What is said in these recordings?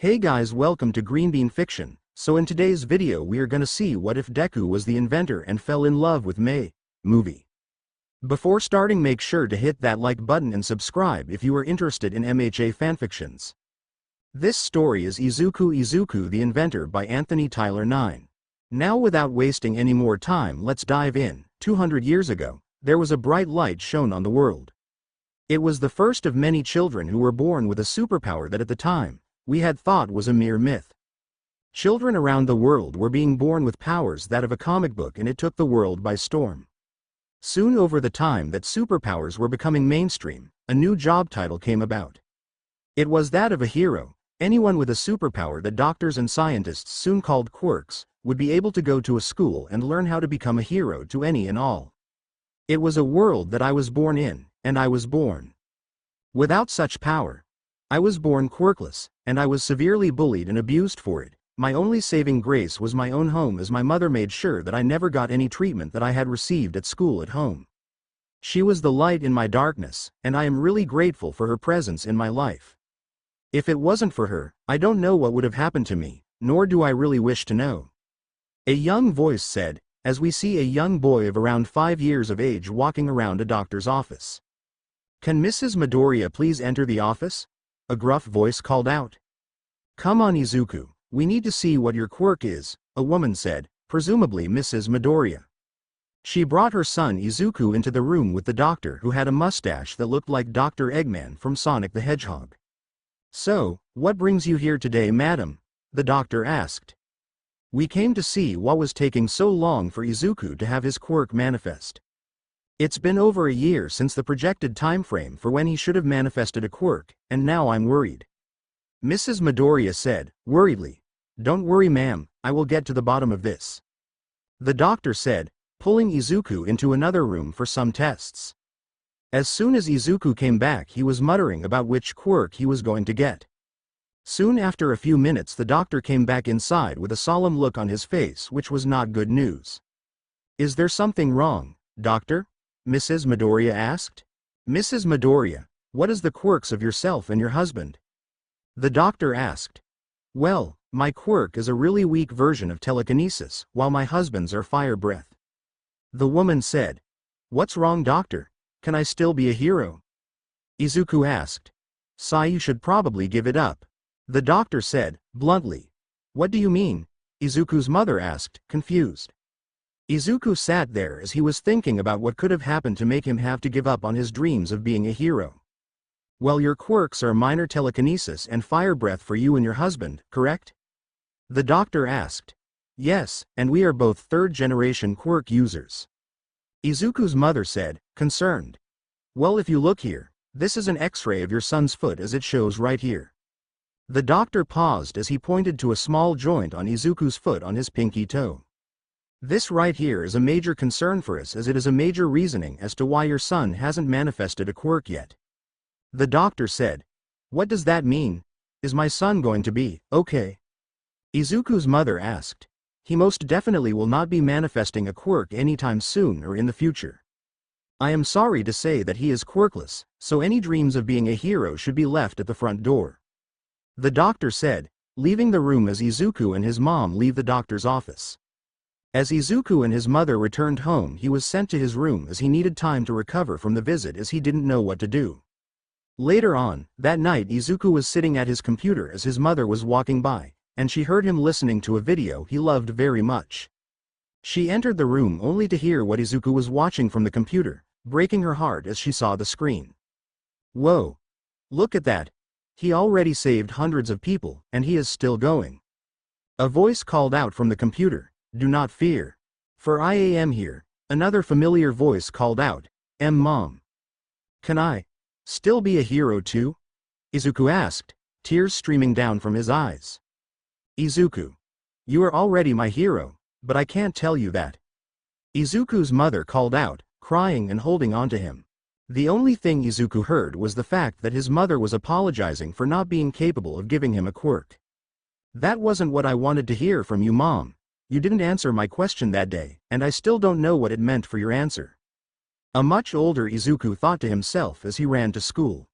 Hey guys, welcome to Green Bean Fiction. So in today's video we are gonna see what if Deku was the inventor and fell in love with Mei movie. Before starting, make sure to hit that like button and subscribe if you are interested in MHA fanfictions. This story is Izuku the Inventor by Anthony Tyler 9. Now without wasting any more time, let's dive in. 200 years ago, there was a bright light shone on the world. It was the first of many children who were born with a superpower that at the time, we had thought was a mere myth. Children around the world were being born with powers that of a comic book, and it took the world by storm. Soon over the time that superpowers were becoming mainstream, a new job title came about. It was that of a hero. Anyone with a superpower that doctors and scientists soon called quirks, would be able to go to a school and learn how to become a hero to any and all. It was a world that I was born in, and I was born without such power. I was born quirkless, and I was severely bullied and abused for it. My only saving grace was my own home, as my mother made sure that I never got any treatment that I had received at school at home. She was the light in my darkness, and I am really grateful for her presence in my life. If it wasn't for her, I don't know what would have happened to me, nor do I really wish to know. A young voice said, as we see a young boy of around 5 years of age walking around a doctor's office. "Can Mrs. Midoriya please enter the office?" a gruff voice called out. "Come on Izuku, we need to see what your quirk is," a woman said, presumably Mrs. Midoriya. She brought her son Izuku into the room with the doctor, who had a mustache that looked like Dr. Eggman from Sonic the Hedgehog. "So, what brings you here today, madam?" the doctor asked. "We came to see what was taking so long for Izuku to have his quirk manifest. It's been over a year since the projected time frame for when he should have manifested a quirk, and now I'm worried," Mrs. Midoriya said, worriedly. "Don't worry ma'am, I will get to the bottom of this," the doctor said, pulling Izuku into another room for some tests. As soon as Izuku came back, he was muttering about which quirk he was going to get. Soon after a few minutes, the doctor came back inside with a solemn look on his face, which was not good news. "Is there something wrong, doctor?" Mrs. Midoriya asked. "Mrs. Midoriya, what is the quirks of yourself and your husband?" the doctor asked. "Well, my quirk is a really weak version of telekinesis, while my husband's are fire breath," the woman said. "What's wrong, doctor? Can I still be a hero?" Izuku asked. "Sai, you should probably give it up," the doctor said, bluntly. "What do you mean?" Izuku's mother asked, confused. Izuku sat there as he was thinking about what could have happened to make him have to give up on his dreams of being a hero. "Well, your quirks are minor telekinesis and fire breath for you and your husband, correct?" the doctor asked. "Yes, and we are both third-generation quirk users," Izuku's mother said, concerned. "Well, if you look here, this is an X-ray of your son's foot as it shows right here." The doctor paused as he pointed to a small joint on Izuku's foot on his pinky toe. "This right here is a major concern for us, as it is a major reasoning as to why your son hasn't manifested a quirk yet," the doctor said. "What does that mean? Is my son going to be okay?" Izuku's mother asked. "He most definitely will not be manifesting a quirk anytime soon or in the future. I am sorry to say that he is quirkless, so any dreams of being a hero should be left at the front door," the doctor said, leaving the room as Izuku and his mom leave the doctor's office. As Izuku and his mother returned home, he was sent to his room as he needed time to recover from the visit, as he didn't know what to do. Later on, that night, Izuku was sitting at his computer as his mother was walking by, and she heard him listening to a video he loved very much. She entered the room only to hear what Izuku was watching from the computer, breaking her heart as she saw the screen. "Whoa! Look at that! He already saved hundreds of people, and he is still going," a voice called out from the computer. "Do not fear. For I am here," another familiar voice called out. Mom. "Can I still be a hero too?" Izuku asked, tears streaming down from his eyes. "Izuku, you are already my hero, but I can't tell you that," Izuku's mother called out, crying and holding on to him. The only thing Izuku heard was the fact that his mother was apologizing for not being capable of giving him a quirk. "That wasn't what I wanted to hear from you, Mom. You didn't answer my question that day, and I still don't know what it meant for your answer," a much older Izuku thought to himself as he ran to school.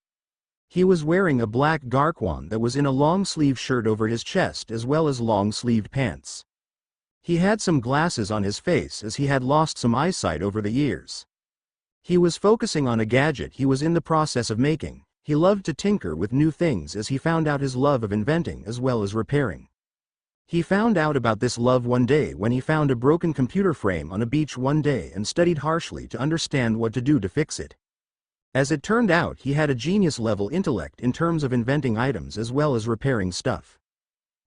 He was wearing a black garquan that was in a long-sleeve shirt over his chest as well as long-sleeved pants. He had some glasses on his face as he had lost some eyesight over the years. He was focusing on a gadget he was in the process of making. He loved to tinker with new things as he found out his love of inventing as well as repairing. He found out about this love one day when he found a broken computer frame on a beach one day and studied harshly to understand what to do to fix it. As it turned out, he had a genius-level intellect in terms of inventing items as well as repairing stuff.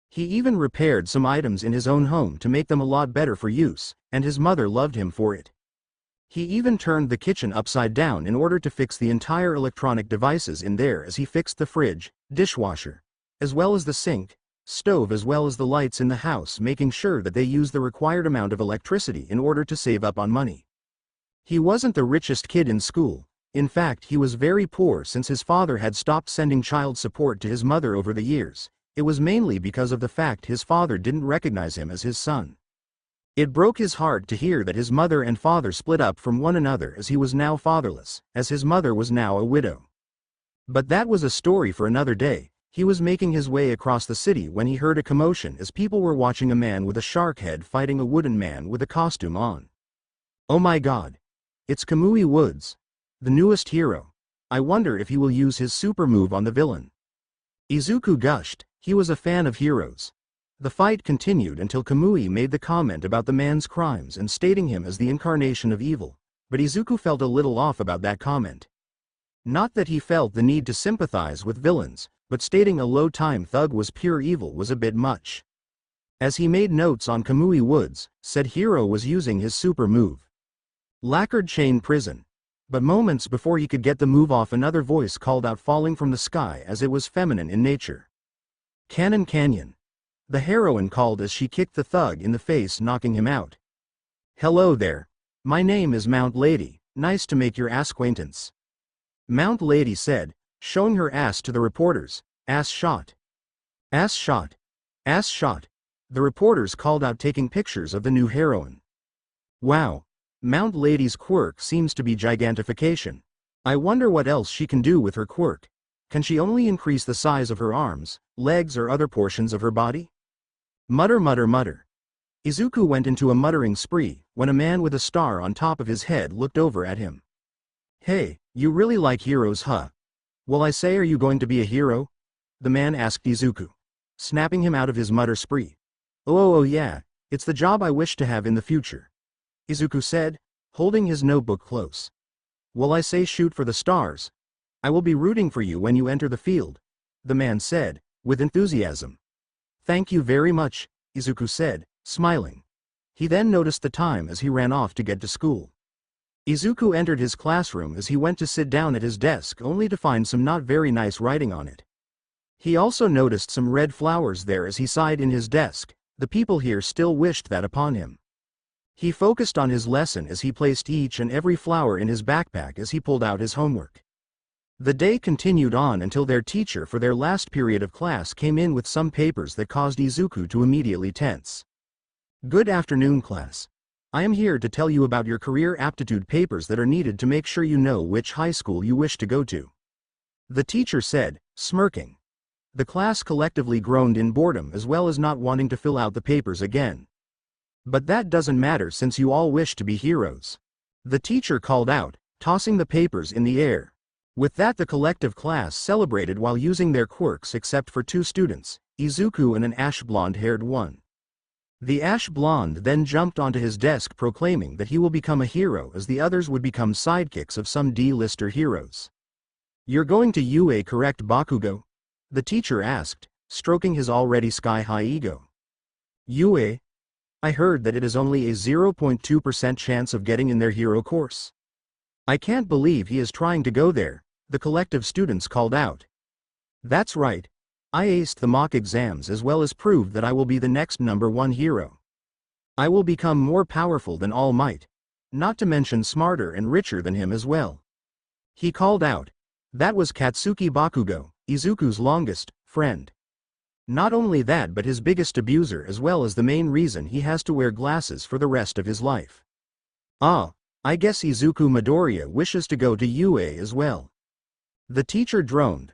He even repaired some items in his own home to make them a lot better for use, and his mother loved him for it. He even turned the kitchen upside down in order to fix the entire electronic devices in there as he fixed the fridge, dishwasher, as well as the sink, stove as well as the lights in the house, making sure that they use the required amount of electricity in order to save up on money. He wasn't the richest kid in school. In fact, he was very poor since his father had stopped sending child support to his mother over the years. It was mainly because of the fact his father didn't recognize him as his son. It broke his heart to hear that his mother and father split up from one another as he was now fatherless, as his mother was now a widow. But that was a story for another day. He was making his way across the city when he heard a commotion as people were watching a man with a shark head fighting a wooden man with a costume on. Oh my god. It's Kamui Woods, the newest hero. I wonder if he will use his super move on the villain. Izuku gushed. He was a fan of heroes. The fight continued until Kamui made the comment about the man's crimes and stating him as the incarnation of evil, but Izuku felt a little off about that comment. Not that he felt the need to sympathize with villains, but stating a low-time thug was pure evil was a bit much. As he made notes on Kamui Woods, said hero was using his super move. Lacquered chain prison. But moments before he could get the move off, another voice called out, falling from the sky as it was feminine in nature. Cannon Canyon. The heroine called as she kicked the thug in the face, knocking him out. Hello there. My name is Mount Lady, nice to make your acquaintance. Mount Lady said, showing her ass to the reporters. Ass shot. Ass shot. Ass shot. The reporters called out, taking pictures of the new heroine. Wow. Mount Lady's quirk seems to be gigantification. I wonder what else she can do with her quirk. Can she only increase the size of her arms, legs or other portions of her body? Mutter mutter mutter. Izuku went into a muttering spree when a man with a star on top of his head looked over at him. Hey, you really like heroes, huh? Well, I say, are you going to be a hero? The man asked Izuku, snapping him out of his mutter spree. Oh yeah, it's the job I wish to have in the future, Izuku said, holding his notebook close. Well, I say, shoot for the stars. I will be rooting for you when you enter the field, the man said, with enthusiasm. Thank you very much, Izuku said, smiling. He then noticed the time as he ran off to get to school. Izuku entered his classroom as he went to sit down at his desk only to find some not very nice writing on it. He also noticed some red flowers there as he sighed in his desk. The people here still wished that upon him. He focused on his lesson as he placed each and every flower in his backpack as he pulled out his homework. The day continued on until their teacher for their last period of class came in with some papers that caused Izuku to immediately tense. Good afternoon, class. I am here to tell you about your career aptitude papers that are needed to make sure you know which high school you wish to go to, the teacher said, smirking. The class collectively groaned in boredom as well as not wanting to fill out the papers again. But that doesn't matter since you all wish to be heroes, the teacher called out, tossing the papers in the air. With that, the collective class celebrated while using their quirks except for two students, Izuku and an ash blonde-haired one. The ash blonde then jumped onto his desk proclaiming that he will become a hero as the others would become sidekicks of some D-lister heroes. You're going to UA, correct, Bakugo? The teacher asked, stroking his already sky-high ego. UA? I heard that it is only a 0.2% chance of getting in their hero course. I can't believe he is trying to go there, the collective students called out. That's right. I aced the mock exams as well as proved that I will be the next #1 hero. I will become more powerful than All Might, not to mention smarter and richer than him as well. He called out. That was Katsuki Bakugo, Izuku's longest friend. Not only that, but his biggest abuser as well as the main reason he has to wear glasses for the rest of his life. Ah, I guess Izuku Midoriya wishes to go to UA as well. The teacher droned,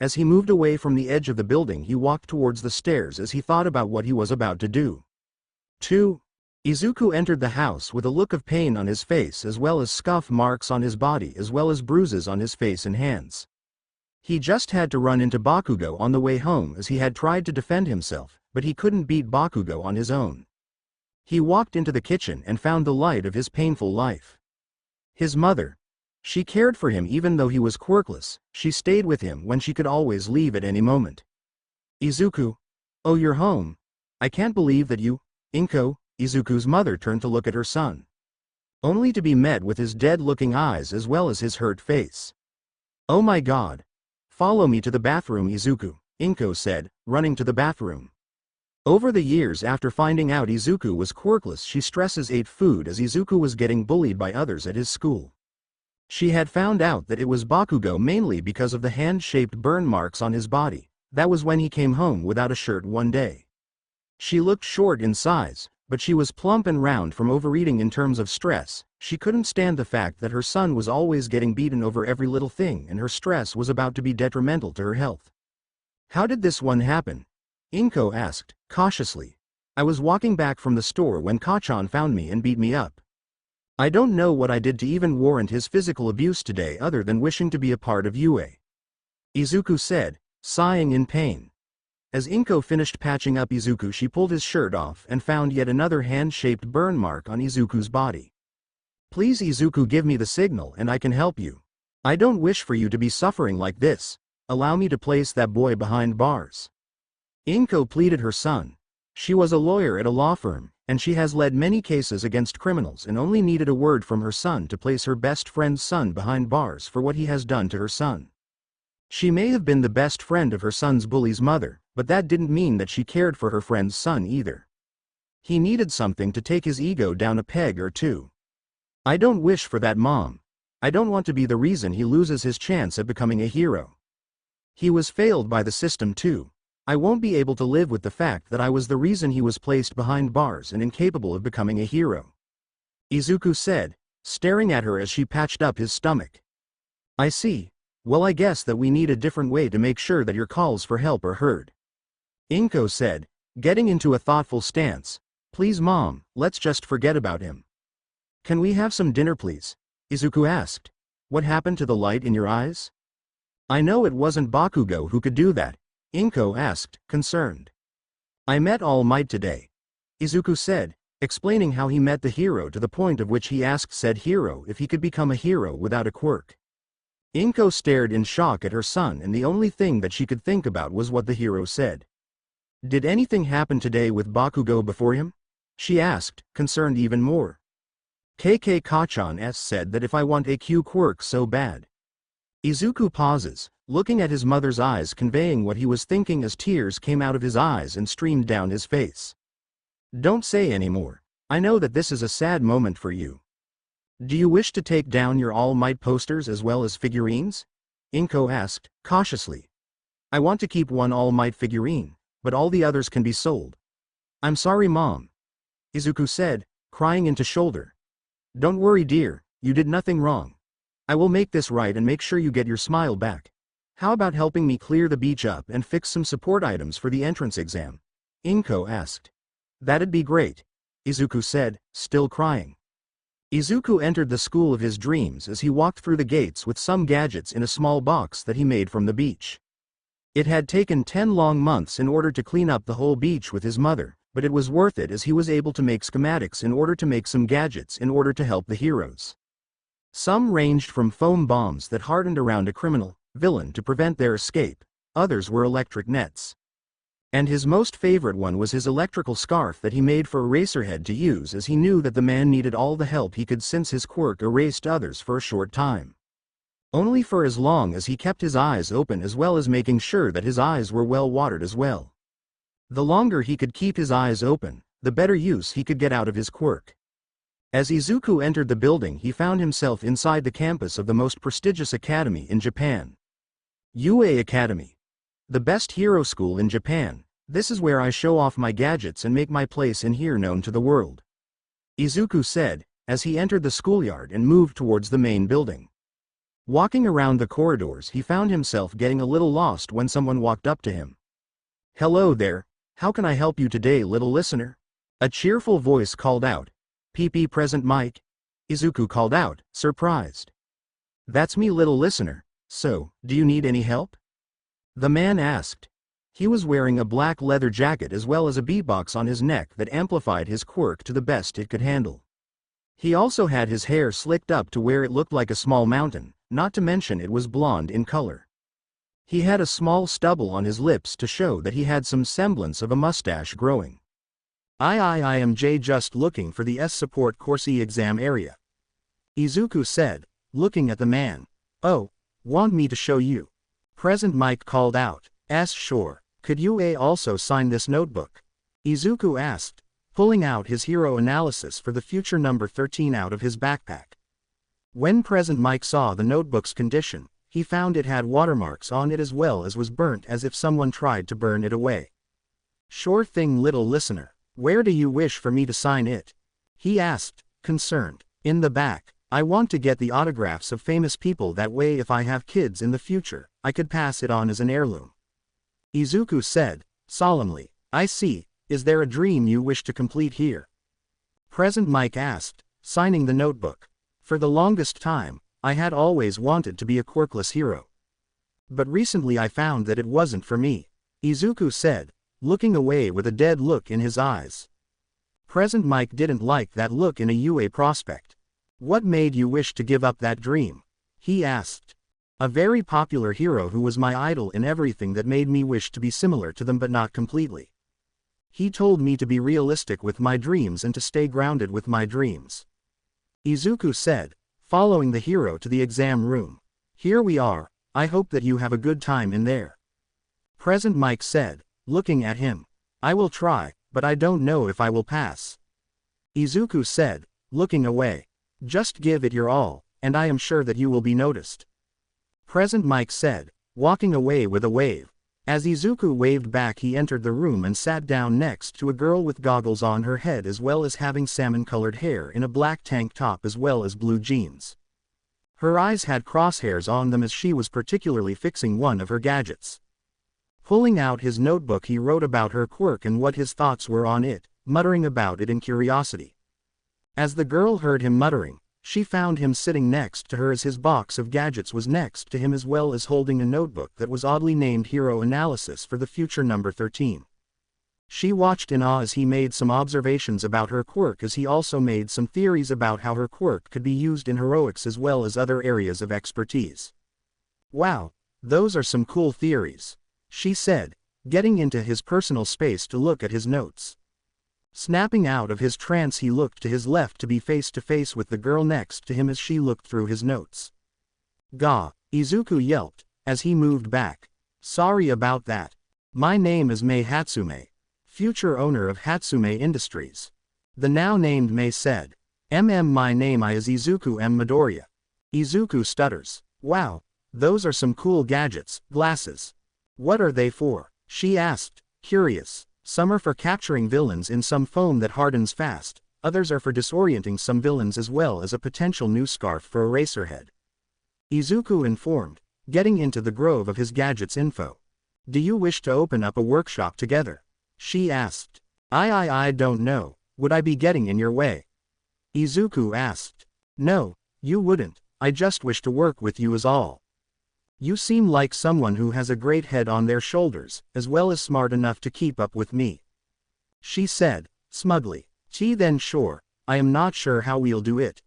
As he moved away from the edge of the building, he walked towards the stairs as he thought about what he was about to do. 2. Izuku entered the house with a look of pain on his face as well as scuff marks on his body as well as bruises on his face and hands. He just had to run into Bakugo on the way home as he had tried to defend himself, but he couldn't beat Bakugo on his own. He walked into the kitchen and found the light of his painful life. His mother. She cared for him even though he was quirkless, she stayed with him when she could always leave at any moment. Izuku. Oh, you're home. I can't believe that you, Inko. Izuku's mother turned to look at her son. Only to be met with his dead-looking eyes as well as his hurt face. Oh my god. Follow me to the bathroom, Izuku, Inko said, running to the bathroom. Over the years after finding out Izuku was quirkless, she stresses ate food as Izuku was getting bullied by others at his school. She had found out that it was Bakugo mainly because of the hand-shaped burn marks on his body. That was when he came home without a shirt one day. She looked short in size, but she was plump and round from overeating. In terms of stress, she couldn't stand the fact that her son was always getting beaten over every little thing and her stress was about to be detrimental to her health. How did this one happen? Inko asked, cautiously. I was walking back from the store when Kachan found me and beat me up. I don't know what I did to even warrant his physical abuse today other than wishing to be a part of Yue. Izuku said, sighing in pain. As Inko finished patching up Izuku, she pulled his shirt off and found yet another hand-shaped burn mark on Izuku's body. Please, Izuku, give me the signal and I can help you. I don't wish for you to be suffering like this. Allow me to place that boy behind bars. Inko pleaded her son. She was a lawyer at a law firm, and she has led many cases against criminals and only needed a word from her son to place her best friend's son behind bars for what he has done to her son. She may have been the best friend of her son's bully's mother, but that didn't mean that she cared for her friend's son either. He needed something to take his ego down a peg or two. I don't wish for that, Mom. I don't want to be the reason he loses his chance at becoming a hero. He was failed by the system too. I won't be able to live with the fact that I was the reason he was placed behind bars and incapable of becoming a hero. Izuku said, staring at her as she patched up his stomach. I see. Well, I guess that we need a different way to make sure that your calls for help are heard. Inko said, getting into a thoughtful stance. Please, Mom, let's just forget about him. Can we have some dinner, please? Izuku asked. What happened to the light in your eyes? I know it wasn't Bakugo who could do that, Inko asked, concerned. I met All Might today, Izuku said, explaining how he met the hero to the point of which he asked said hero if he could become a hero without a quirk. Inko stared in shock at her son, and the only thing that she could think about was what the hero said. Did anything happen today with Bakugo before him? She asked, concerned even more. KK Kachan said that if I want a Q quirk so bad. Izuku pauses, looking at his mother's eyes, conveying what he was thinking as tears came out of his eyes and streamed down his face. Don't say any more. I know that this is a sad moment for you. Do you wish to take down your All Might posters as well as figurines? Inko asked, cautiously. I want to keep one All Might figurine, but all the others can be sold. I'm sorry, Mom. Izuku said, crying into shoulder. Don't worry, dear, you did nothing wrong. I will make this right and make sure you get your smile back. How about helping me clear the beach up and fix some support items for the entrance exam? Inko asked. That'd be great, Izuku said, still crying. Izuku entered the school of his dreams as he walked through the gates with some gadgets in a small box that he made from the beach. It had taken 10 long months in order to clean up the whole beach with his mother, but it was worth it as he was able to make schematics in order to make some gadgets in order to help the heroes. Some ranged from foam bombs that hardened around a criminal, villain to prevent their escape, others were electric nets. And his most favorite one was his electrical scarf that he made for Eraserhead to use, as he knew that the man needed all the help he could since his quirk erased others for a short time. Only for as long as he kept his eyes open, as well as making sure that his eyes were well watered as well. The longer he could keep his eyes open, the better use he could get out of his quirk. As Izuku entered the building, he found himself inside the campus of the most prestigious academy in Japan. Yue Academy. The best hero school in Japan. This is where I show off my gadgets and make my place in here known to the world. Izuku said, as he entered the schoolyard and moved towards the main building. Walking around the corridors, he found himself getting a little lost when someone walked up to him. "Hello there, how can I help you today, little listener?" A cheerful voice called out. "PP present, Mike?" Izuku called out, surprised. "That's me, little listener. So, do you need any help?" The man asked. He was wearing a black leather jacket as well as a beatbox on his neck that amplified his quirk to the best it could handle. He also had his hair slicked up to where it looked like a small mountain, not to mention it was blonde in color. He had a small stubble on his lips to show that he had some semblance of a mustache growing. I am just looking for the support course exam area," Izuku said, looking at the man. "Oh, want me to show you?" Present Mike called out. Sure. Could you also sign this notebook?" Izuku asked, pulling out his hero analysis for the future number 13 out of his backpack. When Present Mike saw the notebook's condition, he found it had watermarks on it as well as was burnt as if someone tried to burn it away. "Sure thing, little listener. Where do you wish for me to sign it?" he asked, concerned. "In the back. I want to get the autographs of famous people, that way if I have kids in the future, I could pass it on as an heirloom," Izuku said, solemnly. "I see. Is there a dream you wish to complete here?" Present Mike asked, signing the notebook. "For the longest time, I had always wanted to be a quirkless hero. But recently I found that it wasn't for me," Izuku said, looking away with a dead look in his eyes. Present Mike didn't like that look in a UA prospect. "What made you wish to give up that dream?" he asked. "A very popular hero who was my idol in everything that made me wish to be similar to them but not completely. He told me to be realistic with my dreams and to stay grounded with my dreams," Izuku said, following the hero to the exam room. "Here we are, I hope that you have a good time in there," Present Mike said, looking at him. "I will try, but I don't know if I will pass," Izuku said, looking away. "Just give it your all, and I am sure that you will be noticed," Present Mike said, walking away with a wave. As Izuku waved back, he entered the room and sat down next to a girl with goggles on her head as well as having salmon-colored hair in a black tank top as well as blue jeans. Her eyes had crosshairs on them as she was particularly fixing one of her gadgets. Pulling out his notebook, he wrote about her quirk and what his thoughts were on it, muttering about it in curiosity. As the girl heard him muttering, she found him sitting next to her as his box of gadgets was next to him as well as holding a notebook that was oddly named Hero Analysis for the future number 13. She watched in awe as he made some observations about her quirk, as he also made some theories about how her quirk could be used in heroics as well as other areas of expertise. "Wow, those are some cool theories," she said, getting into his personal space to look at his notes. Snapping out of his trance, he looked to his left to be face to face with the girl next to him as she looked through his notes. "Gah," Izuku yelped, as he moved back. "Sorry about that. My name is Mei Hatsume, future owner of Hatsume Industries," the now named Mei said. My name is Izuku Midoriya." Izuku stutters. "Wow, those are some cool gadgets, glasses. What are they for?" she asked, curious. "Some are for capturing villains in some foam that hardens fast, others are for disorienting some villains as well as a potential new scarf for Eraserhead," Izuku informed, getting into the grove of his gadgets info. "Do you wish to open up a workshop together?" she asked. I don't know, would I be getting in your way?" Izuku asked. "No, you wouldn't, I just wish to work with you is all. You seem like someone who has a great head on their shoulders, as well as smart enough to keep up with me," she said, smugly. Then sure, I am not sure how we'll do it.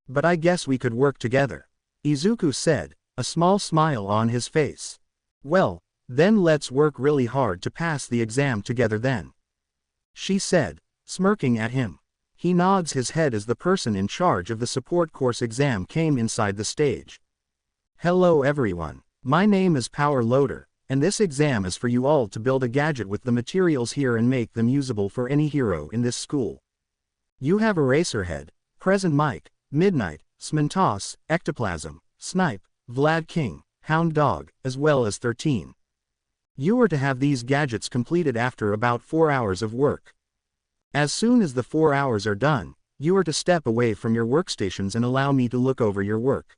But I guess we could work together," Izuku said, a small smile on his face. "Well, then let's work really hard to pass the exam together then," she said, smirking at him. He nods his head as the person in charge of the support course exam came inside the stage. "Hello everyone, my name is Power Loader, and this exam is for you all to build a gadget with the materials here and make them usable for any hero in this school. You have Eraserhead, Present Mike, Midnight, Smentos, Ectoplasm, Snipe, Vlad King, Hound Dog, as well as 13. You are to have these gadgets completed after about 4 hours of work. As soon as the 4 hours are done, you are to step away from your workstations and allow me to look over your work.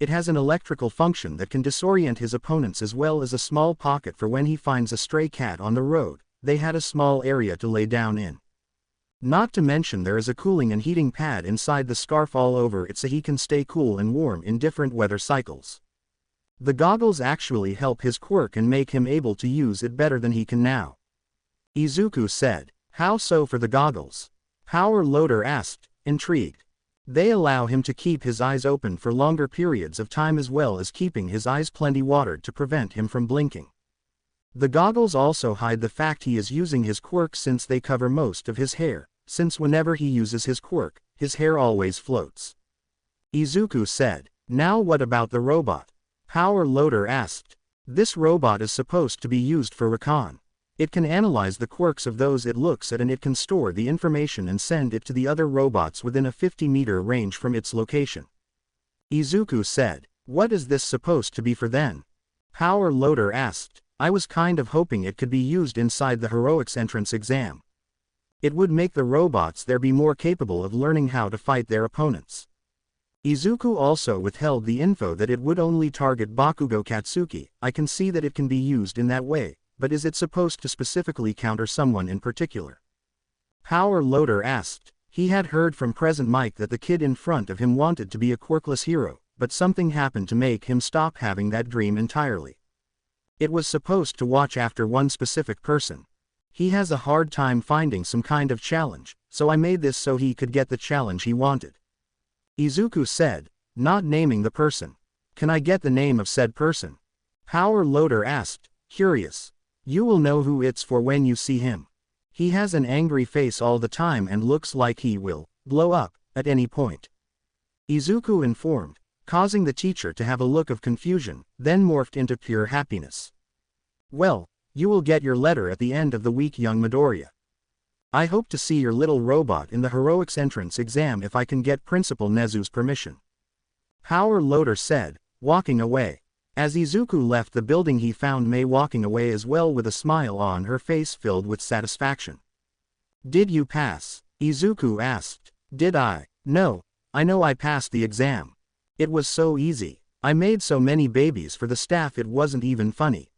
It has an electrical function that can disorient his opponents as well as a small pocket for when he finds a stray cat on the road. They had a small area to lay down in. Not to mention there is a cooling and heating pad inside the scarf all over it so he can stay cool and warm in different weather cycles. The goggles actually help his quirk and make him able to use it better than he can now. Izuku said. How so for the goggles? Power Loader asked, intrigued. They allow him to keep his eyes open for longer periods of time as well as keeping his eyes plenty watered to prevent him from blinking. The goggles also hide the fact he is using his quirk since they cover most of his hair, since whenever he uses his quirk, his hair always floats. Izuku said. Now what about the robot? Power Loader asked. This robot is supposed to be used for recon. It can analyze the quirks of those it looks at and it can store the information and send it to the other robots within a 50-meter range from its location. Izuku said. What is this supposed to be for then? Power Loader asked. I was kind of hoping it could be used inside the heroics entrance exam. It would make the robots there be more capable of learning how to fight their opponents. Izuku also withheld the info that it would only target Bakugo Katsuki. I can see that it can be used in that way, but is it supposed to specifically counter someone in particular? Power Loader asked. He had heard from Present Mike that the kid in front of him wanted to be a quirkless hero, but something happened to make him stop having that dream entirely. It was supposed to watch after one specific person. He has a hard time finding some kind of challenge, so I made this so he could get the challenge he wanted. Izuku said, not naming the person. Can I get the name of said person? Power Loader asked, curious. You will know who it's for when you see him. He has an angry face all the time and looks like he will blow up at any point. Izuku informed, causing the teacher to have a look of confusion, then morphed into pure happiness. Well, you will get your letter at the end of the week, young Midoriya. I hope to see your little robot in the heroics entrance exam if I can get Principal Nezu's permission. Power Loader said, walking away. As Izuku left the building he found Mei walking away as well with a smile on her face filled with satisfaction. Did you pass? Izuku asked. Did I? No, I know I passed the exam. It was so easy. I made so many babies for the staff it wasn't even funny.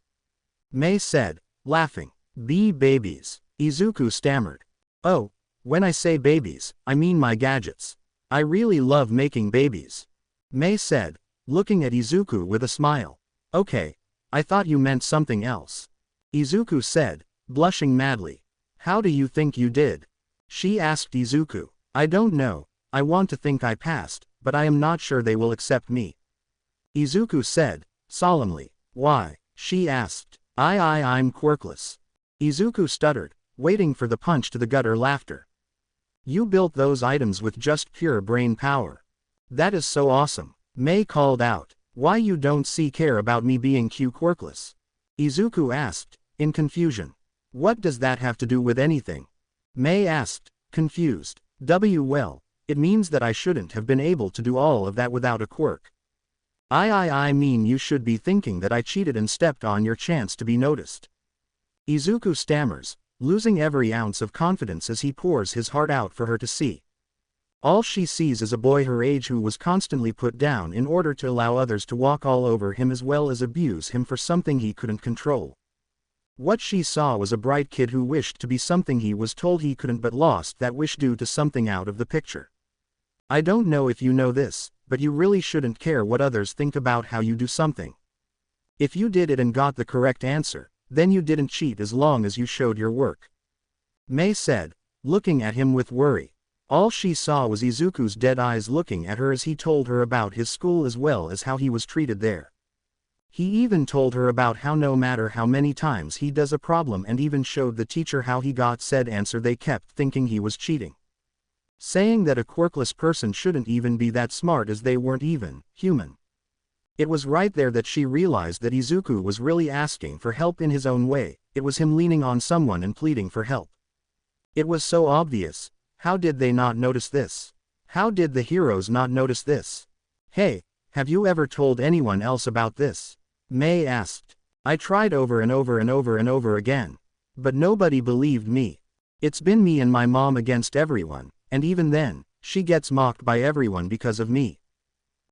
Mei said, laughing. Babies. Izuku stammered. Oh, when I say babies, I mean my gadgets. I really love making babies. Mei said, looking at Izuku with a smile. Okay, I thought you meant something else. Izuku said, blushing madly. How do you think you did? She asked Izuku. I don't know, I want to think I passed, but I am not sure they will accept me. Izuku said, solemnly. Why? She asked. I'm quirkless. Izuku stuttered, waiting for the punch to the gutter laughter. You built those items with just pure brain power. That is so awesome. Mei called out. Why you don't care about me being quirkless? Izuku asked, in confusion. What does that have to do with anything? Mei asked, confused. Well, it means that I shouldn't have been able to do all of that without a quirk. I mean you should be thinking that I cheated and stepped on your chance to be noticed. Izuku stammers, losing every ounce of confidence as he pours his heart out for her to see. All she sees is a boy her age who was constantly put down in order to allow others to walk all over him as well as abuse him for something he couldn't control. What she saw was a bright kid who wished to be something he was told he couldn't but lost that wish due to something out of the picture. I don't know if you know this, but you really shouldn't care what others think about how you do something. If you did it and got the correct answer, then you didn't cheat as long as you showed your work. Mei said, looking at him with worry. All she saw was Izuku's dead eyes looking at her as he told her about his school as well as how he was treated there. He even told her about how no matter how many times he does a problem and even showed the teacher how he got said answer they kept thinking he was cheating. Saying that a quirkless person shouldn't even be that smart as they weren't even human. It was right there that she realized that Izuku was really asking for help in his own way. It was him leaning on someone and pleading for help. It was so obvious. How did they not notice this? How did the heroes not notice this? Hey, have you ever told anyone else about this? Mei asked. I tried over and over and over and over again. But nobody believed me. It's been me and my mom against everyone, and even then, she gets mocked by everyone because of me.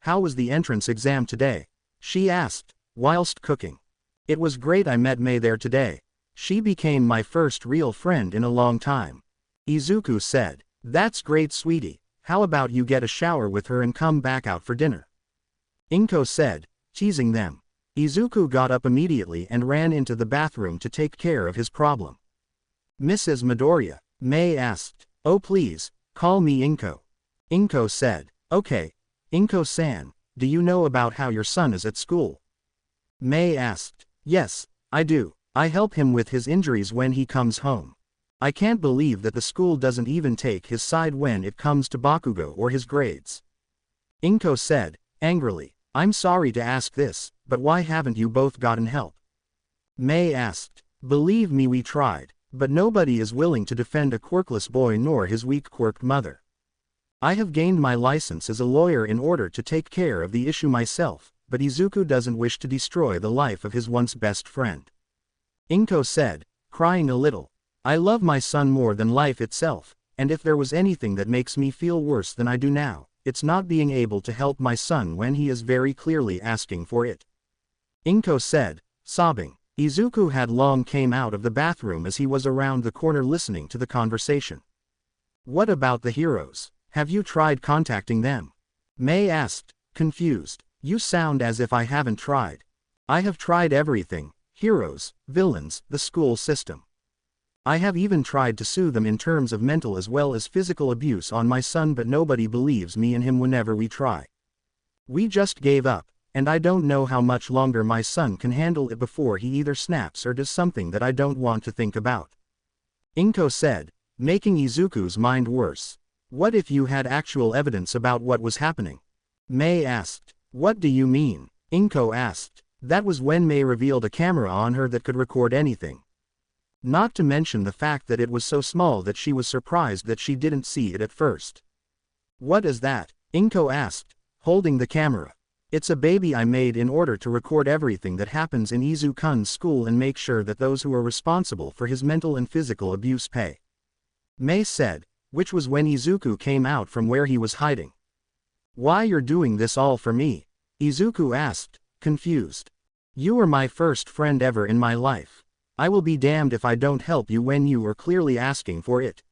how was the entrance exam today? She asked, whilst cooking. It was great. I met Mei there today. She became my first real friend in a long time. Izuku said. That's great, sweetie. How about you get a shower with her and come back out for dinner? Inko said, teasing them. Izuku got up immediately and ran into the bathroom to take care of his problem. Mrs. Midoriya, Mei asked. Oh please, call me Inko. Inko said. Okay. Inko-san, do you know about how your son is at school? Mei asked. Yes, I do. I help him with his injuries when he comes home. I can't believe that the school doesn't even take his side when it comes to Bakugo or his grades. Inko said, angrily. I'm sorry to ask this, but why haven't you both gotten help? Mei asked. Believe me, we tried, but nobody is willing to defend a quirkless boy nor his weak quirked mother. I have gained my license as a lawyer in order to take care of the issue myself, but Izuku doesn't wish to destroy the life of his once best friend. Inko said, crying a little. I love my son more than life itself, and if there was anything that makes me feel worse than I do now, it's not being able to help my son when he is very clearly asking for it. Inko said, sobbing. Izuku had long came out of the bathroom as he was around the corner listening to the conversation. What about the heroes? Have you tried contacting them? Mei asked, confused. You sound as if I haven't tried. I have tried everything, heroes, villains, the school system. I have even tried to sue them in terms of mental as well as physical abuse on my son, but nobody believes me and him whenever we try. We just gave up, and I don't know how much longer my son can handle it before he either snaps or does something that I don't want to think about. Inko said, making Izuku's mind worse. What if you had actual evidence about what was happening? Mei asked. What do you mean? Inko asked. That was when Mei revealed a camera on her that could record anything. Not to mention the fact that it was so small that she was surprised that she didn't see it at first. What is that? Inko asked, holding the camera. It's a baby I made in order to record everything that happens in Izuku's school and make sure that those who are responsible for his mental and physical abuse pay. Mei said, which was when Izuku came out from where he was hiding. Why you're doing this all for me? Izuku asked, confused. You were my first friend ever in my life. I will be damned if I don't help you when you are clearly asking for it.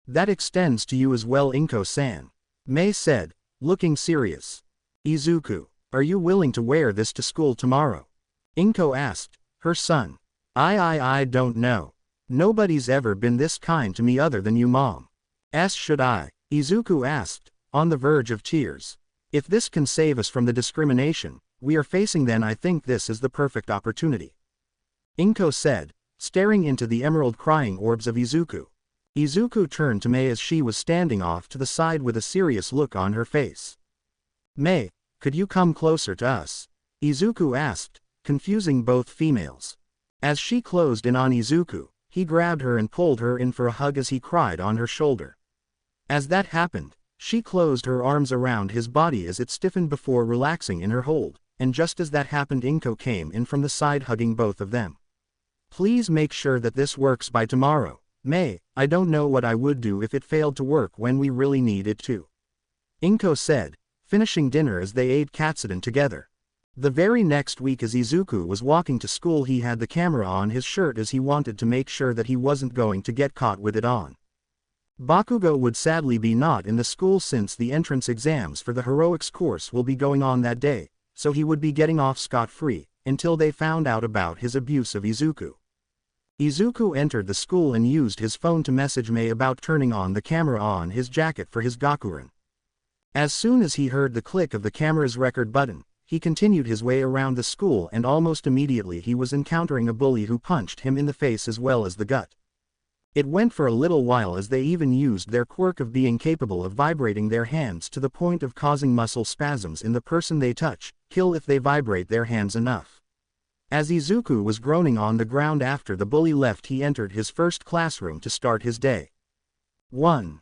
That extends to you as well, Inko-san. Mei said, looking serious. Izuku, are you willing to wear this to school tomorrow? Inko asked, her son. I don't know. Nobody's ever been this kind to me other than you, Mom. Should I? Izuku asked, on the verge of tears. If this can save us from the discrimination we are facing, then I think this is the perfect opportunity. Inko said, staring into the emerald crying orbs of Izuku. Izuku turned to Mei as she was standing off to the side with a serious look on her face. Mei, could you come closer to us? Izuku asked, confusing both females. As she closed in on Izuku, he grabbed her and pulled her in for a hug as he cried on her shoulder. As that happened, she closed her arms around his body as it stiffened before relaxing in her hold, and just as that happened, Inko came in from the side hugging both of them. Please make sure that this works by tomorrow, Mei. I don't know what I would do if it failed to work when we really need it to. Inko said, finishing dinner as they ate katsudon together. The very next week as Izuku was walking to school, he had the camera on his shirt as he wanted to make sure that he wasn't going to get caught with it on. Bakugo would sadly be not in the school since the entrance exams for the heroics course will be going on that day, so he would be getting off scot-free until they found out about his abuse of Izuku. Izuku entered the school and used his phone to message Mei about turning on the camera on his jacket for his Gakuren. As soon as he heard the click of the camera's record button, he continued his way around the school, and almost immediately he was encountering a bully who punched him in the face as well as the gut. It went for a little while as they even used their quirk of being capable of vibrating their hands to the point of causing muscle spasms in the person they touch, kill if they vibrate their hands enough. As Izuku was groaning on the ground after the bully left, he entered his first classroom to start his day. 1.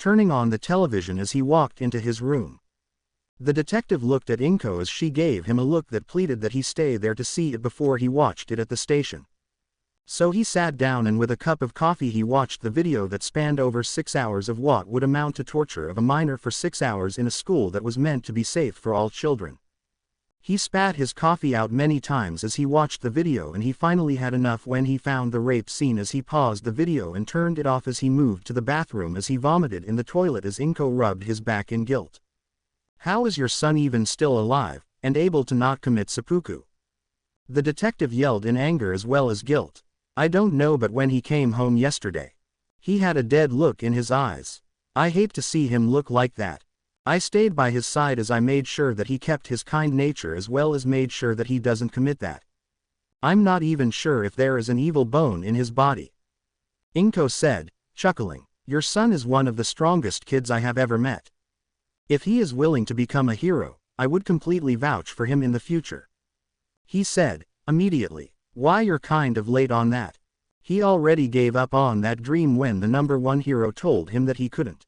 turning on the television as he walked into his room. The detective looked at Inko as she gave him a look that pleaded that he stay there to see it before he watched it at the station. So he sat down and with a cup of coffee he watched the video that spanned over 6 hours of what would amount to torture of a minor for 6 hours in a school that was meant to be safe for all children. He spat his coffee out many times as he watched the video, and he finally had enough when he found the rape scene as he paused the video and turned it off as he moved to the bathroom as he vomited in the toilet as Inko rubbed his back in guilt. How is your son even still alive, and able to not commit seppuku? The detective yelled in anger as well as guilt. I don't know, but when he came home yesterday, he had a dead look in his eyes. I hate to see him look like that. I stayed by his side as I made sure that he kept his kind nature as well as made sure that he doesn't commit that. I'm not even sure if there is an evil bone in his body. Inko said, chuckling. Your son is one of the strongest kids I have ever met. If he is willing to become a hero, I would completely vouch for him in the future. He said, immediately. Why, you're kind of late on that. He already gave up on that dream when the #1 hero told him that he couldn't.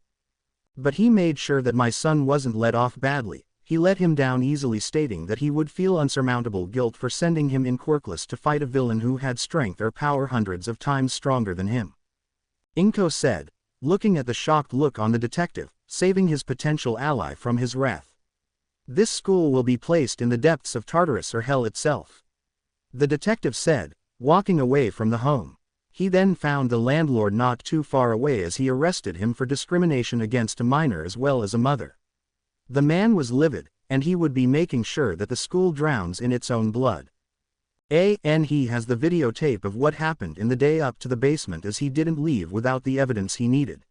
But he made sure that my son wasn't let off badly. He let him down easily, stating that he would feel unsurmountable guilt for sending him in quirkless to fight a villain who had strength or power hundreds of times stronger than him. Inko said, looking at the shocked look on the detective, saving his potential ally from his wrath. This school will be placed in the depths of Tartarus or hell itself. The detective said, walking away from the home. He then found the landlord not too far away as he arrested him for discrimination against a minor as well as a mother. The man was livid, and he would be making sure that the school drowns in its own blood. And he has the videotape of what happened in the day up to the basement as he didn't leave without the evidence he needed.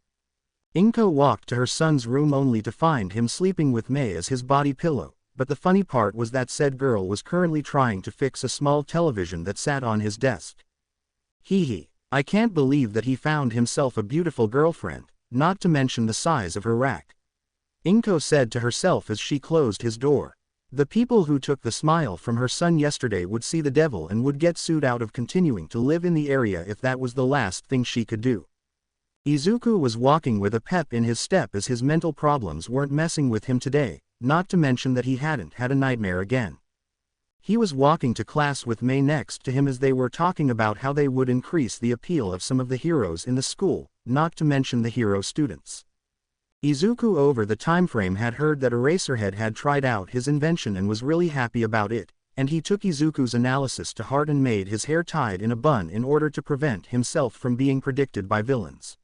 Inko walked to her son's room only to find him sleeping with Mei as his body pillow. But the funny part was that said girl was currently trying to fix a small television that sat on his desk. I can't believe that he found himself a beautiful girlfriend, not to mention the size of her rack. Inko said to herself as she closed his door. The people who took the smile from her son yesterday would see the devil and would get sued out of continuing to live in the area if that was the last thing she could do. Izuku was walking with a pep in his step as his mental problems weren't messing with him today. Not to mention that he hadn't had a nightmare again. He was walking to class with Mei next to him as they were talking about how they would increase the appeal of some of the heroes in the school, not to mention the hero students. Izuku over the timeframe had heard that Eraserhead had tried out his invention and was really happy about it, and he took Izuku's analysis to heart and made his hair tied in a bun in order to prevent himself from being predicted by villains.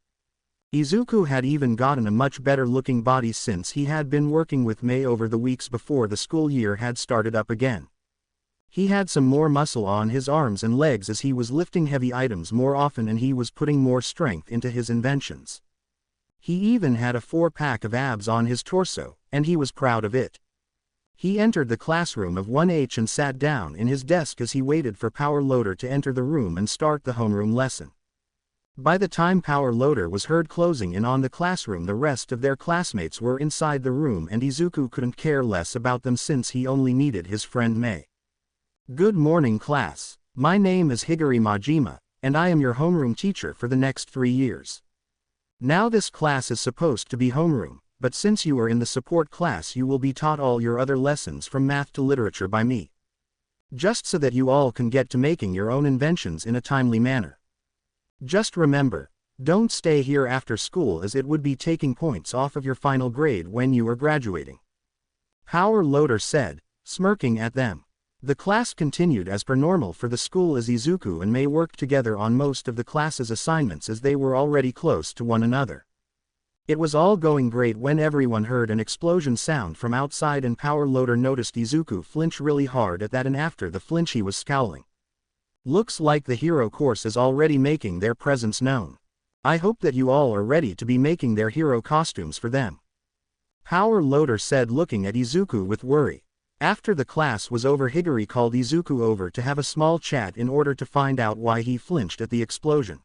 Izuku had even gotten a much better looking body since he had been working with Mei over the weeks before the school year had started up again. He had some more muscle on his arms and legs as he was lifting heavy items more often, and he was putting more strength into his inventions. He even had a 4-pack of abs on his torso, and he was proud of it. He entered the classroom of 1H and sat down in his desk as he waited for Power Loader to enter the room and start the homeroom lesson. By the time Power Loader was heard closing in on the classroom, the rest of their classmates were inside the room, and Izuku couldn't care less about them since he only needed his friend Mei. Good morning, class. My name is Higuri Majima, and I am your homeroom teacher for the next 3 years. Now this class is supposed to be homeroom, but since you are in the support class you will be taught all your other lessons from math to literature by me. Just so that you all can get to making your own inventions in a timely manner. Just remember, don't stay here after school as it would be taking points off of your final grade when you are graduating. Power Loader said, smirking at them. The class continued as per normal for the school as Izuku and Mei worked together on most of the class's assignments as they were already close to one another. It was all going great when everyone heard an explosion sound from outside, and Power Loader noticed Izuku flinch really hard at that, and after the flinch he was scowling. Looks like the hero course is already making their presence known. I hope that you all are ready to be making their hero costumes for them. Power Loader said, looking at Izuku with worry. After the class was over, Higuri called Izuku over to have a small chat in order to find out why he flinched at the explosion.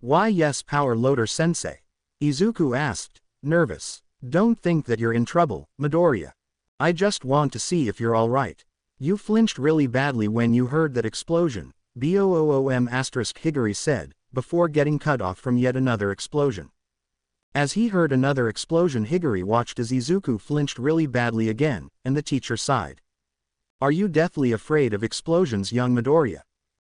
Why yes, Power Loader sensei? Izuku asked, nervous. Don't think that you're in trouble, Midoriya. I just want to see if you're alright. You flinched really badly when you heard that explosion, BOOM**, Higuri said, before getting cut off from yet another explosion. As he heard another explosion, Higuri watched as Izuku flinched really badly again, and the teacher sighed. "Are you deathly afraid of explosions, young Midoriya?"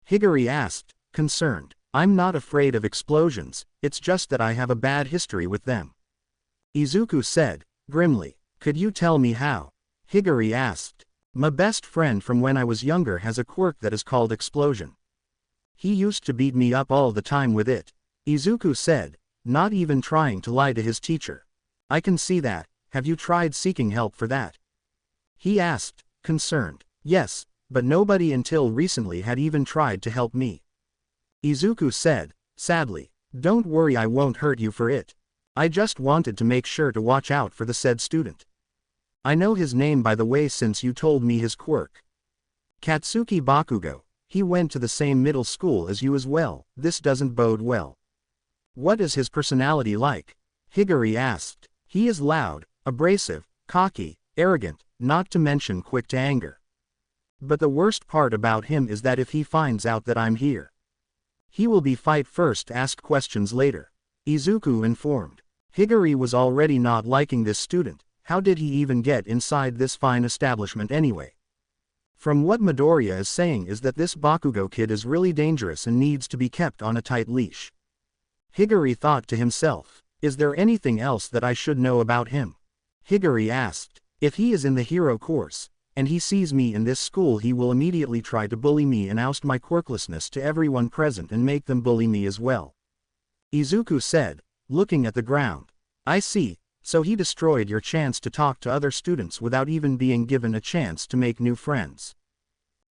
Higuri asked, concerned. "I'm not afraid of explosions, it's just that I have a bad history with them," Izuku said, grimly. "Could you tell me how?" Higuri asked. "My best friend from when I was younger has a quirk that is called explosion. He used to beat me up all the time with it," Izuku said, not even trying to lie to his teacher. "I can see that. Have you tried seeking help for that?" he asked, concerned. "Yes, but nobody until recently had even tried to help me," Izuku said, sadly. "Don't worry, I won't hurt you for it. I just wanted to make sure to watch out for the said student. I know his name by the way since you told me his quirk. Katsuki Bakugo. He went to the same middle school as you as well. This doesn't bode well." "What is his personality like?" Higuri asked. "He is loud, abrasive, cocky, arrogant, not to mention quick to anger. But the worst part about him is that if he finds out that I'm here, he will be fight first, ask questions later," Izuku informed. Higuri was already not liking this student. How did he even get inside this fine establishment anyway? From what Midoriya is saying is that this Bakugo kid is really dangerous and needs to be kept on a tight leash. Higuri thought to himself. "Is there anything else that I should know about him?" Higuri asked. "If he is in the hero course, and he sees me in this school, he will immediately try to bully me and oust my quirklessness to everyone present and make them bully me as well," Izuku said, looking at the ground. "I see, so he destroyed your chance to talk to other students without even being given a chance to make new friends?"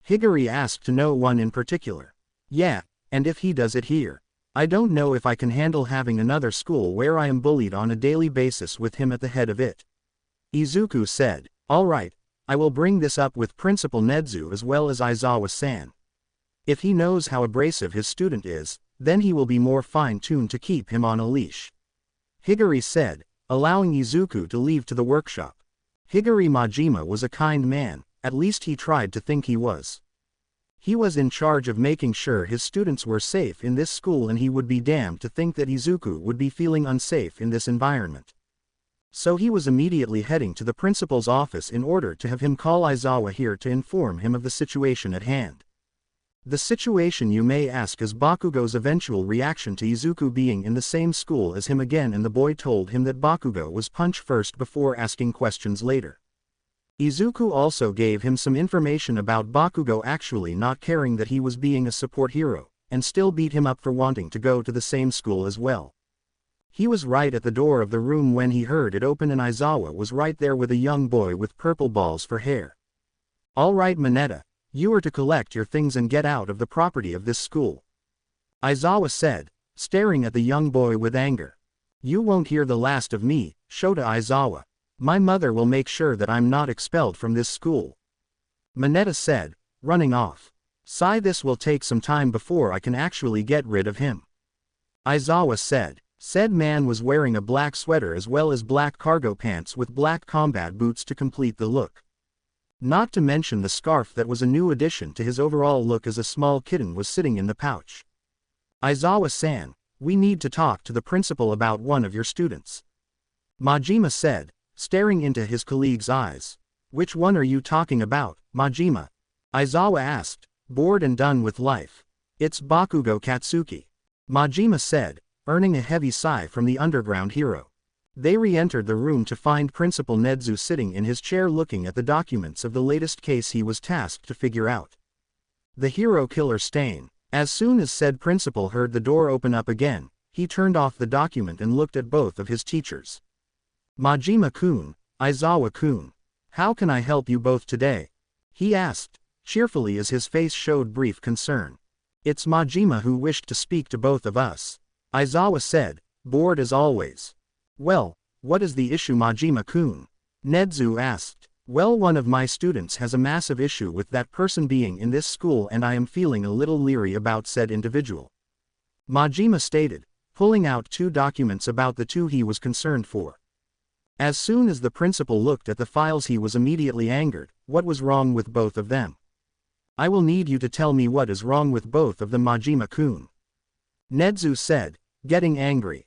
Higuri asked. "To no one in particular. Yeah, and if he does it here, I don't know if I can handle having another school where I am bullied on a daily basis with him at the head of it," Izuku said. "All right, I will bring this up with Principal Nedzu as well as Aizawa-san. If he knows how abrasive his student is, then he will be more fine-tuned to keep him on a leash," Higuri said, allowing Izuku to leave to the workshop. Higuri Majima was a kind man, at least he tried to think he was. He was in charge of making sure his students were safe in this school, and he would be damned to think that Izuku would be feeling unsafe in this environment. So he was immediately heading to the principal's office in order to have him call Aizawa here to inform him of the situation at hand. The situation, you may ask, is Bakugo's eventual reaction to Izuku being in the same school as him again, and the boy told him that Bakugo was punch first before asking questions later. Izuku also gave him some information about Bakugo actually not caring that he was being a support hero, and still beat him up for wanting to go to the same school as well. He was right at the door of the room when he heard it open, and Aizawa was right there with a young boy with purple balls for hair. "All right, Mineta, you are to collect your things and get out of the property of this school," Aizawa said, staring at the young boy with anger. "You won't hear the last of me, Shota Aizawa. My mother will make sure that I'm not expelled from this school," Mineta said, running off. "Sigh, this will take some time before I can actually get rid of him," Aizawa said. Said man was wearing a black sweater as well as black cargo pants with black combat boots to complete the look. Not to mention the scarf that was a new addition to his overall look as a small kitten was sitting in the pouch. "Aizawa-san, we need to talk to the principal about one of your students," Majima said, staring into his colleague's eyes. "Which one are you talking about, Majima?" Aizawa asked, bored and done with life. "It's Bakugo Katsuki," Majima said, earning a heavy sigh from the underground hero. They re-entered the room to find Principal Nedzu sitting in his chair looking at the documents of the latest case he was tasked to figure out. The hero killer stain. As soon as said principal heard the door open up again, he turned off the document and looked at both of his teachers. "Majima-kun, Aizawa-kun. How can I help you both today?" he asked, cheerfully as his face showed brief concern. "It's Majima who wished to speak to both of us," Aizawa said, bored as always. "Well, what is the issue, Majima-kun?" Nedzu asked. "Well, one of my students has a massive issue with that person being in this school, and I am feeling a little leery about said individual," Majima stated, pulling out two documents about the two he was concerned for. As soon as the principal looked at the files, he was immediately angered. What was wrong with both of them? "I will need you to tell me what is wrong with both of them, Majima-kun," Nedzu said, getting angry.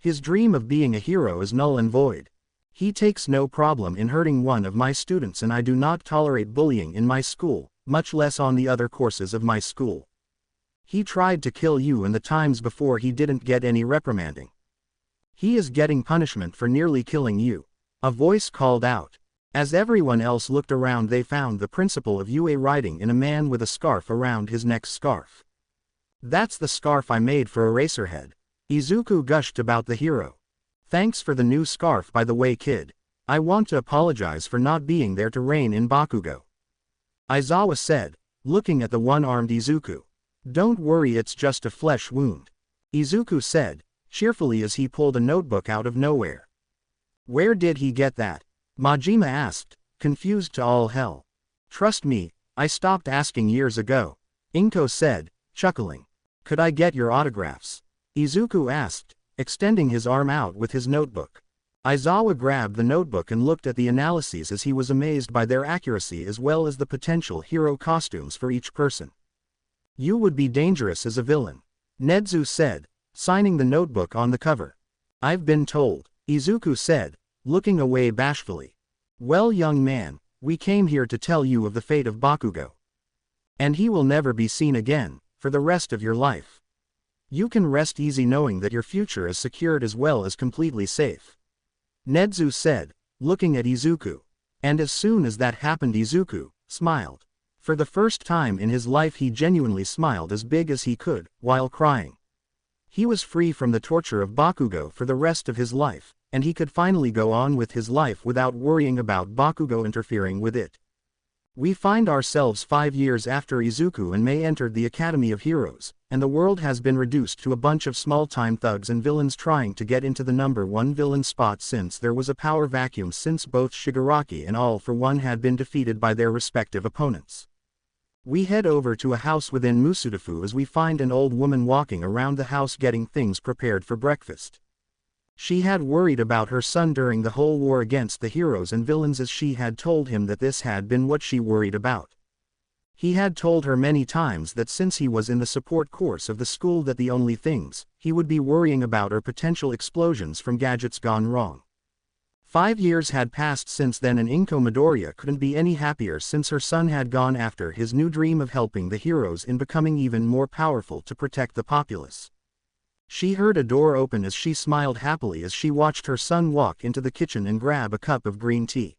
His dream of being a hero is null and void. He takes no problem in hurting one of my students, and I do not tolerate bullying in my school, much less on the other courses of my school. He tried to kill you in the times before he didn't get any reprimanding. He is getting punishment for nearly killing you. A voice called out. As everyone else looked around, they found the principal of UA riding in a man with a scarf around his neck. Scarf. That's the scarf I made for Eraserhead. Izuku gushed about the hero. Thanks for the new scarf, by the way, kid. I want to apologize for not being there to rein in Bakugo. Aizawa said, looking at the one-armed Izuku. Don't worry, it's just a flesh wound. Izuku said, cheerfully as he pulled a notebook out of nowhere. Where did he get that? Majima asked, confused to all hell. Trust me, I stopped asking years ago. Inko said, chuckling. Could I get your autographs? Izuku asked, extending his arm out with his notebook. Aizawa grabbed the notebook and looked at the analyses as he was amazed by their accuracy as well as the potential hero costumes for each person. You would be dangerous as a villain. Nedzu said, signing the notebook on the cover. I've been told, Izuku said, looking away bashfully. Well, young man, we came here to tell you of the fate of Bakugo. And he will never be seen again, for the rest of your life. You can rest easy knowing that your future is secured as well as completely safe. Nedzu said, looking at Izuku. And as soon as that happened, Izuku smiled. For the first time in his life he genuinely smiled as big as he could, while crying. He was free from the torture of Bakugo for the rest of his life, and he could finally go on with his life without worrying about Bakugo interfering with it. We find ourselves 5 years after Izuku and Mei entered the Academy of Heroes, and the world has been reduced to a bunch of small-time thugs and villains trying to get into the #1 villain spot since there was a power vacuum since both Shigaraki and All for One had been defeated by their respective opponents. We head over to a house within Musudafu as we find an old woman walking around the house getting things prepared for breakfast. She had worried about her son during the whole war against the heroes and villains, as she had told him that this had been what she worried about. He had told her many times that since he was in the support course of the school that the only things he would be worrying about are potential explosions from gadgets gone wrong. 5 years had passed since then, and Inko Midoriya couldn't be any happier since her son had gone after his new dream of helping the heroes in becoming even more powerful to protect the populace. She heard a door open as she smiled happily as she watched her son walk into the kitchen and grab a cup of green tea.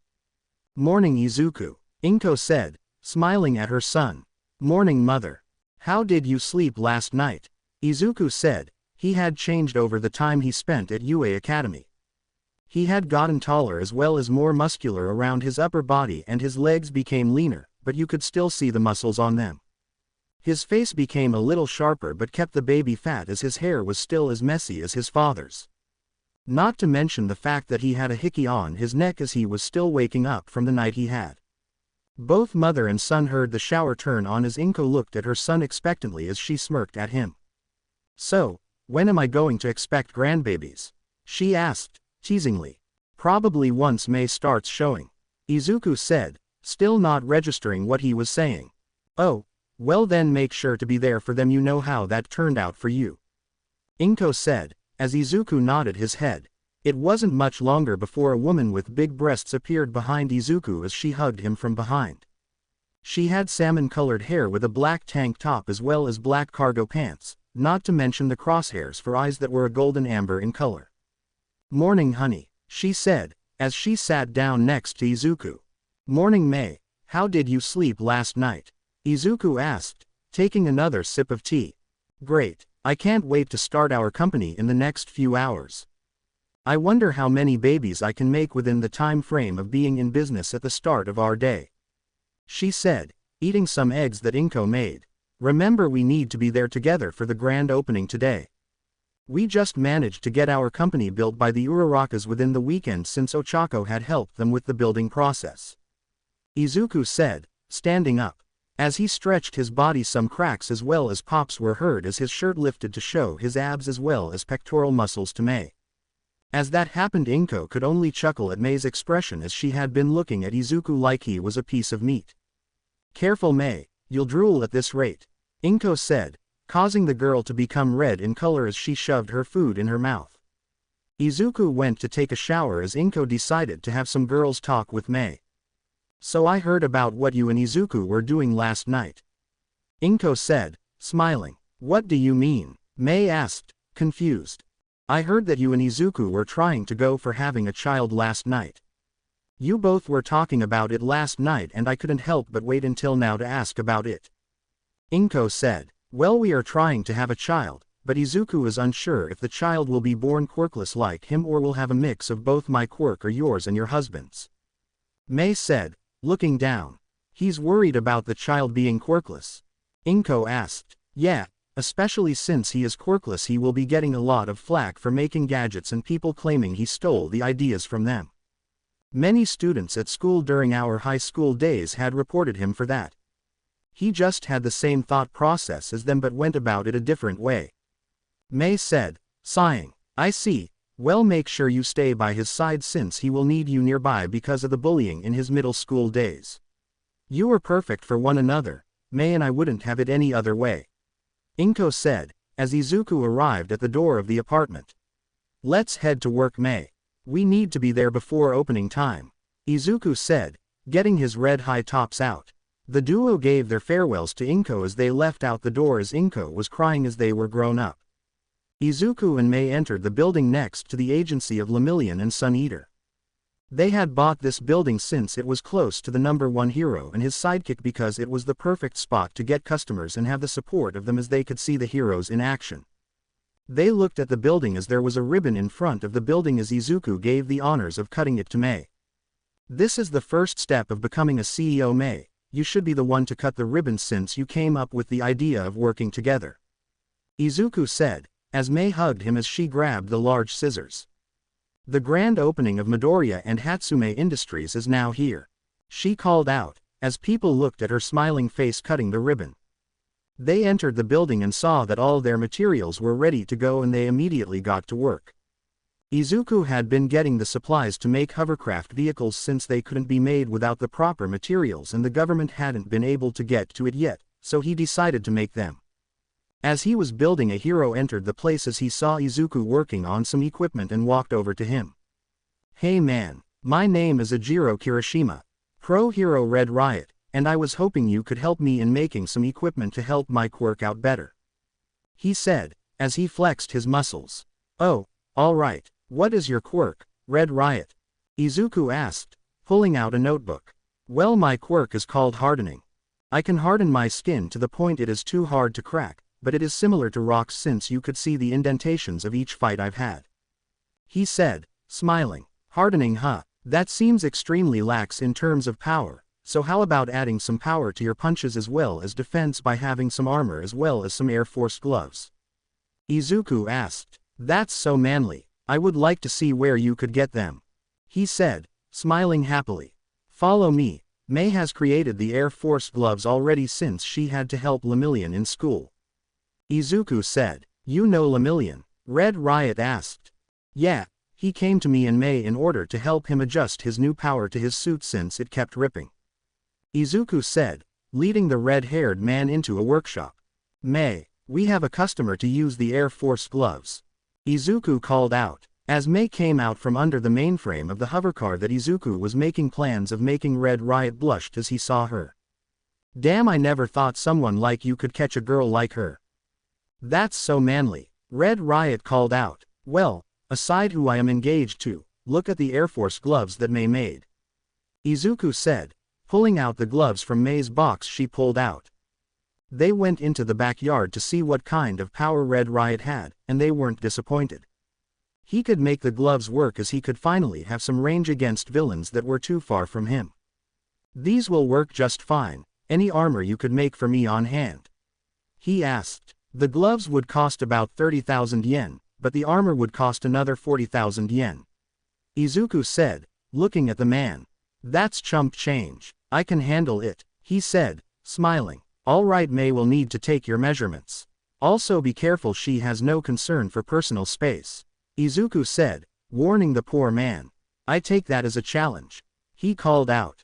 Morning, Izuku, Inko said, smiling at her son. Morning, mother. How did you sleep last night? Izuku said. He had changed over the time he spent at UA Academy. He had gotten taller as well as more muscular around his upper body, and his legs became leaner, but you could still see the muscles on them. His face became a little sharper but kept the baby fat, as his hair was still as messy as his father's. Not to mention the fact that he had a hickey on his neck as he was still waking up from the night he had. Both mother and son heard the shower turn on as Inko looked at her son expectantly as she smirked at him. So, when am I going to expect grandbabies? She asked, teasingly. Probably once Mei starts showing. Izuku said, still not registering what he was saying. Oh. Well then make sure to be there for them. You know how that turned out for you. Inko said, as Izuku nodded his head. It wasn't much longer before a woman with big breasts appeared behind Izuku as she hugged him from behind. She had salmon-colored hair with a black tank top as well as black cargo pants, not to mention the crosshairs for eyes that were a golden amber in color. Morning, honey, she said, as she sat down next to Izuku. Morning, Mei. How did you sleep last night? Izuku asked, taking another sip of tea. Great, I can't wait to start our company in the next few hours. I wonder how many babies I can make within the time frame of being in business at the start of our day. She said, eating some eggs that Inko made. Remember, we need to be there together for the grand opening today. We just managed to get our company built by the Urarakas within the weekend since Ochako had helped them with the building process. Izuku said, standing up. As he stretched his body, some cracks as well as pops were heard as his shirt lifted to show his abs as well as pectoral muscles to Mei. As that happened, Inko could only chuckle at Mei's expression as she had been looking at Izuku like he was a piece of meat. Careful, Mei, you'll drool at this rate, Inko said, causing the girl to become red in color as she shoved her food in her mouth. Izuku went to take a shower as Inko decided to have some girls talk with Mei. So I heard about what you and Izuku were doing last night. Inko said, smiling. What do you mean? Mei asked, confused. I heard that you and Izuku were trying to go for having a child last night. You both were talking about it last night and I couldn't help but wait until now to ask about it. Inko said, well, we are trying to have a child, but Izuku is unsure if the child will be born quirkless like him or will have a mix of both my quirk or yours and your husband's. Mei said, looking down. He's worried about the child being quirkless. Inko asked, yeah, especially since he is quirkless he will be getting a lot of flack for making gadgets and people claiming he stole the ideas from them. Many students at school during our high school days had reported him for that. He just had the same thought process as them but went about it a different way. Mei said, sighing, I see, well, make sure you stay by his side since he will need you nearby because of the bullying in his middle school days. You are perfect for one another, Mei, and I wouldn't have it any other way. Inko said, as Izuku arrived at the door of the apartment. Let's head to work, Mei. We need to be there before opening time, Izuku said, getting his red high tops out. The duo gave their farewells to Inko as they left out the door as Inko was crying as they were grown up. Izuku and Mei entered the building next to the agency of Lemillion and Sun Eater. They had bought this building since it was close to the #1 hero and his sidekick because it was the perfect spot to get customers and have the support of them as they could see the heroes in action. They looked at the building as there was a ribbon in front of the building as Izuku gave the honors of cutting it to Mei. This is the first step of becoming a CEO, Mei. You should be the one to cut the ribbon since you came up with the idea of working together. Izuku said, as Mei hugged him as she grabbed the large scissors. The grand opening of Midoriya and Hatsume Industries is now here. She called out, as people looked at her smiling face cutting the ribbon. They entered the building and saw that all their materials were ready to go and they immediately got to work. Izuku had been getting the supplies to make hovercraft vehicles since they couldn't be made without the proper materials and the government hadn't been able to get to it yet, so he decided to make them. As he was building, a hero entered the place as he saw Izuku working on some equipment and walked over to him. Hey man, my name is Ejiro Kirishima, Pro Hero Red Riot, and I was hoping you could help me in making some equipment to help my quirk out better. He said, as he flexed his muscles. Oh, alright, what is your quirk, Red Riot? Izuku asked, pulling out a notebook. Well, my quirk is called hardening. I can harden my skin to the point it is too hard to crack, but it is similar to rocks since you could see the indentations of each fight I've had. He said, smiling. Hardening, huh? That seems extremely lax in terms of power, so how about adding some power to your punches as well as defense by having some armor as well as some Air Force gloves? Izuku asked. That's so manly, I would like to see where you could get them. He said, smiling happily. Follow me, Mei has created the Air Force gloves already since she had to help Lemillion in school. Izuku said, you know Lemillion? Red Riot asked. Yeah, he came to me and Mei in order to help him adjust his new power to his suit since it kept ripping. Izuku said, leading the red-haired man into a workshop. Mei, we have a customer to use the Air Force gloves. Izuku called out, as Mei came out from under the mainframe of the hovercar that Izuku was making plans of making. Red Riot blushed as he saw her. Damn, I never thought someone like you could catch a girl like her. That's so manly, Red Riot called out. Well, aside who I am engaged to, look at the Air Force gloves that Mei made. Izuku said, pulling out the gloves from Mei's box she pulled out. They went into the backyard to see what kind of power Red Riot had, and they weren't disappointed. He could make the gloves work as he could finally have some range against villains that were too far from him. These will work just fine. Any armor you could make for me on hand? He asked. The gloves would cost about 30,000 yen, but the armor would cost another 40,000 yen. Izuku said, looking at the man. That's chump change. I can handle it, he said, smiling. Alright, Mei will need to take your measurements. Also be careful, she has no concern for personal space. Izuku said, warning the poor man. I take that as a challenge. He called out.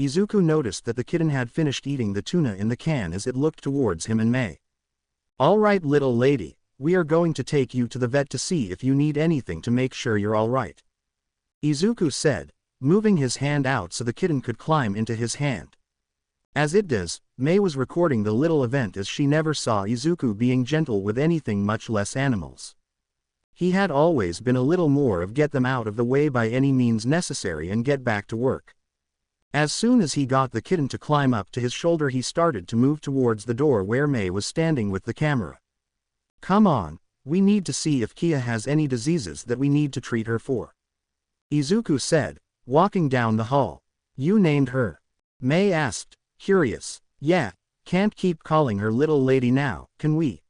Izuku noticed that the kitten had finished eating the tuna in the can as it looked towards him and Mei. "Alright little lady, we are going to take you to the vet to see if you need anything to make sure you're alright," Izuku said, moving his hand out so the kitten could climb into his hand. As it does, Mei was recording the little event as she never saw Izuku being gentle with anything, much less animals. He had always been a little more of get them out of the way by any means necessary and get back to work. As soon as he got the kitten to climb up to his shoulder, he started to move towards the door where Mei was standing with the camera. "Come on, we need to see if Kia has any diseases that we need to treat her for," Izuku said, walking down the hall. "You named her?" Mei asked, curious. "Yeah, can't keep calling her little lady now, can we?"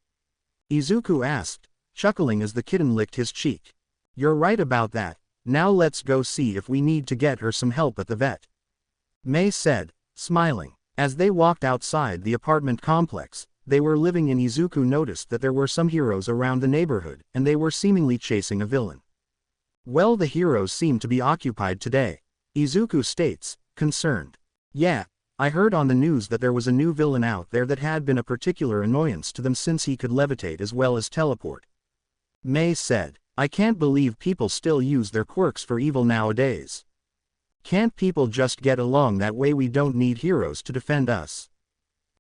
Izuku asked, chuckling as the kitten licked his cheek. "You're right about that, now let's go see if we need to get her some help at the vet," Mei said, smiling. As they walked outside the apartment complex they were living in, Izuku noticed that there were some heroes around the neighborhood and they were seemingly chasing a villain. "Well, the heroes seem to be occupied today," Izuku states, concerned. "Yeah, I heard on the news that there was a new villain out there that had been a particular annoyance to them since he could levitate as well as teleport," Mei said. "I can't believe people still use their quirks for evil nowadays. Can't people just get along that way? We don't need heroes to defend us?"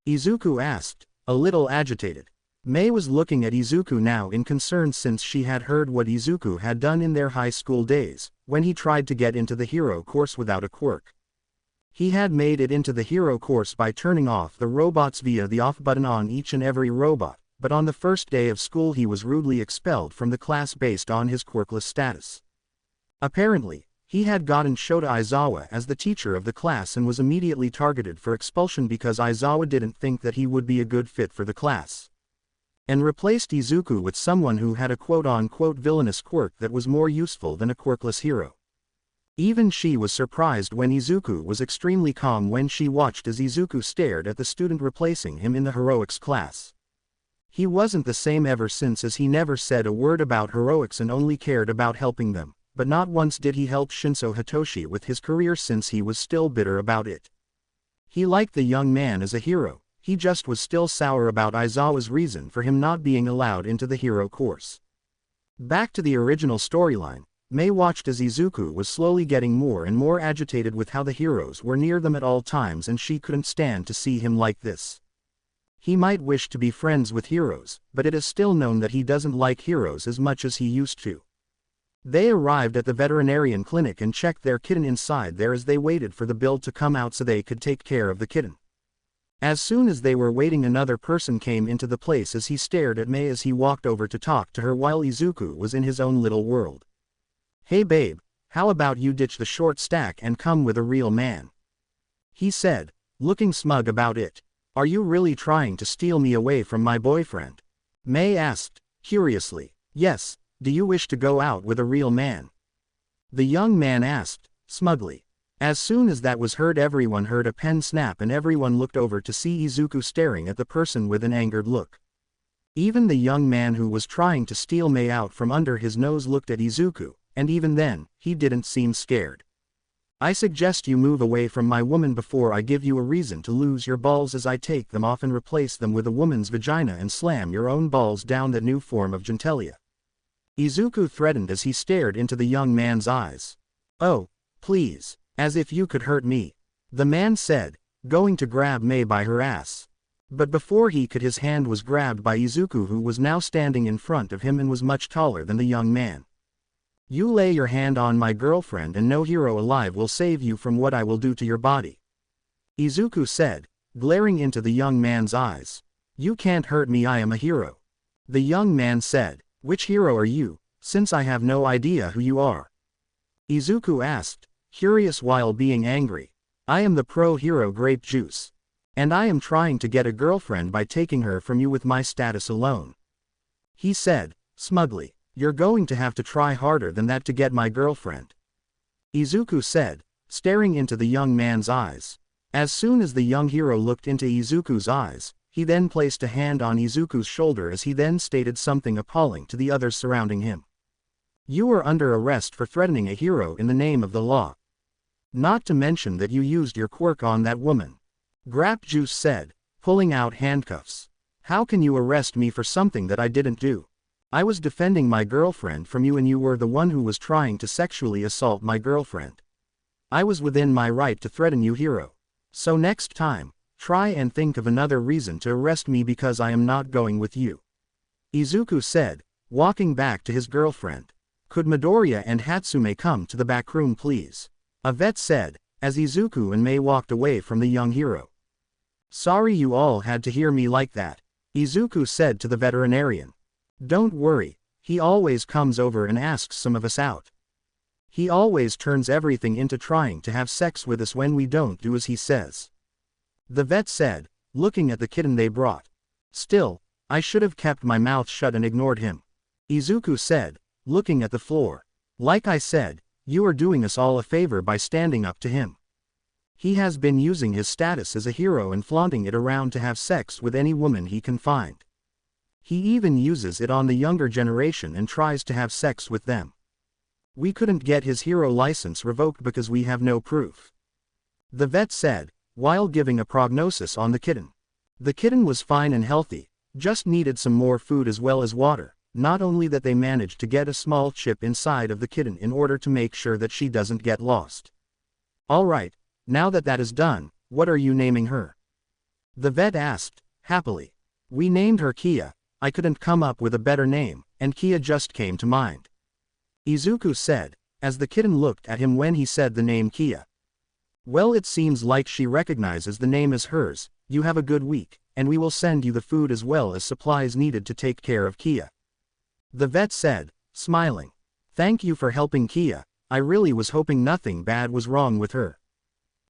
Izuku asked, a little agitated. Mei was looking at Izuku now in concern since she had heard what Izuku had done in their high school days, when he tried to get into the hero course without a quirk. He had made it into the hero course by turning off the robots via the off button on each and every robot, but on the first day of school he was rudely expelled from the class based on his quirkless status. Apparently, he had gotten Shota Aizawa as the teacher of the class and was immediately targeted for expulsion because Aizawa didn't think that he would be a good fit for the class, and replaced Izuku with someone who had a quote-unquote villainous quirk that was more useful than a quirkless hero. Even she was surprised when Izuku was extremely calm when she watched as Izuku stared at the student replacing him in the heroics class. He wasn't the same ever since, as he never said a word about heroics and only cared about helping them, but not once did he help Shinso Hitoshi with his career since he was still bitter about it. He liked the young man as a hero, he just was still sour about Aizawa's reason for him not being allowed into the hero course. Back to the original storyline, Mei watched as Izuku was slowly getting more and more agitated with how the heroes were near them at all times, and she couldn't stand to see him like this. He might wish to be friends with heroes, but it is still known that he doesn't like heroes as much as he used to. They arrived at the veterinarian clinic and checked their kitten inside there as they waited for the bill to come out so they could take care of the kitten. As soon as they were waiting, another person came into the place as he stared at Mei as he walked over to talk to her while Izuku was in his own little world. "Hey babe, how about you ditch the short stack and come with a real man?" he said, looking smug about it. "Are you really trying to steal me away from my boyfriend?" Mei asked, curiously. "Yes, do you wish to go out with a real man?" the young man asked, smugly. As soon as that was heard, everyone heard a pen snap and everyone looked over to see Izuku staring at the person with an angered look. Even the young man who was trying to steal Mei out from under his nose looked at Izuku, and even then, he didn't seem scared. "I suggest you move away from my woman before I give you a reason to lose your balls as I take them off and replace them with a woman's vagina and slam your own balls down that new form of genitalia," Izuku threatened as he stared into the young man's eyes. "Oh, please, as if you could hurt me," the man said, going to grab Mei by her ass. But before he could, his hand was grabbed by Izuku, who was now standing in front of him and was much taller than the young man. "You lay your hand on my girlfriend and no hero alive will save you from what I will do to your body," Izuku said, glaring into the young man's eyes. "You can't hurt me, I am a hero," the young man said. "Which hero are you, since I have no idea who you are?" Izuku asked, curious while being angry. "I am the pro-hero Grape Juice. And I am trying to get a girlfriend by taking her from you with my status alone," he said, smugly. "You're going to have to try harder than that to get my girlfriend," Izuku said, staring into the young man's eyes. As soon as the young hero looked into Izuku's eyes, he then placed a hand on Izuku's shoulder as he then stated something appalling to the others surrounding him. "You are under arrest for threatening a hero in the name of the law." Not to mention that you used your quirk on that woman. Grape Juice said, pulling out handcuffs. How can you arrest me for something that I didn't do? I was defending my girlfriend from you and you were the one who was trying to sexually assault my girlfriend. I was within my right to threaten you, hero. So next time, try and think of another reason to arrest me because I am not going with you. Izuku said, walking back to his girlfriend. Could Midoriya and Hatsume come to the back room please? A vet said, as Izuku and Mei walked away from the young hero. Sorry you all had to hear me like that, Izuku said to the veterinarian. Don't worry, he always comes over and asks some of us out. He always turns everything into trying to have sex with us when we don't do as he says. The vet said, looking at the kitten they brought. Still, I should have kept my mouth shut and ignored him. Izuku said, looking at the floor. Like I said, you are doing us all a favor by standing up to him. He has been using his status as a hero and flaunting it around to have sex with any woman he can find. He even uses it on the younger generation and tries to have sex with them. We couldn't get his hero license revoked because we have no proof. The vet said, while giving a prognosis on the kitten. The kitten was fine and healthy, just needed some more food as well as water, not only that they managed to get a small chip inside of the kitten in order to make sure that she doesn't get lost. Alright, now that that is done, what are you naming her? The vet asked, happily. We named her Kia, I couldn't come up with a better name, and Kia just came to mind. Izuku said, as the kitten looked at him when he said the name Kia. Well, it seems like she recognizes the name as hers. You have a good week, and we will send you the food as well as supplies needed to take care of Kia. The vet said, smiling. Thank you for helping Kia, I really was hoping nothing bad was wrong with her.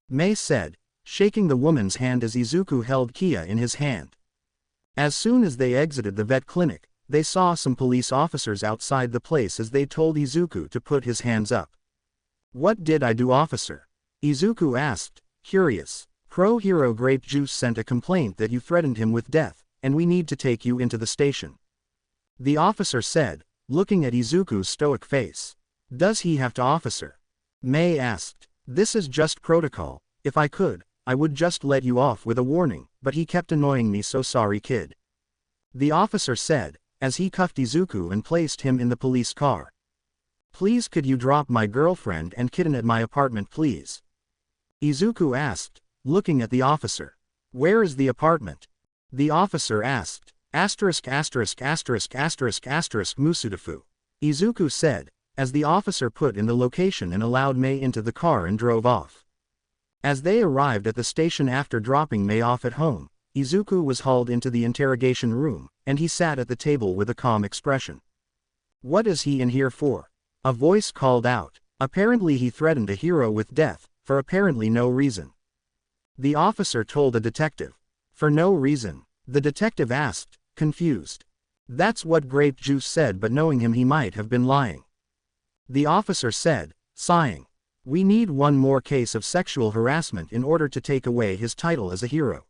Mei said, shaking the woman's hand as Izuku held Kia in his hand. As soon as they exited the vet clinic, they saw some police officers outside the place as they told Izuku to put his hands up. What did I do, officer? Izuku asked, curious. Pro-hero Grape Juice sent a complaint that you threatened him with death, and we need to take you into the station. The officer said, looking at Izuku's stoic face. Does he have to, officer? Mei asked. This is just protocol. If I could, I would just let you off with a warning, but he kept annoying me, so sorry kid. The officer said, as he cuffed Izuku and placed him in the police car. Please could you drop my girlfriend and kitten at my apartment please? Izuku asked, looking at the officer. Where is the apartment? The officer asked. Musudafu. Izuku said, as the officer put in the location and allowed Mei into the car and drove off. As they arrived at the station after dropping Mei off at home, Izuku was hauled into the interrogation room, and he sat at the table with a calm expression. What is he in here for? A voice called out. Apparently he threatened a hero with death, for apparently no reason. The officer told a detective. For no reason, the detective asked, confused. That's what Grape Juice said, but knowing him he might have been lying. The officer said, sighing. We need one more case of sexual harassment in order to take away his title as a hero.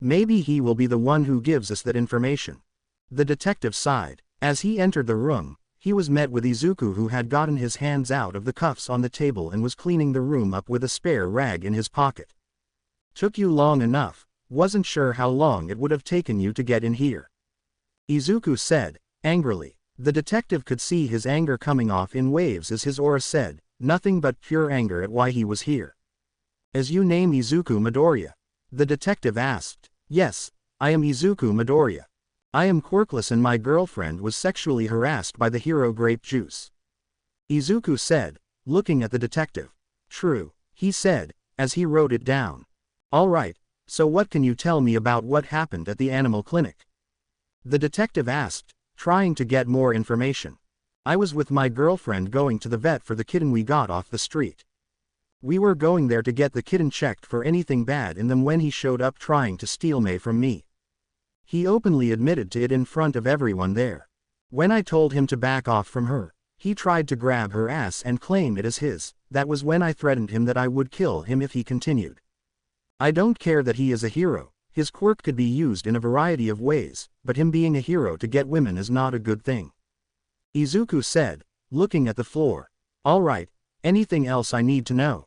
Maybe he will be the one who gives us that information. The detective sighed. As he entered the room, he was met with Izuku, who had gotten his hands out of the cuffs on the table and was cleaning the room up with a spare rag in his pocket. Took you long enough, wasn't sure how long it would have taken you to get in here. Izuku said, angrily. The detective could see his anger coming off in waves as his aura said, nothing but pure anger at why he was here. As you name Izuku Midoriya? The detective asked. Yes, I am Izuku Midoriya. I am quirkless and my girlfriend was sexually harassed by the hero Grape Juice. Izuku said, looking at the detective. True, he said, as he wrote it down. Alright, so what can you tell me about what happened at the animal clinic? The detective asked, trying to get more information. I was with my girlfriend going to the vet for the kitten we got off the street. We were going there to get the kitten checked for anything bad in them when he showed up trying to steal Mei from me. He openly admitted to it in front of everyone there. When I told him to back off from her, he tried to grab her ass and claim it as his. That was when I threatened him that I would kill him if he continued. I don't care that he is a hero, his quirk could be used in a variety of ways, but him being a hero to get women is not a good thing. Izuku said, looking at the floor. Alright, anything else I need to know?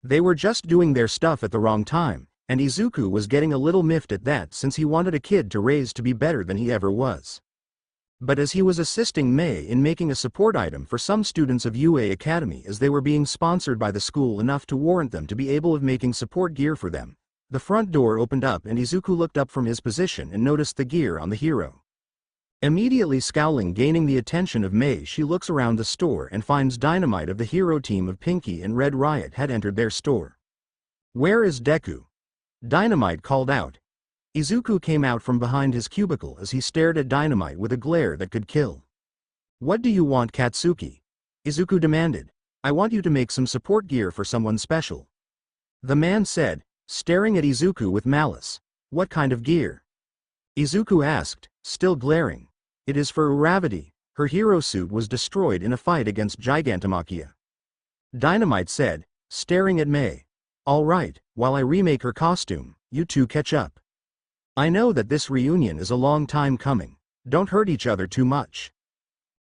They were just doing their stuff at the wrong time, and Izuku was getting a little miffed at that since he wanted a kid to raise to be better than he ever was. But as he was assisting Mei in making a support item for some students of UA Academy as they were being sponsored by the school enough to warrant them to be able of making support gear for them, the front door opened up and Izuku looked up from his position and noticed the gear on the hero. Immediately scowling, gaining the attention of Mei, she looks around the store and finds Dynamite of the hero team of Pinky and Red Riot had entered their store. "Where is Deku?" Dynamite called out. Izuku came out from behind his cubicle as he stared at Dynamite with a glare that could kill. "What do you want, Katsuki?" Izuku demanded. "I want you to make some support gear for someone special," the man said, staring at Izuku with malice. "What kind of gear?" Izuku asked, still glaring. "It is for Uravity. Her hero suit was destroyed in a fight against Gigantomachia," Dynamite said, staring at Mei. "All right, while I remake her costume, you two catch up. I know that this reunion is a long time coming. Don't hurt each other too much."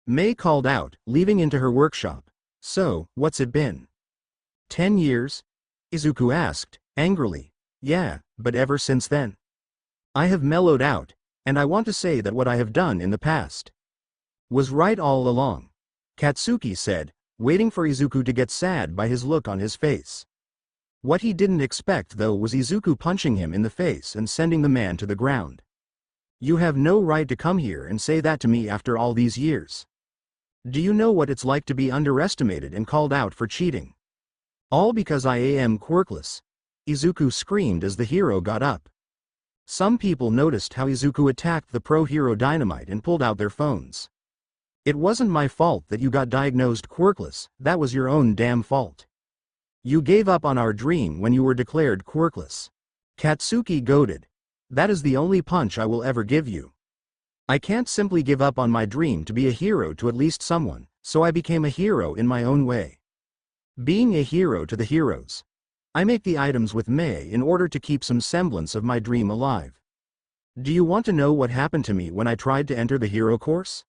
Mei called out, leaving into her workshop. "So, what's it been? 10 years? Izuku asked, angrily. "Yeah, but ever since then, I have mellowed out, and I want to say that what I have done in the past was right all along," Katsuki said, waiting for Izuku to get sad by his look on his face. What he didn't expect though was Izuku punching him in the face and sending the man to the ground. "You have no right to come here and say that to me after all these years. Do you know what it's like to be underestimated and called out for cheating? All because I am quirkless," Izuku screamed as the hero got up. Some people noticed how Izuku attacked the pro-hero Dynamite and pulled out their phones. "It wasn't my fault that you got diagnosed quirkless, that was your own damn fault. You gave up on our dream when you were declared quirkless," Katsuki goaded. "That is the only punch I will ever give you. I can't simply give up on my dream to be a hero to at least someone, so I became a hero in my own way. Being a hero to the heroes. I make the items with Mei in order to keep some semblance of my dream alive. Do you want to know what happened to me when I tried to enter the hero course?"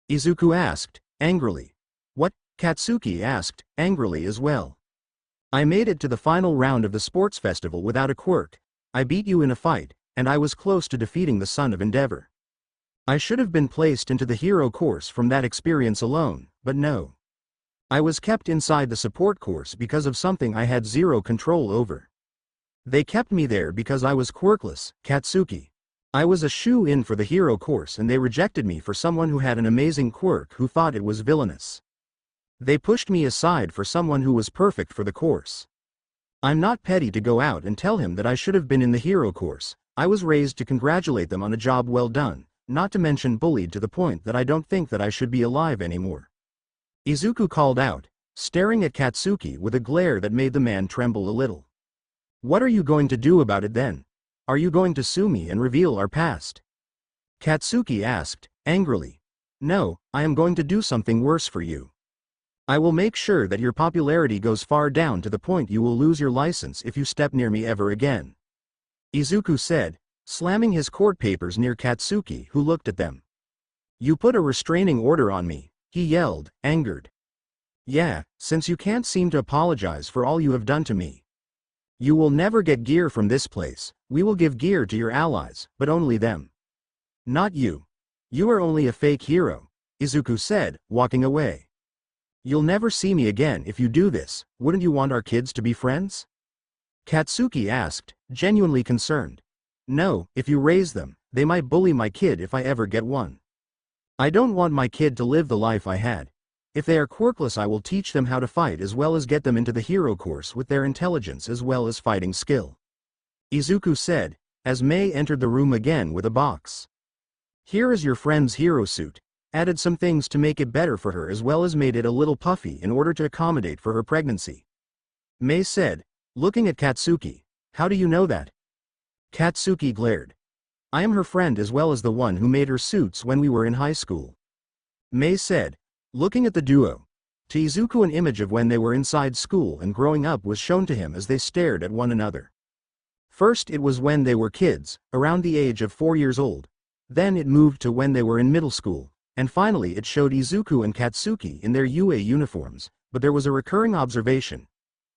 Izuku asked, angrily. "What?" Katsuki asked, angrily as well. "I made it to the final round of the sports festival without a quirk. I beat you in a fight, and I was close to defeating the Son of Endeavor. I should have been placed into the hero course from that experience alone, but no. I was kept inside the support course because of something I had zero control over. They kept me there because I was quirkless, Katsuki. I was a shoe-in for the hero course and they rejected me for someone who had an amazing quirk who thought it was villainous. They pushed me aside for someone who was perfect for the course. I'm not petty to go out and tell him that I should have been in the hero course. I was raised to congratulate them on a job well done, not to mention bullied to the point that I don't think that I should be alive anymore," Izuku called out, staring at Katsuki with a glare that made the man tremble a little. "What are you going to do about it then? Are you going to sue me and reveal our past?" Katsuki asked, angrily. "No, I am going to do something worse for you. I will make sure that your popularity goes far down to the point you will lose your license if you step near me ever again," Izuku said, slamming his court papers near Katsuki, who looked at them. "You put a restraining order on me," he yelled, angered. "Yeah, since you can't seem to apologize for all you have done to me. You will never get gear from this place. We will give gear to your allies, but only them. Not you. You are only a fake hero," Izuku said, walking away. "You'll never see me again if you do this. Wouldn't you want our kids to be friends?" Katsuki asked, genuinely concerned. "No, if you raise them, they might bully my kid if I ever get one. I don't want my kid to live the life I had. If they are quirkless I will teach them how to fight as well as get them into the hero course with their intelligence as well as fighting skill," Izuku said, as Mei entered the room again with a box. "Here is your friend's hero suit. Added some things to make it better for her as well as made it a little puffy in order to accommodate for her pregnancy," Mei said, looking at Katsuki. "How do you know that?" Katsuki glared. "I am her friend as well as the one who made her suits when we were in high school," Mei said, looking at the duo. To Izuku an image of when they were inside school and growing up was shown to him as they stared at one another. First it was when they were kids, around the age of 4 years old. Then it moved to when they were in middle school. And finally it showed Izuku and Katsuki in their UA uniforms, but there was a recurring observation.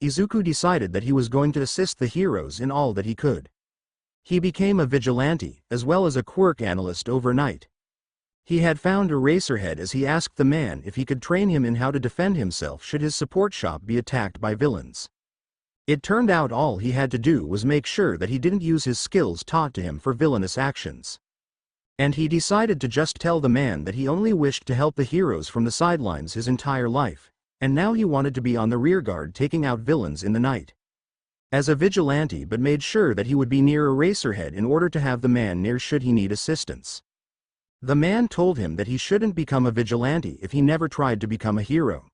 Izuku decided that he was going to assist the heroes in all that he could. He became a vigilante, as well as a quirk analyst overnight. He had found Eraserhead as he asked the man if he could train him in how to defend himself should his support shop be attacked by villains. It turned out all he had to do was make sure that he didn't use his skills taught to him for villainous actions. And he decided to just tell the man that he only wished to help the heroes from the sidelines his entire life, and now he wanted to be on the rearguard taking out villains in the night. As a vigilante, but made sure that he would be near Eraserhead in order to have the man near should he need assistance. The man told him that he shouldn't become a vigilante if he never tried to become a hero.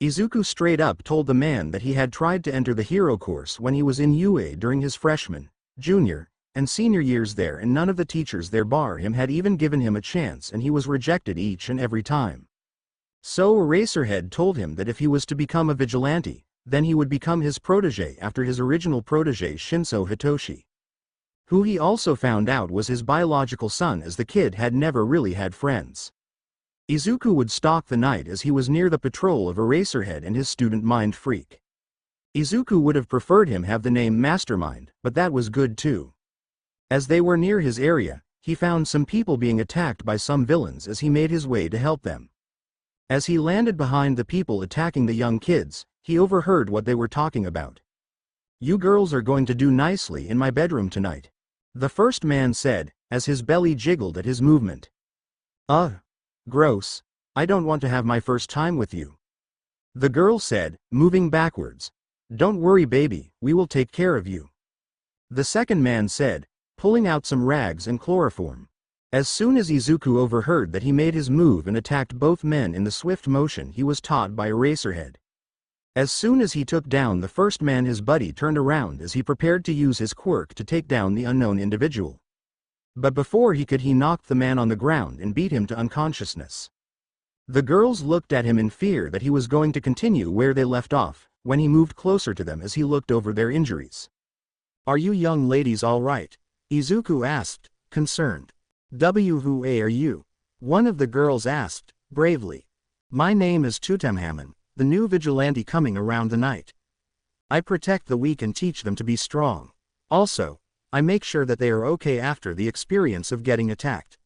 Izuku straight up told the man that he had tried to enter the hero course when he was in UA during his freshman, junior, and senior years there, and none of the teachers there bar him had even given him a chance, and he was rejected each and every time. So Eraserhead told him that if he was to become a vigilante, then he would become his protege after his original protege Shinso Hitoshi, who he also found out was his biological son, as the kid had never really had friends. Izuku would stalk the night as he was near the patrol of Eraserhead and his student Mind Freak. Izuku would have preferred him have the name Mastermind, but that was good too. As they were near his area, he found some people being attacked by some villains as he made his way to help them. As he landed behind the people attacking the young kids, he overheard what they were talking about. "You girls are going to do nicely in my bedroom tonight," the first man said, as his belly jiggled at his movement. Gross. I don't want to have my first time with you," the girl said, moving backwards. "Don't worry baby, we will take care of you," the second man said, pulling out some rags and chloroform. As soon as Izuku overheard that, he made his move and attacked both men in the swift motion he was taught by Eraserhead. As soon as he took down the first man, his buddy turned around as he prepared to use his quirk to take down the unknown individual. But before he could, he knocked the man on the ground and beat him to unconsciousness. The girls looked at him in fear that he was going to continue where they left off, when he moved closer to them as he looked over their injuries. "Are you young ladies all right?" Izuku asked, concerned. "Who are you?" one of the girls asked, bravely. "My name is Tutemhamon, the new vigilante coming around the night. I protect the weak and teach them to be strong. Also, I make sure that they are okay after the experience of getting attacked,"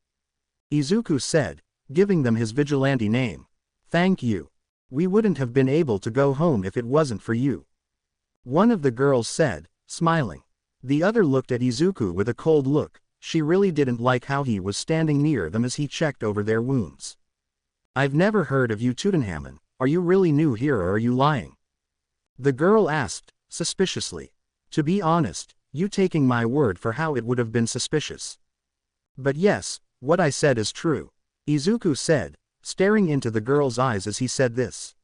Izuku said, giving them his vigilante name. "Thank you. We wouldn't have been able to go home if it wasn't for you," one of the girls said, smiling. The other looked at Izuku with a cold look. She really didn't like how he was standing near them as he checked over their wounds. "I've never heard of you Tutenhamon. Are you really new here or are you lying?" the girl asked, suspiciously. "To be honest, you taking my word for how it would have been suspicious. But yes, what I said is true," Izuku said, staring into the girl's eyes as he said this.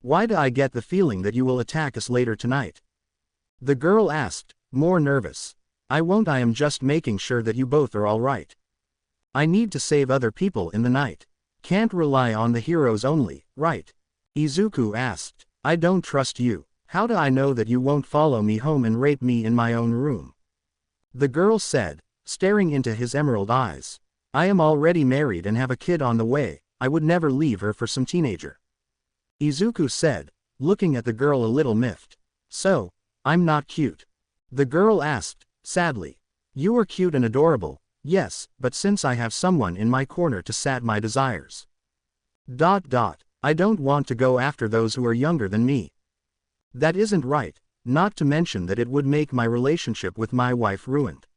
"Why do I get the feeling that you will attack us later tonight?" the girl asked, more nervous. "I won't, I am just making sure that you both are all right. I need to save other people in the night. Can't rely on the heroes only, right?" Izuku asked. "I don't trust you. How do I know that you won't follow me home and rape me in my own room?" the girl said, staring into his emerald eyes. "I am already married and have a kid on the way. I would never leave her for some teenager," Izuku said, looking at the girl a little miffed. "So, I'm not cute?" the girl asked, sadly. "You are cute and adorable, yes, but since I have someone in my corner to sat my desires. I don't want to go after those who are younger than me. That isn't right, not to mention that it would make my relationship with my wife ruined,"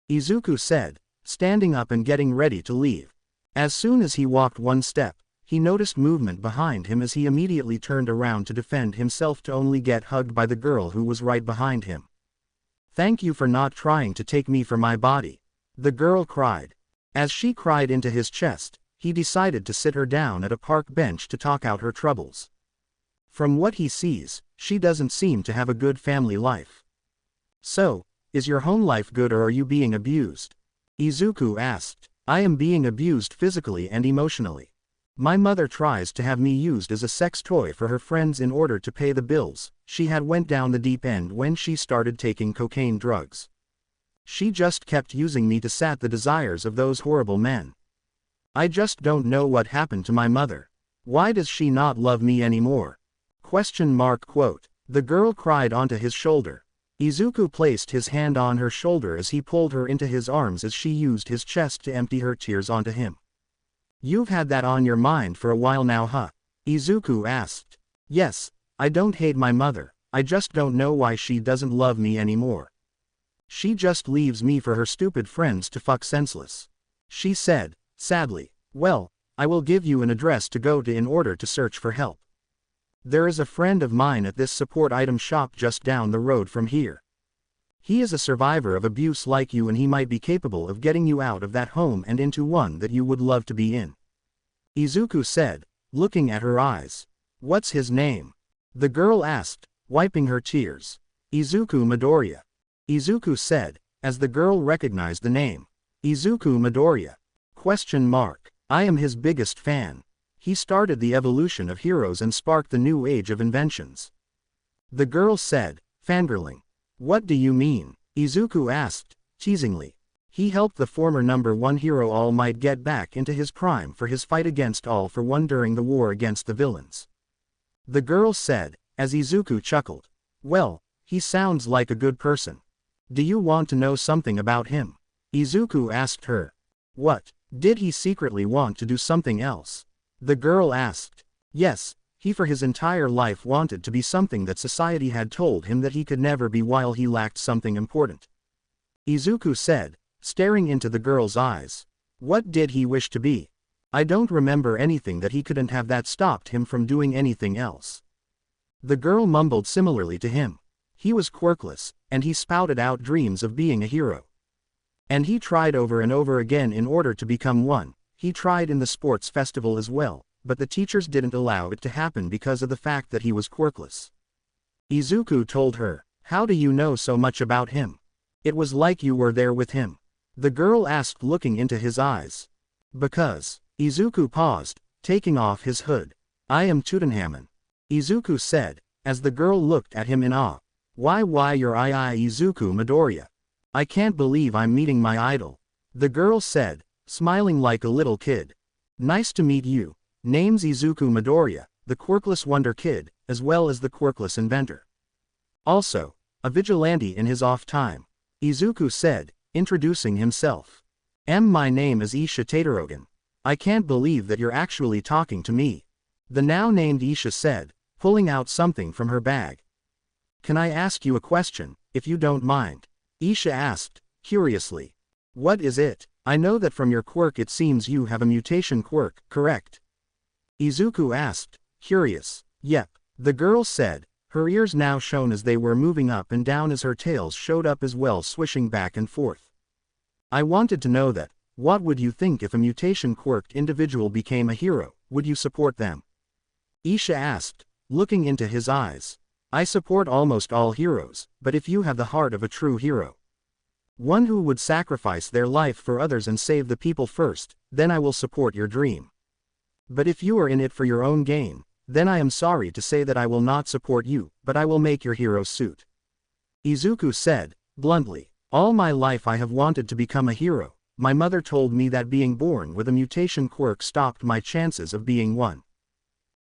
Izuku said, standing up and getting ready to leave. As soon as he walked one step, he noticed movement behind him as he immediately turned around to defend himself, to only get hugged by the girl who was right behind him. "Thank you for not trying to take me for my body," the girl cried. As she cried into his chest, he decided to sit her down at a park bench to talk out her troubles. From what he sees, she doesn't seem to have a good family life. "So, is your home life good or are you being abused?" Izuku asked. "I am being abused physically and emotionally. My mother tries to have me used as a sex toy for her friends in order to pay the bills. She had went down the deep end when she started taking cocaine drugs. She just kept using me to sat the desires of those horrible men. I just don't know what happened to my mother. Why does she not love me anymore?" Quote. The girl cried onto his shoulder. Izuku placed his hand on her shoulder as he pulled her into his arms as she used his chest to empty her tears onto him. "You've had that on your mind for a while now, huh?" Izuku asked. "Yes, I don't hate my mother, I just don't know why she doesn't love me anymore. She just leaves me for her stupid friends to fuck senseless," she said, sadly. "Well, I will give you an address to go to in order to search for help. There is a friend of mine at this support item shop just down the road from here. He is a survivor of abuse like you and he might be capable of getting you out of that home and into one that you would love to be in," Izuku said, looking at her eyes. "What's his name?" the girl asked, wiping her tears. "Izuku Midoriya," Izuku said, as the girl recognized the name. "Izuku Midoriya? ? I am his biggest fan. He started the evolution of heroes and sparked the new age of inventions," the girl said, fangirling. "What do you mean?" Izuku asked, teasingly. "He helped the former #1 hero All Might get back into his prime for his fight against All for One during the war against the villains," the girl said, as Izuku chuckled. "Well, he sounds like a good person. Do you want to know something about him?" Izuku asked her. "What? Did he secretly want to do something else?" the girl asked. "Yes, he for his entire life wanted to be something that society had told him that he could never be while he lacked something important," Izuku said, staring into the girl's eyes. "What did he wish to be? I don't remember anything that he couldn't have that stopped him from doing anything else." The girl mumbled similarly to him. "He was quirkless, and he spouted out dreams of being a hero. And he tried over and over again in order to become one. He tried in the sports festival as well, but the teachers didn't allow it to happen because of the fact that he was quirkless," Izuku told her. "How do you know so much about him? It was like you were there with him," the girl asked, looking into his eyes. "Because," Izuku paused, taking off his hood. "I am Tutankhamun," Izuku said, as the girl looked at him in awe. Why you're Izuku Midoriya. I can't believe I'm meeting my idol," the girl said, smiling like a little kid. "Nice to meet you. Name's Izuku Midoriya, the quirkless wonder kid, as well as the quirkless inventor. Also, a vigilante in his off time," Izuku said, introducing himself. "My name is Isha Tadorogan. I can't believe that you're actually talking to me," the now named Isha said, pulling out something from her bag. "Can I ask you a question, if you don't mind?" Isha asked, curiously. "What is it? I know that from your quirk it seems you have a mutation quirk, correct?" Izuku asked, curious. "Yep," the girl said, her ears now shone as they were moving up and down as her tails showed up as well, swishing back and forth. "I wanted to know that. What would you think if a mutation quirked individual became a hero? Would you support them?" Isha asked, looking into his eyes. "I support almost all heroes, but if you have the heart of a true hero, one who would sacrifice their life for others and save the people first, then I will support your dream. But if you are in it for your own gain, then I am sorry to say that I will not support you, but I will make your hero suit," Izuku said, bluntly. "All my life I have wanted to become a hero. My mother told me that being born with a mutation quirk stopped my chances of being one.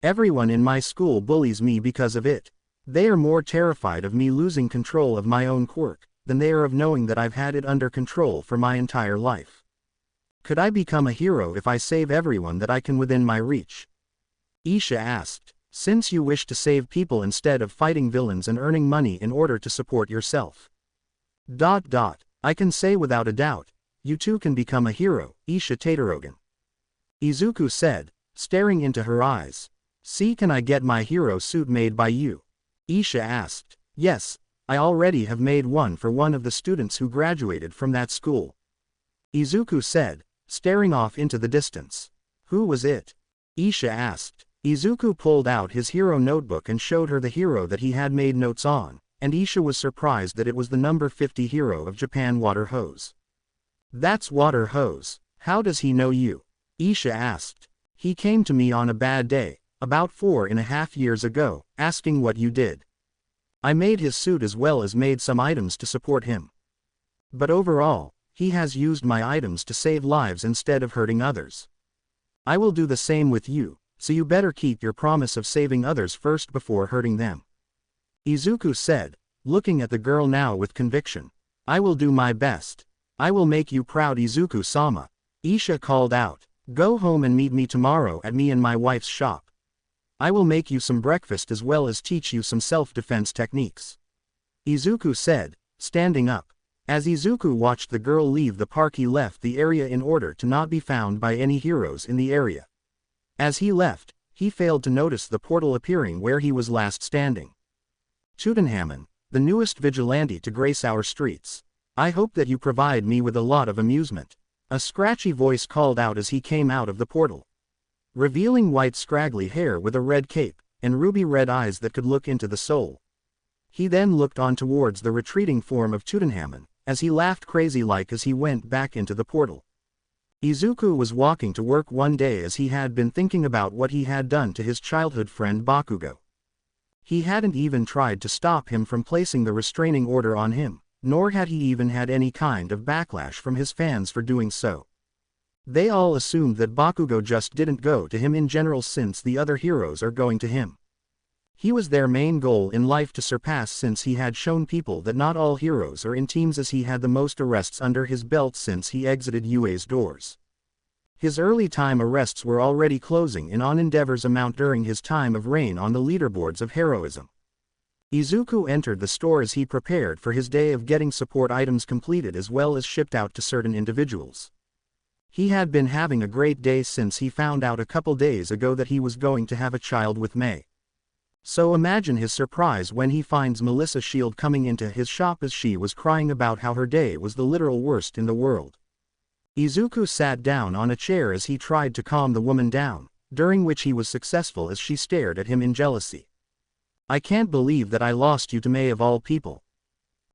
Everyone in my school bullies me because of it. They are more terrified of me losing control of my own quirk than they are of knowing that I've had it under control for my entire life. Could I become a hero if I save everyone that I can within my reach?" Isha asked. "Since you wish to save people instead of fighting villains and earning money in order to support yourself. I can say without a doubt, you too can become a hero, Isha Tadorogan," Izuku said, staring into her eyes. "See, can I get my hero suit made by you?" Isha asked. "Yes, I already have made one for one of the students who graduated from that school," Izuku said, staring off into the distance. "Who was it?" Isha asked. Izuku pulled out his hero notebook and showed her the hero that he had made notes on, and Isha was surprised that it was the number 50 hero of Japan, Water Hose. "That's Water Hose. How does he know you?" Isha asked. "He came to me on a bad day, about 4.5 years ago, asking what you did. I made his suit as well as made some items to support him. But overall, he has used my items to save lives instead of hurting others. I will do the same with you, so you better keep your promise of saving others first before hurting them." Izuku said, looking at the girl now with conviction. I will do my best. I will make you proud, Izuku-sama. Isha called out. Go home and meet me tomorrow at me and my wife's shop. I will make you some breakfast as well as teach you some self-defense techniques. Izuku said, standing up. As Izuku watched the girl leave the park, he left the area in order to not be found by any heroes in the area. As he left, he failed to notice the portal appearing where he was last standing. Tutankhamun, the newest vigilante to grace our streets. I hope that you provide me with a lot of amusement. A scratchy voice called out as he came out of the portal. Revealing white scraggly hair with a red cape, and ruby red eyes that could look into the soul. He then looked on towards the retreating form of Tutankhamun, as he laughed crazy-like as he went back into the portal. Izuku was walking to work one day as he had been thinking about what he had done to his childhood friend Bakugo. He hadn't even tried to stop him from placing the restraining order on him, nor had he even had any kind of backlash from his fans for doing so. They all assumed that Bakugo just didn't go to him in general since the other heroes are going to him. He was their main goal in life to surpass, since he had shown people that not all heroes are in teams, as he had the most arrests under his belt since he exited UA's doors. His early time arrests were already closing in on Endeavor's amount during his time of reign on the leaderboards of heroism. Izuku entered the store as he prepared for his day of getting support items completed as well as shipped out to certain individuals. He had been having a great day since he found out a couple days ago that he was going to have a child with Mei. So imagine his surprise when he finds Melissa Shield coming into his shop as she was crying about how her day was the literal worst in the world. Izuku sat down on a chair as he tried to calm the woman down, during which he was successful as she stared at him in jealousy. I can't believe that I lost you to Mei of all people.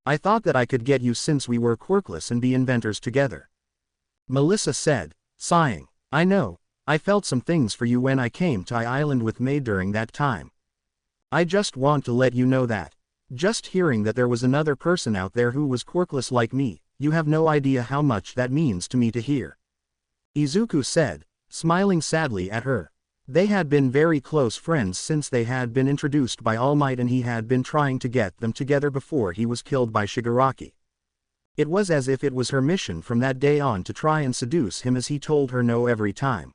I thought that I could get you since we were quirkless and be inventors together. Melissa said, sighing. I know, I felt some things for you when I came to Island with Mei during that time. I just want to let you know that. Just hearing that there was another person out there who was quirkless like me, you have no idea how much that means to me to hear. Izuku said, smiling sadly at her. They had been very close friends since they had been introduced by All Might, and he had been trying to get them together before he was killed by Shigaraki. It was as if it was her mission from that day on to try and seduce him, as he told her no every time.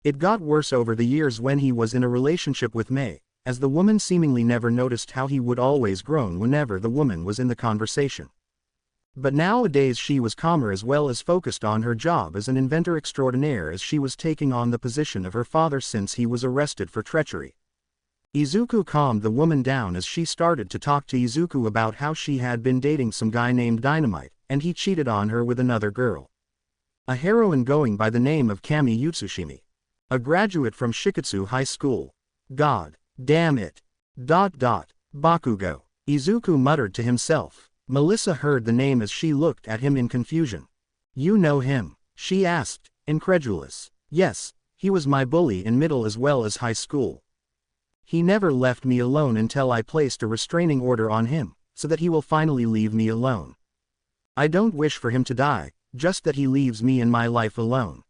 It got worse over the years when he was in a relationship with Mei, as the woman seemingly never noticed how he would always groan whenever the woman was in the conversation. But nowadays she was calmer as well as focused on her job as an inventor extraordinaire, as she was taking on the position of her father since he was arrested for treachery. Izuku calmed the woman down as she started to talk to Izuku about how she had been dating some guy named Dynamite, and he cheated on her with another girl. A heroine going by the name of Kami Utsushimi. A graduate from Shikatsu High School. God damn it. Bakugo. Izuku muttered to himself. Melissa heard the name as she looked at him in confusion. You know him? She asked, incredulous. Yes, he was my bully in middle as well as high school. He never left me alone until I placed a restraining order on him, so that he will finally leave me alone. I don't wish for him to die, just that he leaves me in my life alone.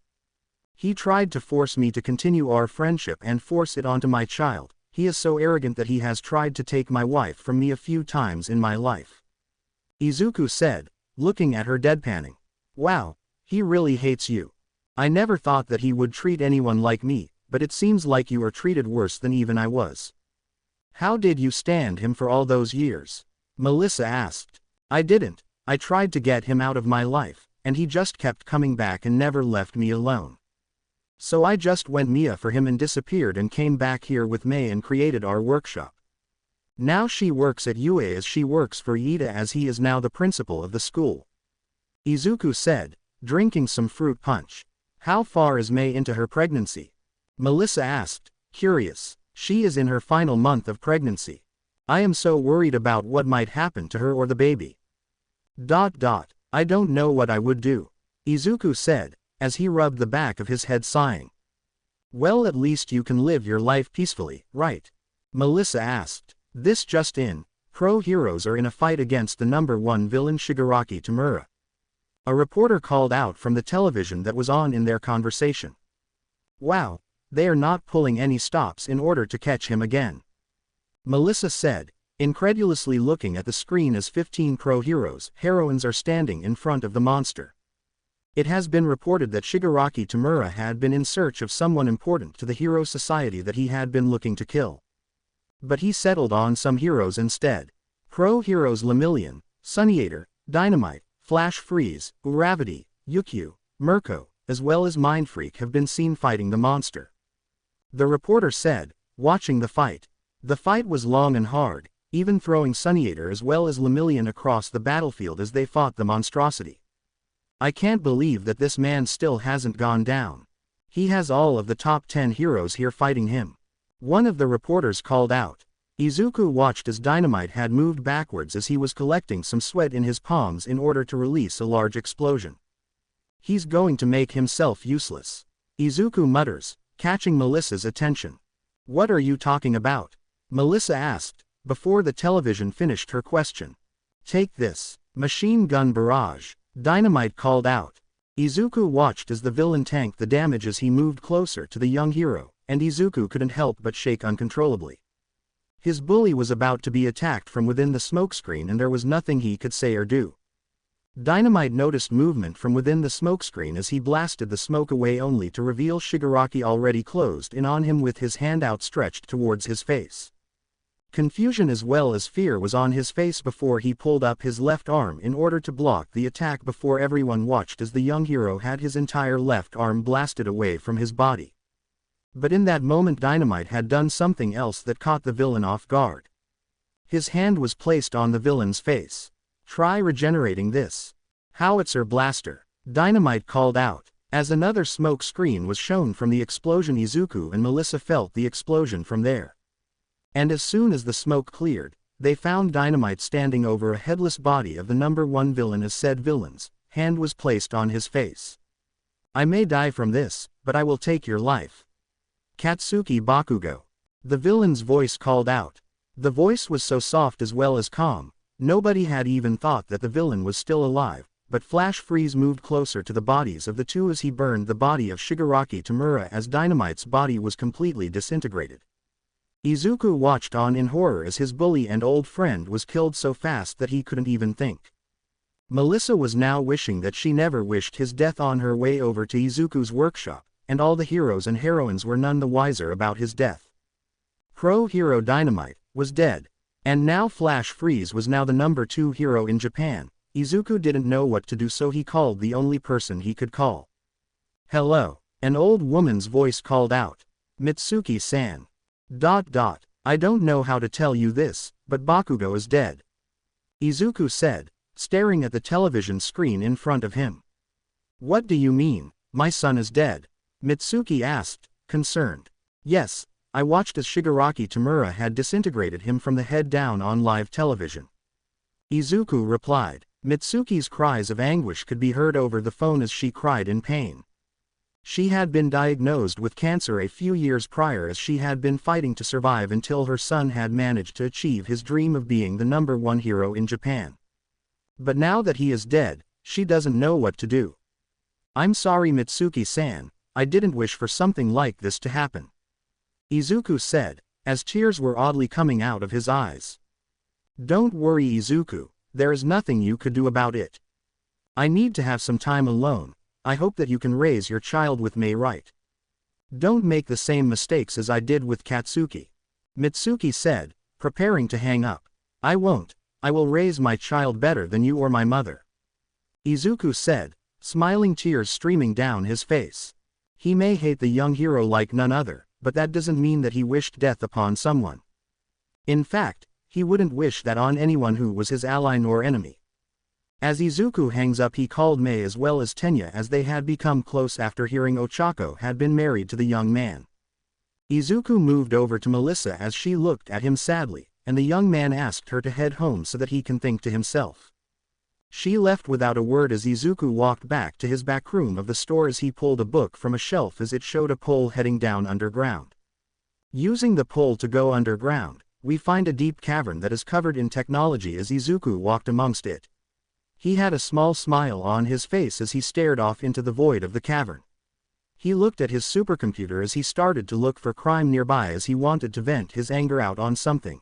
He tried to force me to continue our friendship and force it onto my child. He is so arrogant that he has tried to take my wife from me a few times in my life. Izuku said, looking at her deadpanning. Wow, he really hates you. I never thought that he would treat anyone like me, but it seems like you are treated worse than even I was. How did you stand him for all those years? Melissa asked. I didn't. I tried to get him out of my life, and he just kept coming back and never left me alone. So I just went Mia for him and disappeared and came back here with Mei and created our workshop. Now she works at UA as she works for Iida, as he is now the principal of the school. Izuku said, drinking some fruit punch. How far is Mei into her pregnancy? Melissa asked, curious. She is in her final month of pregnancy. I am so worried about what might happen to her or the baby. I don't know what I would do. Izuku said, as he rubbed the back of his head, sighing. Well, at least you can live your life peacefully, right? Melissa asked. This just in, pro heroes are in a fight against the #1 villain Shigaraki Tamura. A reporter called out from the television that was on in their conversation. Wow, they are not pulling any stops in order to catch him again. Melissa said, incredulously looking at the screen as 15 pro-heroes, heroines are standing in front of the monster. It has been reported that Shigaraki Tamura had been in search of someone important to the hero society that he had been looking to kill. But he settled on some heroes instead. Pro-heroes Lemillion, Sunniator, Dynamite, Flash Freeze, Uravity, Yukio, Mirko, as well as Mindfreak have been seen fighting the monster. The reporter said, watching the fight. The fight was long and hard, even throwing Sunniator as well as Lemillion across the battlefield as they fought the monstrosity. I can't believe that this man still hasn't gone down. He has all of the top 10 heroes here fighting him. One of the reporters called out. Izuku watched as Dynamite had moved backwards as he was collecting some sweat in his palms in order to release a large explosion. He's going to make himself useless. Izuku mutters, catching Melissa's attention. What are you talking about? Melissa asked, before the television finished her question. Take this. Machine gun barrage. Dynamite called out. Izuku watched as the villain tanked the damage as he moved closer to the young hero, and Izuku couldn't help but shake uncontrollably. His bully was about to be attacked from within the smokescreen and there was nothing he could say or do. Dynamite noticed movement from within the smokescreen as he blasted the smoke away only to reveal Shigaraki already closed in on him with his hand outstretched towards his face. Confusion as well as fear was on his face before he pulled up his left arm in order to block the attack before everyone watched as the young hero had his entire left arm blasted away from his body. But in that moment Dynamite had done something else that caught the villain off guard. His hand was placed on the villain's face. Try regenerating this. Howitzer blaster. Dynamite called out. As another smoke screen was shown from the explosion, Izuku and Melissa felt the explosion from there. And as soon as the smoke cleared, they found Dynamite standing over a headless body of the number 1 villain as said villain's hand was placed on his face. I may die from this, but I will take your life. Katsuki Bakugo. The villain's voice called out. The voice was so soft as well as calm, nobody had even thought that the villain was still alive, but Flash Freeze moved closer to the bodies of the two as he burned the body of Shigaraki Tamura as Dynamite's body was completely disintegrated. Izuku watched on in horror as his bully and old friend was killed so fast that he couldn't even think. Melissa was now wishing that she never wished his death on her way over to Izuku's workshop, and all the heroes and heroines were none the wiser about his death. Pro-hero Dynamite was dead, and now Flash Freeze was now the number 2 hero in Japan. Izuku didn't know what to do, so he called the only person he could call. Hello. An old woman's voice called out. Mitsuki-san. I don't know how to tell you this, but Bakugo is dead. Izuku said, staring at the television screen in front of him. What do you mean, my son is dead? Mitsuki asked, concerned. Yes, I watched as Shigaraki Tamura had disintegrated him from the head down on live television. Izuku replied. Mitsuki's cries of anguish could be heard over the phone as she cried in pain. She had been diagnosed with cancer a few years prior as she had been fighting to survive until her son had managed to achieve his dream of being the number 1 hero in Japan. But now that he is dead, she doesn't know what to do. I'm sorry Mitsuki-san, I didn't wish for something like this to happen. Izuku said, as tears were oddly coming out of his eyes. Don't worry Izuku, there is nothing you could do about it. I need to have some time alone. I hope that you can raise your child with Mei right. Don't make the same mistakes as I did with Katsuki. Mitsuki said, preparing to hang up. I won't, I will raise my child better than you or my mother. Izuku said, smiling, tears streaming down his face. He may hate the young hero like none other, but that doesn't mean that he wished death upon someone. In fact, he wouldn't wish that on anyone who was his ally nor enemy. As Izuku hangs up, he called Mei as well as Tenya as they had become close after hearing Ochako had been married to the young man. Izuku moved over to Melissa as she looked at him sadly, and the young man asked her to head home so that he can think to himself. She left without a word as Izuku walked back to his back room of the store as he pulled a book from a shelf as it showed a pole heading down underground. Using the pole to go underground, we find a deep cavern that is covered in technology as Izuku walked amongst it. He had a small smile on his face as he stared off into the void of the cavern. He looked at his supercomputer as he started to look for crime nearby as he wanted to vent his anger out on something.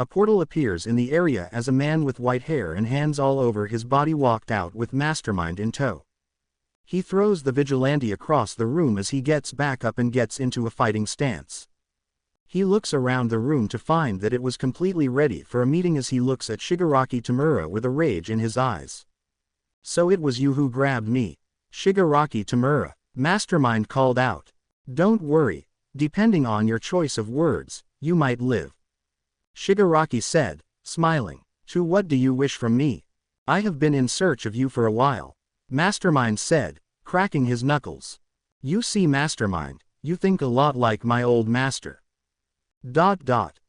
A portal appears in the area as a man with white hair and hands all over his body walked out with Mastermind in tow. He throws the Vigilante across the room as he gets back up and gets into a fighting stance. He looks around the room to find that it was completely ready for a meeting as he looks at Shigaraki Tamura with a rage in his eyes. "So it was you who grabbed me, Shigaraki Tamura," Mastermind called out. "Don't worry, depending on your choice of words, you might live," Shigaraki said, smiling. "To what do you wish from me? I have been in search of you for a while," Mastermind said, cracking his knuckles. "You see, Mastermind, you think a lot like my old master.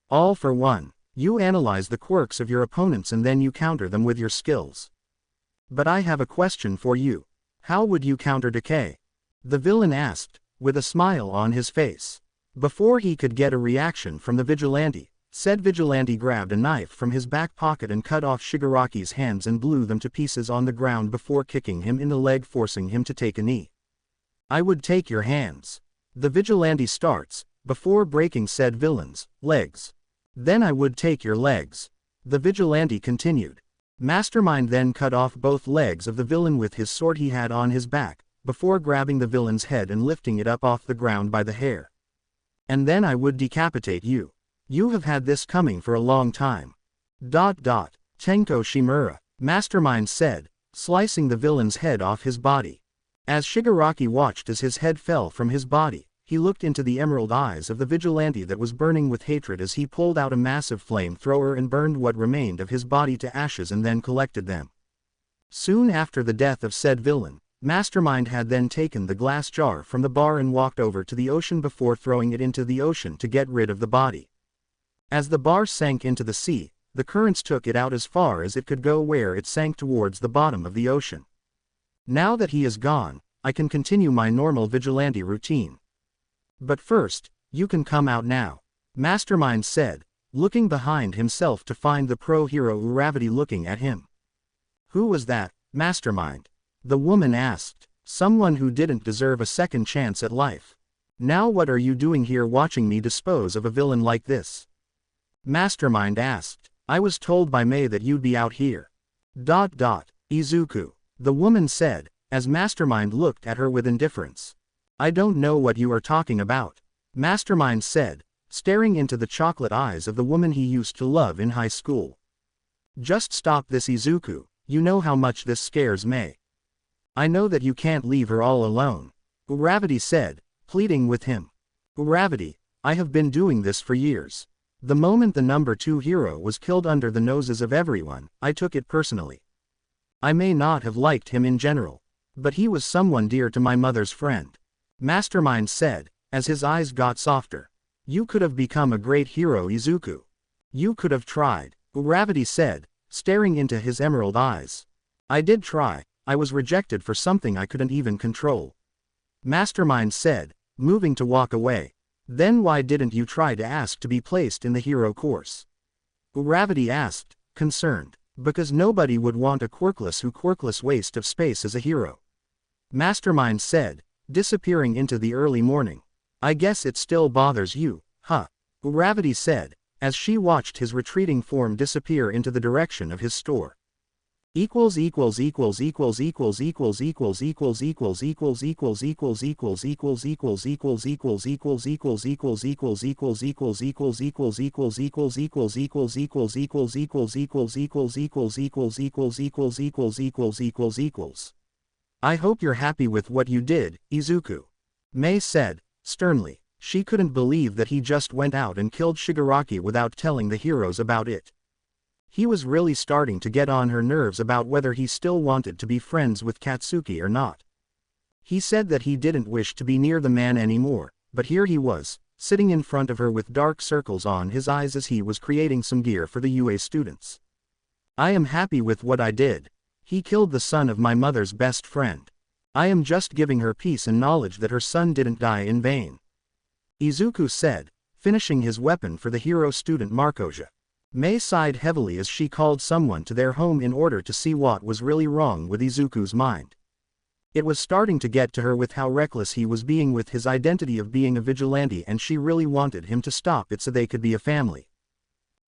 All for one. You analyze the quirks of your opponents and then you counter them with your skills. But I have a question for you. How would you counter decay?" the villain asked, with a smile on his face. Before he could get a reaction from the Vigilante, said Vigilante grabbed a knife from his back pocket and cut off Shigaraki's hands and blew them to pieces on the ground before kicking him in the leg, forcing him to take a knee. "I would take your hands," the Vigilante starts, before breaking said villain's legs. "Then I would take your legs," the Vigilante continued. Mastermind then cut off both legs of the villain with his sword he had on his back, before grabbing the villain's head and lifting it up off the ground by the hair. "And then I would decapitate you. You have had this coming for a long time. Tenko Shimura," Mastermind said, slicing the villain's head off his body. As Shigaraki watched as his head fell from his body, he looked into the emerald eyes of the Vigilante that was burning with hatred as he pulled out a massive flamethrower and burned what remained of his body to ashes and then collected them. Soon after the death of said villain, Mastermind had then taken the glass jar from the bar and walked over to the ocean before throwing it into the ocean to get rid of the body. As the bar sank into the sea, the currents took it out as far as it could go, where it sank towards the bottom of the ocean. "Now that he is gone, I can continue my normal Vigilante routine. But first, you can come out now," Mastermind said, looking behind himself to find the pro-hero Uravity looking at him. "Who was that, Mastermind?" the woman asked. "Someone who didn't deserve a second chance at life. Now what are you doing here watching me dispose of a villain like this?" Mastermind asked. "I was told by Mei that you'd be out here. Izuku," the woman said, as Mastermind looked at her with indifference. "I don't know what you are talking about," Mastermind said, staring into the chocolate eyes of the woman he used to love in high school. "Just stop this, Izuku, you know how much this scares Mei. I know that you can't leave her all alone," Uravity said, pleading with him. "Uravity, I have been doing this for years. The moment the number 2 hero was killed under the noses of everyone, I took it personally. I may not have liked him in general, but he was someone dear to my mother's friend," Mastermind said, as his eyes got softer. "You could have become a great hero, Izuku. You could have tried," Uravity said, staring into his emerald eyes. "I did try, I was rejected for something I couldn't even control," Mastermind said, moving to walk away. "Then why didn't you try to ask to be placed in the hero course?" Uravity asked, concerned. "Because nobody would want a quirkless waste of space as a hero," Mastermind said, disappearing into the early morning. "I guess it still bothers you, huh?" Uravity said, as she watched his retreating form disappear into the direction of his store. "I hope you're happy with what you did, Izuku," Mei said, sternly. She couldn't believe that he just went out and killed Shigaraki without telling the heroes about it. He was really starting to get on her nerves about whether he still wanted to be friends with Katsuki or not. He said that he didn't wish to be near the man anymore, but here he was, sitting in front of her with dark circles on his eyes as he was creating some gear for the UA students. "I am happy with what I did. He killed the son of my mother's best friend. I am just giving her peace and knowledge that her son didn't die in vain," Izuku said, finishing his weapon for the hero student Marcosia. Mei sighed heavily as she called someone to their home in order to see what was really wrong with Izuku's mind. It was starting to get to her with how reckless he was being with his identity of being a vigilante, and she really wanted him to stop it so they could be a family.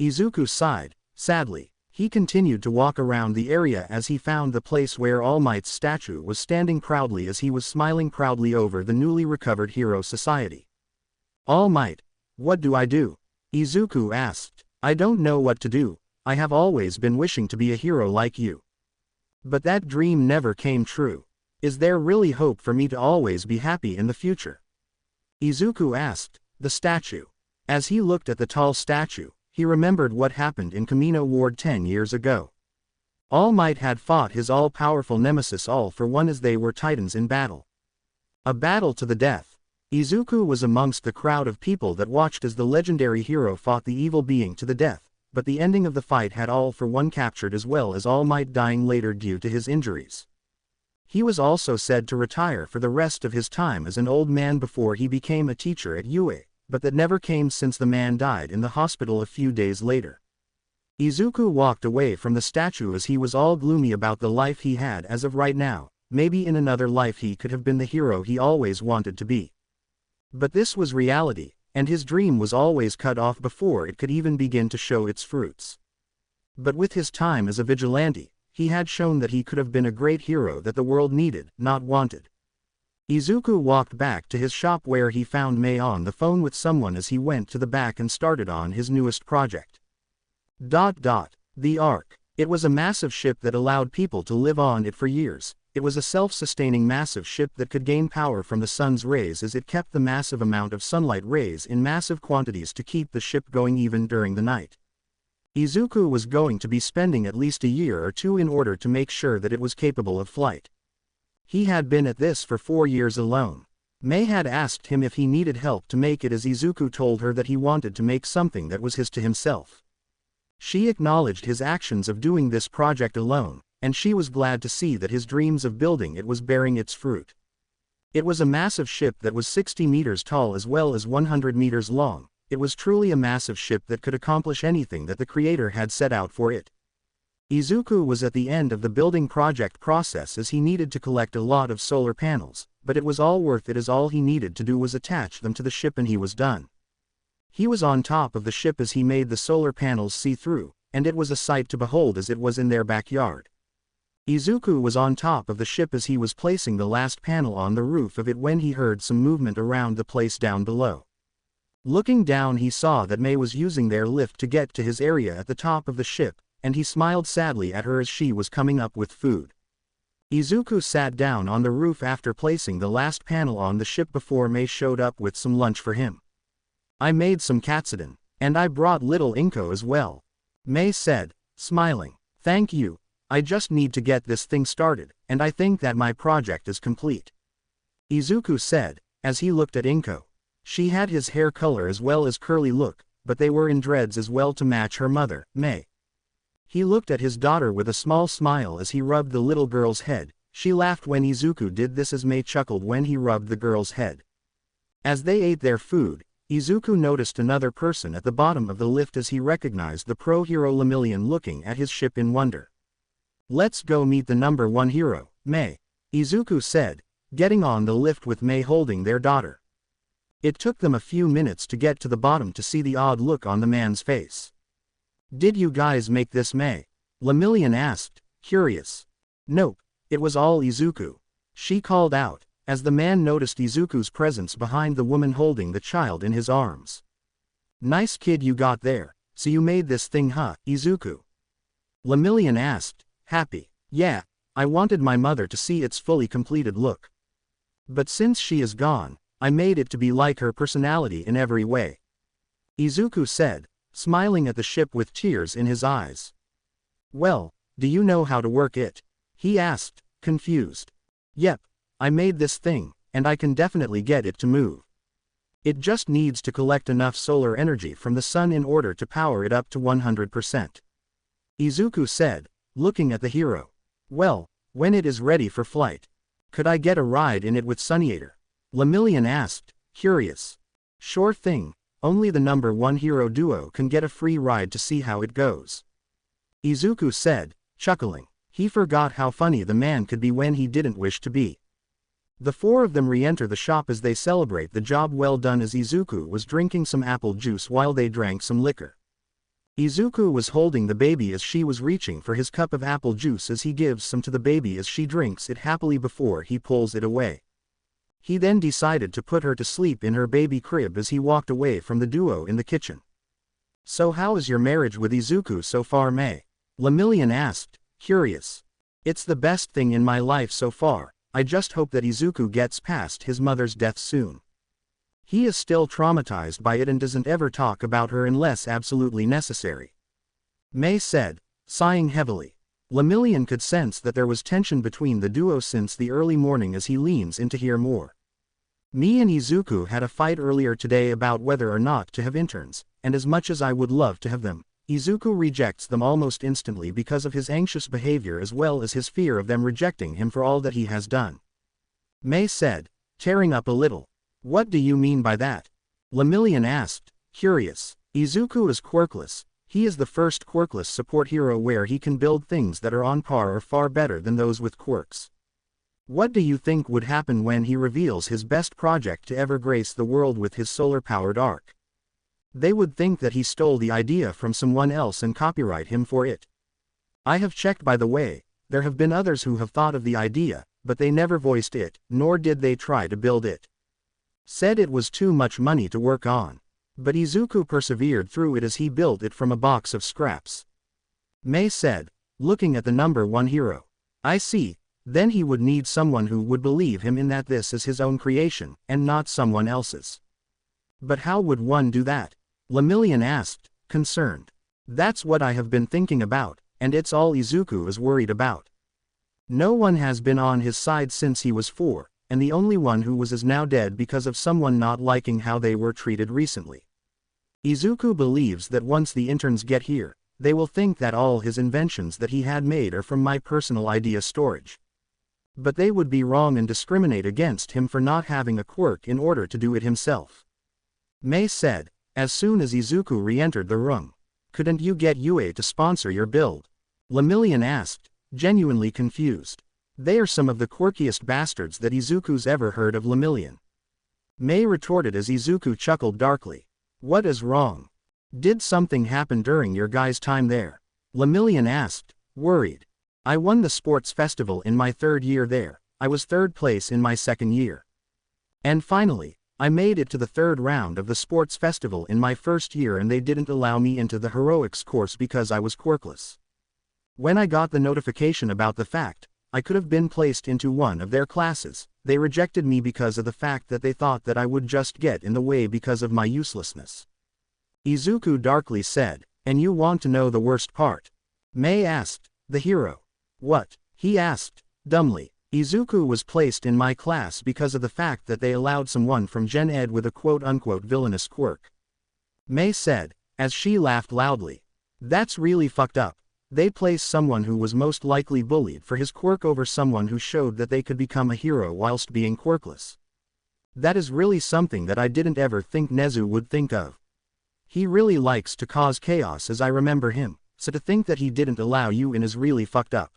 Izuku sighed, sadly. He continued to walk around the area as he found the place where All Might's statue was standing proudly as he was smiling proudly over the newly recovered hero society. All Might, what do I do? Izuku asked. I don't know what to do. I have always been wishing to be a hero like you. But that dream never came true. Is there really hope for me to always be happy in the future? Izuku asked the statue. As he looked at the tall statue, he remembered what happened in Kamino Ward 10 years ago. All Might had fought his all-powerful nemesis All for One as they were titans in battle. A battle to the death. Izuku was amongst the crowd of people that watched as the legendary hero fought the evil being to the death, but the ending of the fight had All for One captured as well as All Might dying later due to his injuries. He was also said to retire for the rest of his time as an old man before he became a teacher at UA, but that never came since the man died in the hospital a few days later. Izuku walked away from the statue as he was all gloomy about the life he had as of right now. Maybe in another life he could have been the hero he always wanted to be. But this was reality, and his dream was always cut off before it could even begin to show its fruits. But with his time as a vigilante, he had shown that he could have been a great hero that the world needed, not wanted. Izuku walked back to his shop where he found Mei on the phone with someone as he went to the back and started on his newest project. The Ark. It was a massive ship that allowed people to live on it for years. It was a self-sustaining massive ship that could gain power from the sun's rays as it kept the massive amount of sunlight rays in massive quantities to keep the ship going even during the night. Izuku was going to be spending at least a year or two in order to make sure that it was capable of flight. He had been at this for 4 years alone. Mei had asked him if he needed help to make it as Izuku told her that he wanted to make something that was his to himself. She acknowledged his actions of doing this project alone, and she was glad to see that his dreams of building it was bearing its fruit. It was a massive ship that was 60 meters tall as well as 100 meters long. It was truly a massive ship that could accomplish anything that the creator had set out for it. Izuku was at the end of the building project process as he needed to collect a lot of solar panels, but it was all worth it as all he needed to do was attach them to the ship and he was done. He was on top of the ship as he made the solar panels see through, and it was a sight to behold as it was in their backyard. Izuku was on top of the ship as he was placing the last panel on the roof of it when he heard some movement around the place down below. Looking down he saw that Mei was using their lift to get to his area at the top of the ship, and he smiled sadly at her as she was coming up with food. Izuku sat down on the roof after placing the last panel on the ship before Mei showed up with some lunch for him. I made some katsudon, and I brought little Inko as well. Mei said, smiling. Thank you. I just need to get this thing started, and I think that my project is complete. Izuku said, as he looked at Inko. She had his hair color as well as curly look, but they were in dreads as well to match her mother, Mei. He looked at his daughter with a small smile as he rubbed the little girl's head. She laughed when Izuku did this as Mei chuckled when he rubbed the girl's head. As they ate their food, Izuku noticed another person at the bottom of the lift as he recognized the pro hero Lemillion looking at his ship in wonder. Let's go meet the number 1 hero, Mei, Izuku said, getting on the lift with Mei holding their daughter. It took them a few minutes to get to the bottom to see the odd look on the man's face. Did you guys make this, Mei? Lemillion asked, curious. Nope, it was all Izuku. She called out, as the man noticed Izuku's presence behind the woman holding the child in his arms. Nice kid you got there, so you made this thing huh, Izuku? Lemillion asked, happy. Yeah, I wanted my mother to see its fully completed look. But since she is gone, I made it to be like her personality in every way. Izuku said, smiling at the ship with tears in his eyes. Well, do you know how to work it? He asked, confused. Yep, I made this thing, and I can definitely get it to move. It just needs to collect enough solar energy from the sun in order to power it up to 100%. Izuku said, looking at the hero. Well, when it is ready for flight. Could I get a ride in it with Sunniator? Lemillion asked, curious. Sure thing, only the number 1 hero duo can get a free ride to see how it goes. Izuku said, chuckling. He forgot how funny the man could be when he didn't wish to be. The 4 of them re-enter the shop as they celebrate the job well done as Izuku was drinking some apple juice while they drank some liquor. Izuku was holding the baby as she was reaching for his cup of apple juice as he gives some to the baby as she drinks it happily before he pulls it away. He then decided to put her to sleep in her baby crib as he walked away from the duo in the kitchen. "So how is your marriage with Izuku so far, Mei?" Lemillion asked, curious. "It's the best thing in my life so far. I just hope that Izuku gets past his mother's death soon. He is still traumatized by it and doesn't ever talk about her unless absolutely necessary," Mei said, sighing heavily. Lemillion could sense that there was tension between the duo since the early morning as he leans in to hear more. "Me and Izuku had a fight earlier today about whether or not to have interns, and as much as I would love to have them, Izuku rejects them almost instantly because of his anxious behavior as well as his fear of them rejecting him for all that he has done," Mei said, tearing up a little. "What do you mean by that?" Lemillion asked, curious. "Izuku is quirkless. He is the first quirkless support hero where he can build things that are on par or far better than those with quirks. What do you think would happen when he reveals his best project to ever grace the world with his solar-powered arc? They would think that he stole the idea from someone else and copyright him for it. I have checked, by the way. There have been others who have thought of the idea, but they never voiced it, nor did they try to build it. Said it was too much money to work on. But Izuku persevered through it as he built it from a box of scraps," Mei said, looking at the number one hero. "I see. Then he would need someone who would believe him in that this is his own creation, and not someone else's." "But how would one do that?" Lemillion asked, concerned. "That's what I have been thinking about, and it's all Izuku is worried about. No one has been on his side since he was 4, and the only one who was is now dead because of someone not liking how they were treated recently. Izuku believes that once the interns get here, they will think that all his inventions that he had made are from my personal idea storage. But they would be wrong and discriminate against him for not having a quirk in order to do it himself," Mei said, as soon as Izuku re-entered the room. "Couldn't you get UA to sponsor your build?" Lemillion asked, genuinely confused. "They are some of the quirkiest bastards that Izuku's ever heard of." Lemillion, Mei retorted as Izuku chuckled darkly. "What is wrong? Did something happen during your guys' time there?" Lemillion asked, worried. "I won the sports festival in my 3rd year there. I was 3rd place in my 2nd year. And finally, I made it to the 3rd round of the sports festival in my 1st year and they didn't allow me into the heroics course because I was quirkless. When I got the notification about the fact I could have been placed into one of their classes, they rejected me because of the fact that they thought that I would just get in the way because of my uselessness," Izuku darkly said. "And you want to know the worst part?" Mei asked, the hero. "What?" he asked, dumbly. "Izuku was placed in my class because of the fact that they allowed someone from Gen Ed with a quote-unquote villainous quirk," Mei said, as she laughed loudly. "That's really fucked up. They placed someone who was most likely bullied for his quirk over someone who showed that they could become a hero whilst being quirkless. That is really something that I didn't ever think Nezu would think of. He really likes to cause chaos as I remember him, so to think that he didn't allow you in is really fucked up,"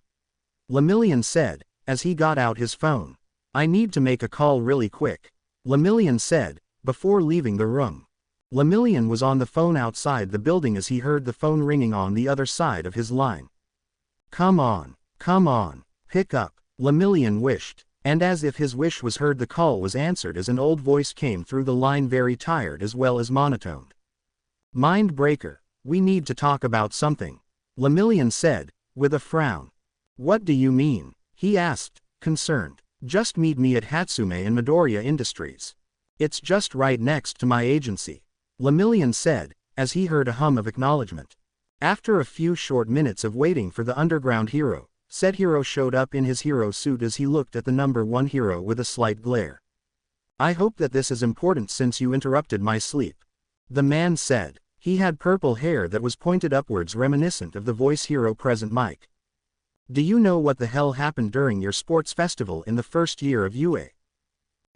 Lemillion said, as he got out his phone. "I need to make a call really quick," Lemillion said, before leaving the room. Lemillion was on the phone outside the building as he heard the phone ringing on the other side of his line. Come on, pick up," Lemillion wished, and as if his wish was heard the call was answered as an old voice came through the line, very tired as well as monotoned. "Mind breaker, we need to talk about something," Lemillion said, with a frown. "What do you mean?" he asked, concerned. "Just meet me at Hatsume in Midoriya Industries. It's just right next to my agency," Lemillion said, as he heard a hum of acknowledgement. After a few short minutes of waiting for the underground hero, said hero showed up in his hero suit as he looked at the number one hero with a slight glare. "I hope that this is important since you interrupted my sleep," the man said. He had purple hair that was pointed upwards, reminiscent of the voice hero present Mike. "Do you know what the hell happened during your sports festival in the 1st year of UA?"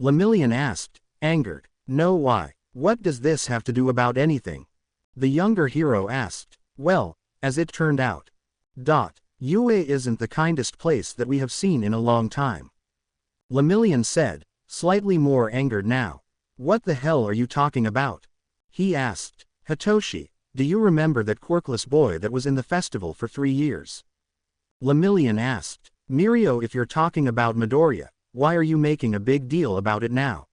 Lemillion asked, angered. "No, why? What does this have to do about anything?" the younger hero asked. "Well, as it turned out, UA isn't the kindest place that we have seen in a long time," Lemillion said, slightly more angered now. "What the hell are you talking about?" he asked. "Hitoshi, do you remember that quirkless boy that was in the festival for 3 years? Lemillion asked. Mirio, if you're talking about Midoriya, why are you making a big deal about it now?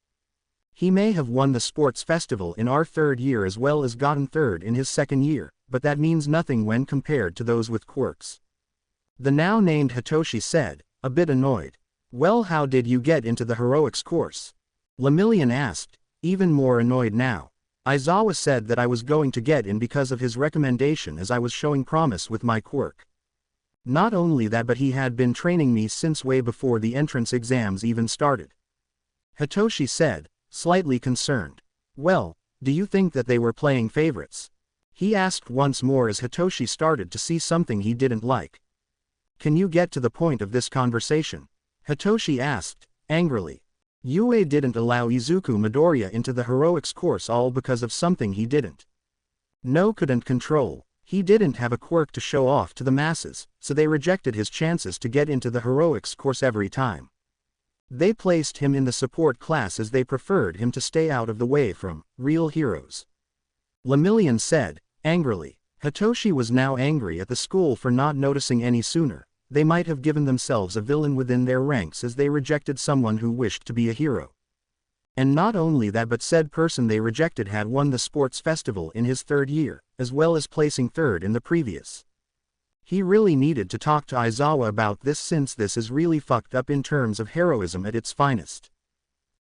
He may have won the sports festival in our 3rd year as well as gotten 3rd in his 2nd year, but that means nothing when compared to those with quirks. The now named Hitoshi said, a bit annoyed. Well, how did you get into the heroics course? Lemillion asked, even more annoyed now. Aizawa said that I was going to get in because of his recommendation as I was showing promise with my quirk. Not only that, but he had been training me since way before the entrance exams even started. Hitoshi said, slightly concerned. Well, do you think that they were playing favorites? He asked once more as Hitoshi started to see something he didn't like. Can you get to the point of this conversation? Hitoshi asked, angrily. Yue didn't allow Izuku Midoriya into the heroics course all because of something he didn't. Couldn't control. He didn't have a quirk to show off to the masses, so they rejected his chances to get into the heroics course every time. They placed him in the support class as they preferred him to stay out of the way from real heroes. Lemillion said, angrily. Hitoshi was now angry at the school for not noticing any sooner. They might have given themselves a villain within their ranks as they rejected someone who wished to be a hero. And not only that, but said person they rejected had won the sports festival in his 3rd year, as well as placing 3rd in the previous. He really needed to talk to Aizawa about this since this is really fucked up in terms of heroism at its finest.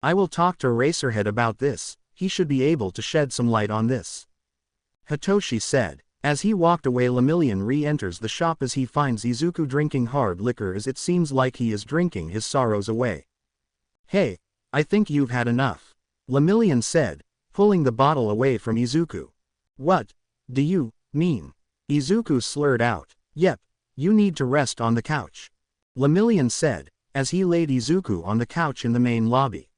I will talk to Racerhead about this, he should be able to shed some light on this. Hitoshi said. As he walked away, Lemillion re-enters the shop as he finds Izuku drinking hard liquor as it seems like he is drinking his sorrows away. Hey, I think you've had enough. Lemillion said, pulling the bottle away from Izuku. What do you mean? Izuku slurred out. Yep, you need to rest on the couch. Lemillion said, as he laid Izuku on the couch in the main lobby.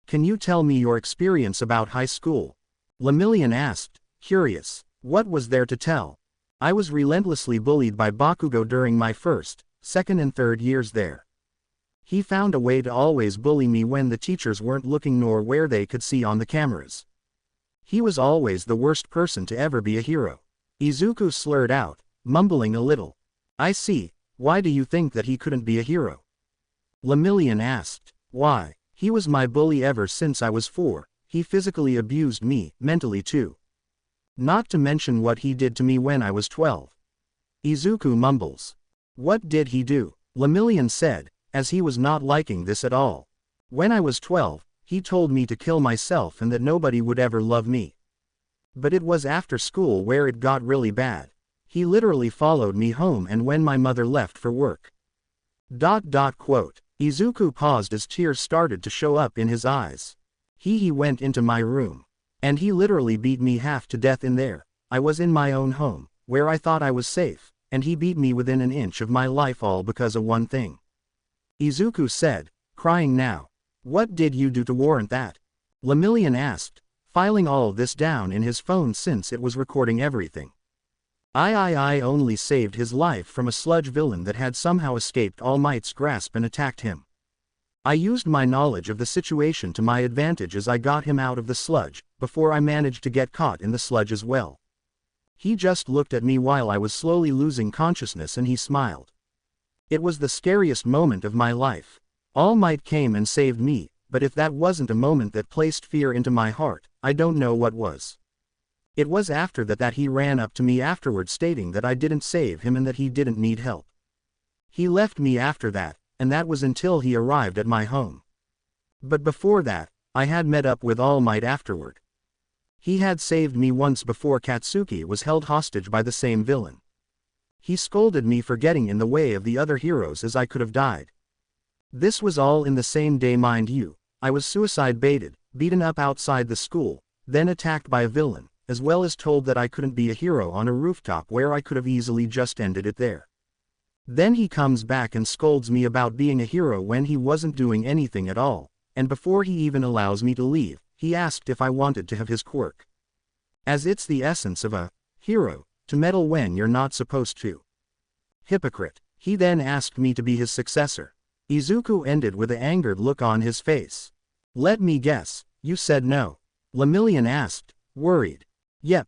Can you tell me your experience about high school? Lemillion asked, curious. What was there to tell? I was relentlessly bullied by Bakugo during my 1st, 2nd and 3rd years there. He found a way to always bully me when the teachers weren't looking nor where they could see on the cameras. He was always the worst person to ever be a hero. Izuku slurred out, mumbling a little. I see, why do you think that he couldn't be a hero? Lemillion asked. Why? He was my bully ever since I was 4, he physically abused me, mentally too. Not to mention what he did to me when I was 12. Izuku mumbles. What did he do? Lemillion said, as he was not liking this at all. When I was 12, he told me to kill myself and that nobody would ever love me. But it was after school where it got really bad. He literally followed me home and when my mother left for work. Quote. Izuku paused as tears started to show up in his eyes. He went into my room. And he literally beat me half to death in there. I was in my own home, where I thought I was safe, and he beat me within an inch of my life all because of one thing. Izuku said, crying now. What did you do to warrant that? Lemillion asked, filing all this down in his phone since it was recording everything. I only saved his life from a sludge villain that had somehow escaped All Might's grasp and attacked him. I used my knowledge of the situation to my advantage as I got him out of the sludge, before I managed to get caught in the sludge as well. He just looked at me while I was slowly losing consciousness and he smiled. It was the scariest moment of my life. All Might came and saved me, but if that wasn't a moment that placed fear into my heart, I don't know what was. It was after that he ran up to me afterward stating that I didn't save him and that he didn't need help. He left me after that, and that was until he arrived at my home. But before that, I had met up with All Might afterward. He had saved me once before Katsuki was held hostage by the same villain. He scolded me for getting in the way of the other heroes as I could have died. This was all in the same day, mind you. I was suicide baited, beaten up outside the school, then attacked by a villain, as well as told that I couldn't be a hero on a rooftop where I could have easily just ended it there. Then he comes back and scolds me about being a hero when he wasn't doing anything at all, and before he even allows me to leave, he asked if I wanted to have his quirk. As it's the essence of a hero, to meddle when you're not supposed to. Hypocrite. He then asked me to be his successor. Izuku ended with an angered look on his face. Let me guess, you said no? Lemillion asked, worried. Yep,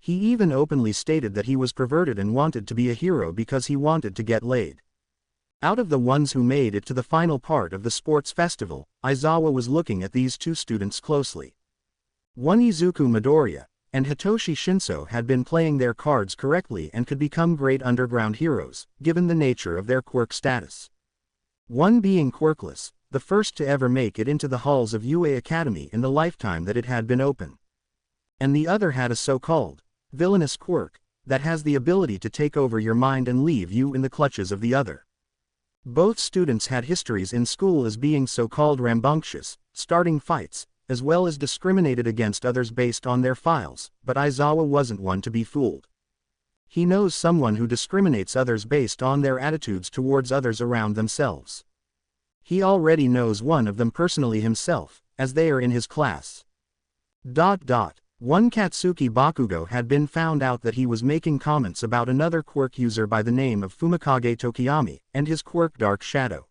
He even openly stated that he was perverted and wanted to be a hero because he wanted to get laid. Out of the ones who made it to the final part of the sports festival, Aizawa was looking at these two students closely. One, Izuku Midoriya and Hitoshi Shinso, had been playing their cards correctly and could become great underground heroes, given the nature of their quirk status. One being quirkless, the first to ever make it into the halls of UA Academy in the lifetime that it had been open. And the other had a so-called villainous quirk that has the ability to take over your mind and leave you in the clutches of the other. Both students had histories in school as being so-called rambunctious, starting fights, as well as discriminated against others based on their files, but Aizawa wasn't one to be fooled. He knows someone who discriminates others based on their attitudes towards others around themselves. He already knows one of them personally himself, as they are in his class. One Katsuki Bakugo had been found out that he was making comments about another quirk user by the name of Fumikage Tokiyami, and his quirk Dark Shadow.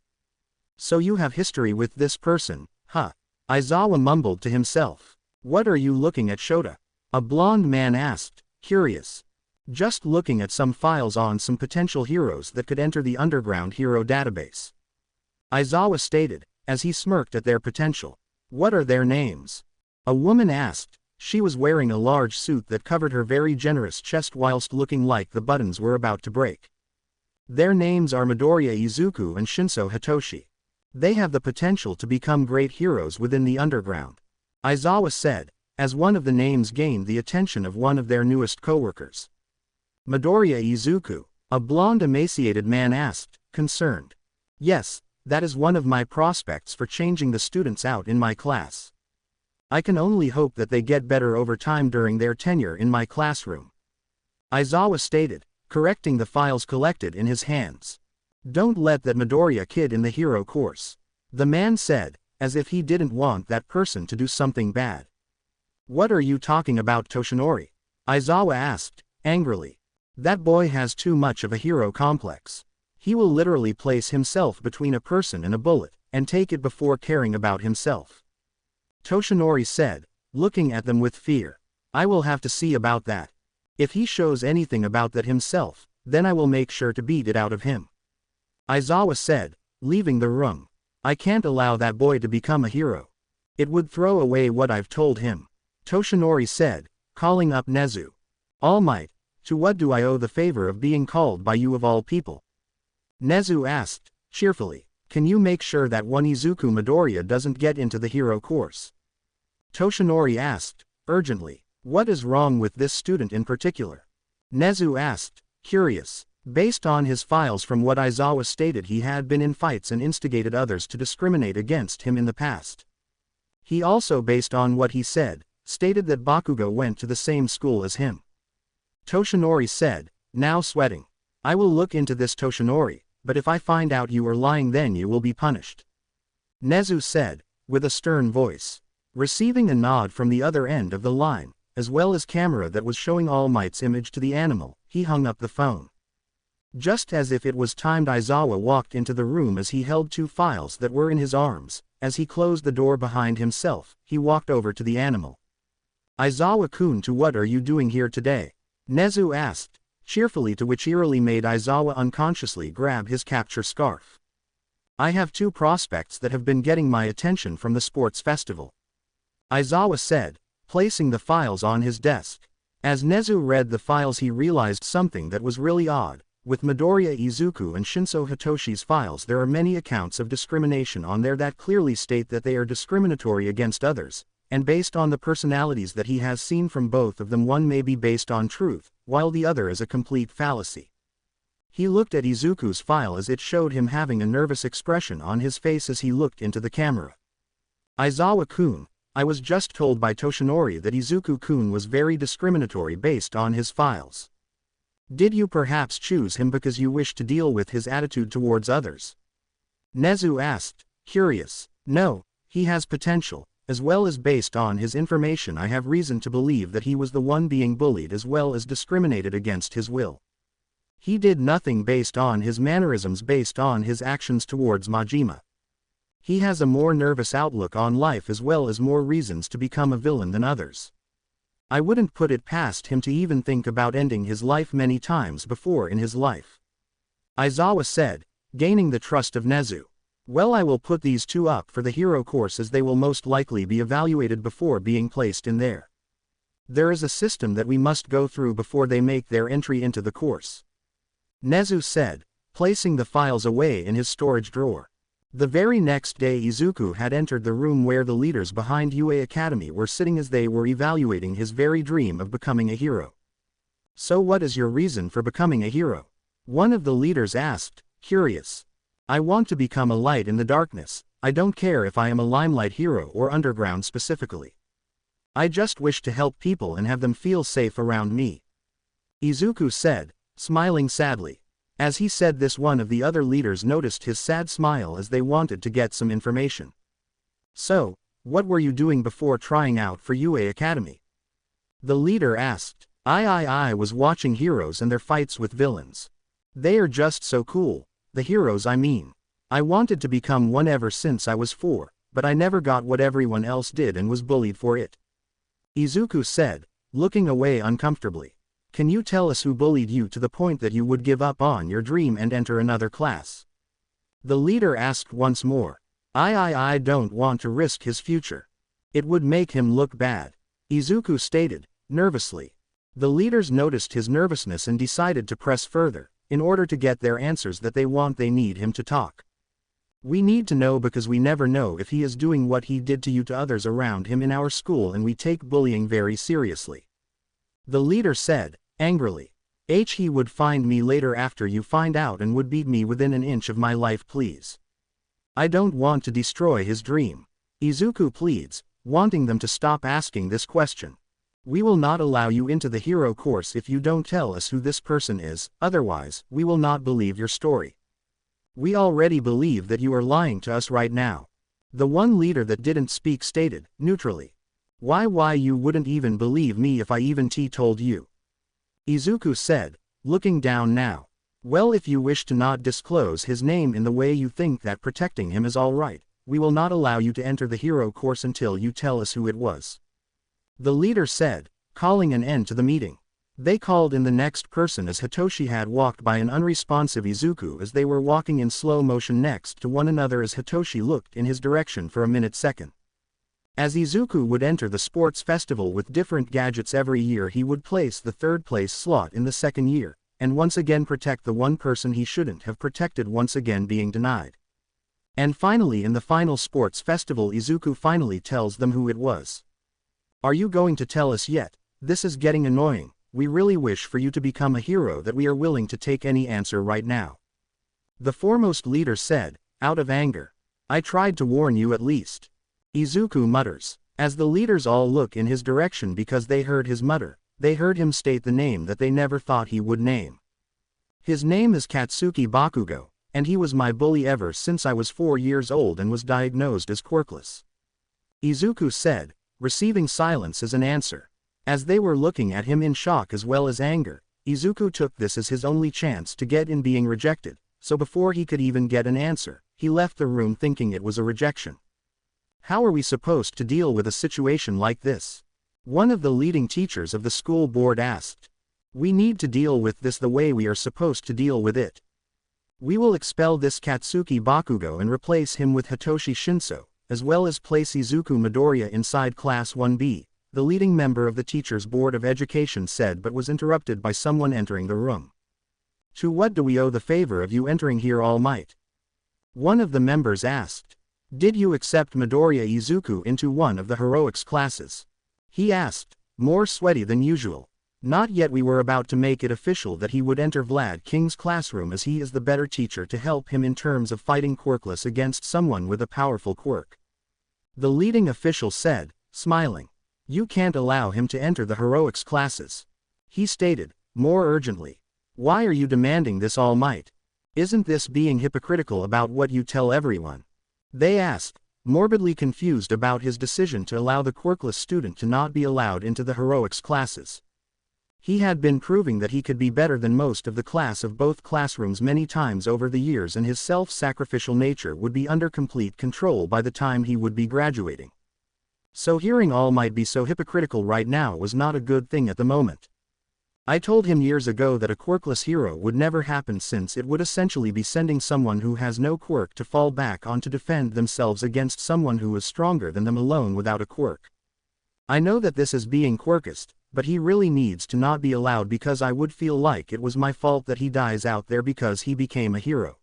So you have history with this person, huh? Aizawa mumbled to himself. What are you looking at, Shota? A blonde man asked, curious. Just looking at some files on some potential heroes that could enter the underground hero database. Aizawa stated, as he smirked at their potential. What are their names? A woman asked. She was wearing a large suit that covered her very generous chest whilst looking like the buttons were about to break. Their names are Midoriya Izuku and Shinso Hitoshi. They have the potential to become great heroes within the underground, Aizawa said, as one of the names gained the attention of one of their newest co-workers. Midoriya Izuku, a blonde emaciated man asked, concerned. Yes, that is one of my prospects for changing the students out in my class. I can only hope that they get better over time during their tenure in my classroom. Aizawa stated, correcting the files collected in his hands. Don't let that Midoriya kid in the hero course, the man said, as if he didn't want that person to do something bad. What are you talking about, Toshinori? Aizawa asked, angrily. That boy has too much of a hero complex. He will literally place himself between a person and a bullet, and take it before caring about himself. Toshinori said, looking at them with fear. I will have to see about that. If he shows anything about that himself, then I will make sure to beat it out of him. Aizawa said, leaving the room. I can't allow that boy to become a hero. It would throw away what I've told him. Toshinori said, calling up Nezu. All Might, to what do I owe the favor of being called by you of all people? Nezu asked, cheerfully, can you make sure that one Izuku Midoriya doesn't get into the hero course? Toshinori asked, urgently, what is wrong with this student in particular? Nezu asked, curious. Based on his files, from what Aizawa stated, he had been in fights and instigated others to discriminate against him in the past. He also, based on what he said, stated that Bakugo went to the same school as him. Toshinori said, now sweating. I will look into this, Toshinori, but if I find out you are lying, then you will be punished. Nezu said, with a stern voice. Receiving a nod from the other end of the line, as well as camera that was showing All Might's image to the animal, he hung up the phone. Just as if it was timed, Aizawa walked into the room as he held two files that were in his arms. As he closed the door behind himself, he walked over to the animal. Aizawa-kun, to what are you doing here today? Nezu asked, cheerfully, to which eerily made Aizawa unconsciously grab his capture scarf. I have two prospects that have been getting my attention from the sports festival, Aizawa said, placing the files on his desk. As Nezu read the files, he realized something that was really odd. With Midoriya Izuku and Shinso Hitoshi's files, there are many accounts of discrimination on there that clearly state that they are discriminatory against others, and based on the personalities that he has seen from both of them, one may be based on truth, while the other is a complete fallacy. He looked at Izuku's file as it showed him having a nervous expression on his face as he looked into the camera. Aizawa-kun, I was just told by Toshinori that Izuku-kun was very discriminatory based on his files. Did you perhaps choose him because you wish to deal with his attitude towards others? Nezu asked, curious. No, he has potential, as well as based on his information I have reason to believe that he was the one being bullied as well as discriminated against his will. He did nothing based on his mannerisms, based on his actions towards Majima. He has a more nervous outlook on life as well as more reasons to become a villain than others. I wouldn't put it past him to even think about ending his life many times before in his life. Aizawa said, gaining the trust of Nezu. Well, I will put these two up for the hero course as they will most likely be evaluated before being placed in there. There is a system that we must go through before they make their entry into the course. Nezu said, placing the files away in his storage drawer. The very next day Izuku had entered the room where the leaders behind UA Academy were sitting as they were evaluating his very dream of becoming a hero. So what is your reason for becoming a hero? One of the leaders asked, curious. I want to become a light in the darkness. I don't care if I am a limelight hero or underground specifically. I just wish to help people and have them feel safe around me. Izuku said, smiling sadly. As he said this, one of the other leaders noticed his sad smile as they wanted to get some information. So, what were you doing before trying out for UA Academy? The leader asked. I was watching heroes and their fights with villains. They are just so cool, the heroes I mean. I wanted to become one ever since I was 4, but I never got what everyone else did and was bullied for it. Izuku said, looking away uncomfortably. Can you tell us who bullied you to the point that you would give up on your dream and enter another class? The leader asked once more. I don't want to risk his future. It would make him look bad. Izuku stated, nervously. The leaders noticed his nervousness and decided to press further. In order to get their answers that they want, they need him to talk. We need to know because we never know if he is doing what he did to you to others around him in our school, and we take bullying very seriously. The leader said, angrily. He would find me later after you find out and would beat me within an inch of my life, please. I don't want to destroy his dream. Izuku pleads, wanting them to stop asking this question. We will not allow you into the hero course if you don't tell us who this person is, otherwise, we will not believe your story. We already believe that you are lying to us right now. The one leader that didn't speak stated, neutrally. Why you wouldn't even believe me if I even told you? Izuku said, looking down now. Well, if you wish to not disclose his name in the way you think that protecting him is alright, we will not allow you to enter the hero course until you tell us who it was. The leader said, calling an end to the meeting. They called in the next person as Hitoshi had walked by an unresponsive Izuku as they were walking in slow motion next to one another as Hitoshi looked in his direction for a minute-second. As Izuku would enter the sports festival with different gadgets every year, he would place the third place slot in the second year, and once again protect the one person he shouldn't have protected, once again being denied. And finally, in the final sports festival, Izuku finally tells them who it was. Are you going to tell us yet? This is getting annoying. We really wish for you to become a hero that we are willing to take any answer right now. The foremost leader said, out of anger. I tried to warn you at least. Izuku mutters. As the leaders all look in his direction because they heard his mutter, they heard him state the name that they never thought he would name. His name is Katsuki Bakugo, and he was my bully ever since I was 4 years old and was diagnosed as quirkless. Izuku said, receiving silence as an answer. As they were looking at him in shock as well as anger, Izuku took this as his only chance to get in being rejected, so before he could even get an answer, he left the room thinking it was a rejection. How are we supposed to deal with a situation like this? One of the leading teachers of the school board asked. We need to deal with this the way we are supposed to deal with it. We will expel this Katsuki Bakugo and replace him with Hitoshi Shinso, as well as place Izuku Midoriya inside Class 1B, the leading member of the Teachers' Board of Education said, but was interrupted by someone entering the room. To what do we owe the favor of you entering here, All Might? One of the members asked. Did you accept Midoriya Izuku into one of the heroics classes? He asked, more sweaty than usual. Not yet. We were about to make it official that he would enter Vlad King's classroom as he is the better teacher to help him in terms of fighting quirkless against someone with a powerful quirk. The leading official said, smiling. You can't allow him to enter the heroics classes. He stated, more urgently. Why are you demanding this, All Might? Isn't this being hypocritical about what you tell everyone? They asked, morbidly confused about his decision to allow the quirkless student to not be allowed into the heroics classes. He had been proving that he could be better than most of the class of both classrooms many times over the years, and his self-sacrificial nature would be under complete control by the time he would be graduating. So hearing All Might be so hypocritical right now was not a good thing at the moment. I told him years ago that a quirkless hero would never happen, since it would essentially be sending someone who has no quirk to fall back on to defend themselves against someone who is stronger than them alone without a quirk. I know that this is being quirkist, but he really needs to not be allowed, because I would feel like it was my fault that he dies out there because he became a hero.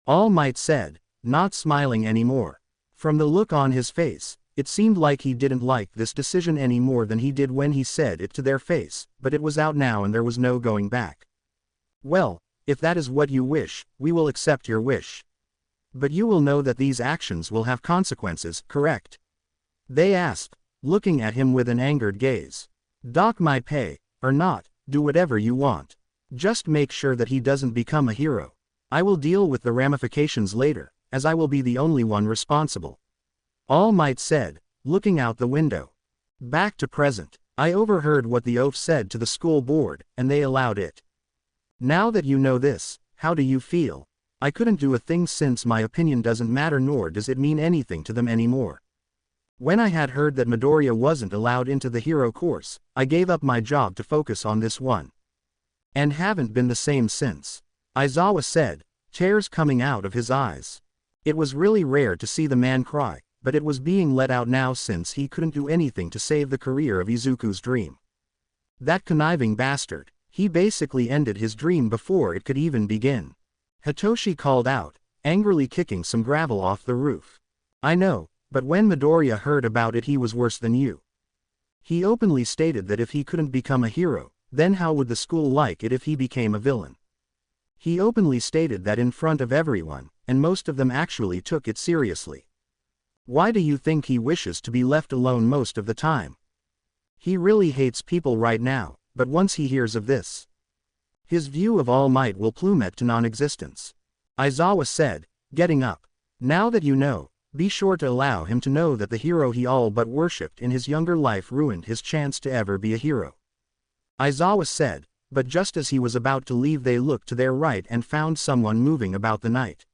All Might said, not smiling anymore. From the look on his face, it seemed like he didn't like this decision any more than he did when he said it to their face, but it was out now and there was no going back. Well, if that is what you wish, we will accept your wish. But you will know that these actions will have consequences, correct? They asked, looking at him with an angered gaze. Doc my pay, or not, do whatever you want. Just make sure that he doesn't become a hero. I will deal with the ramifications later, as I will be the only one responsible. All Might said, looking out the window. Back to present. I overheard what the oaf said to the school board, and they allowed it. Now that you know this, how do you feel? I couldn't do a thing, since my opinion doesn't matter, nor does it mean anything to them anymore. When I had heard that Midoriya wasn't allowed into the hero course, I gave up my job to focus on this one. And haven't been the same since. Aizawa said, tears coming out of his eyes. It was really rare to see the man cry, but it was being let out now since he couldn't do anything to save the career of Izuku's dream. That conniving bastard, he basically ended his dream before it could even begin. Hitoshi called out, angrily kicking some gravel off the roof. I know, but when Midoriya heard about it, he was worse than you. He openly stated that if he couldn't become a hero, then how would the school like it if he became a villain? He openly stated that in front of everyone, and most of them actually took it seriously. Why do you think he wishes to be left alone most of the time? He really hates people right now, but once he hears of this, his view of All Might will plummet to non-existence. Aizawa said, getting up. Now that you know, be sure to allow him to know that the hero he all but worshipped in his younger life ruined his chance to ever be a hero. Aizawa said, but just as he was about to leave, they looked to their right and found someone moving about the night.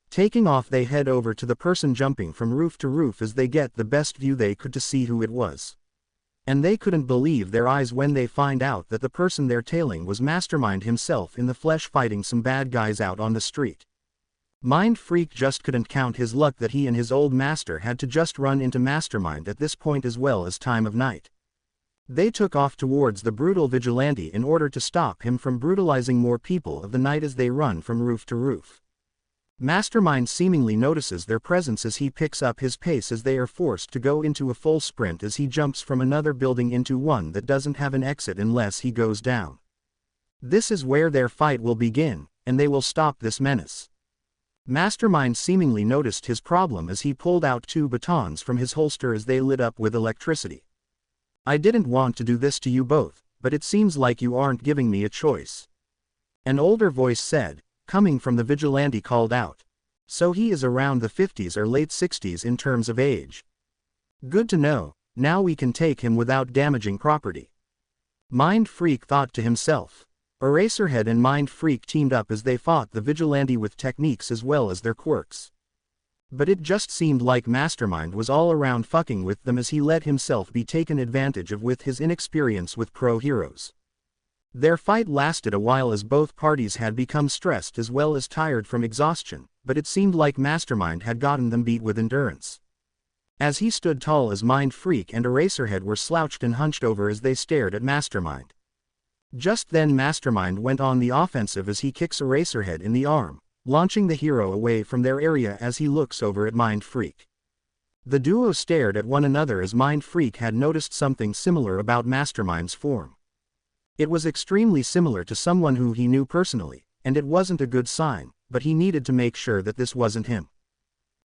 Taking off, they head over to the person jumping from roof to roof as they get the best view they could to see who it was. And they couldn't believe their eyes when they find out that the person they're tailing was Mastermind himself in the flesh, fighting some bad guys out on the street. Mind Freak just couldn't count his luck that he and his old master had to just run into Mastermind at this point as well as time of night. They took off towards the brutal Vigilante in order to stop him from brutalizing more people of the night as they run from roof to roof. Mastermind seemingly notices their presence as he picks up his pace as they are forced to go into a full sprint as he jumps from another building into one that doesn't have an exit unless he goes down. This is where their fight will begin, and they will stop this menace. Mastermind seemingly noticed his problem as he pulled out 2 batons from his holster as they lit up with electricity. I didn't want to do this to you both, but it seems like you aren't giving me a choice. An older voice said, coming from the Vigilante, called out. So he is around the 50s or late 60s in terms of age. Good to know, now we can take him without damaging property. Mind Freak thought to himself. Eraserhead and Mind Freak teamed up as they fought the Vigilante with techniques as well as their quirks. But it just seemed like Mastermind was all around fucking with them as he let himself be taken advantage of with his inexperience with pro heroes. Their fight lasted a while as both parties had become stressed as well as tired from exhaustion, but it seemed like Mastermind had gotten them beat with endurance. As he stood tall as Mind Freak and Eraserhead were slouched and hunched over as they stared at Mastermind. Just then Mastermind went on the offensive as he kicks Eraserhead in the arm, launching the hero away from their area as he looks over at Mind Freak. The duo stared at one another as Mind Freak had noticed something similar about Mastermind's form. It was extremely similar to someone who he knew personally, and it wasn't a good sign, but he needed to make sure that this wasn't him.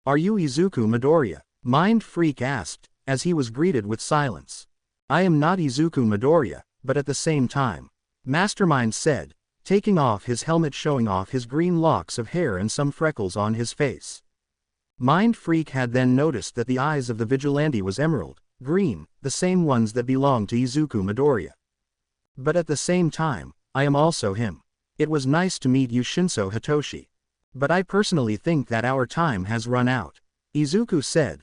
Are you Izuku Midoriya? Mind Freak asked, as he was greeted with silence. I am not Izuku Midoriya, but at the same time, Mastermind said, taking off his helmet showing off his green locks of hair and some freckles on his face. Mind Freak had then noticed that the eyes of the Vigilante was emerald green, the same ones that belonged to Izuku Midoriya. But at the same time, I am also him. It was nice to meet you, Shinso Hitoshi. But I personally think that our time has run out. Izuku said,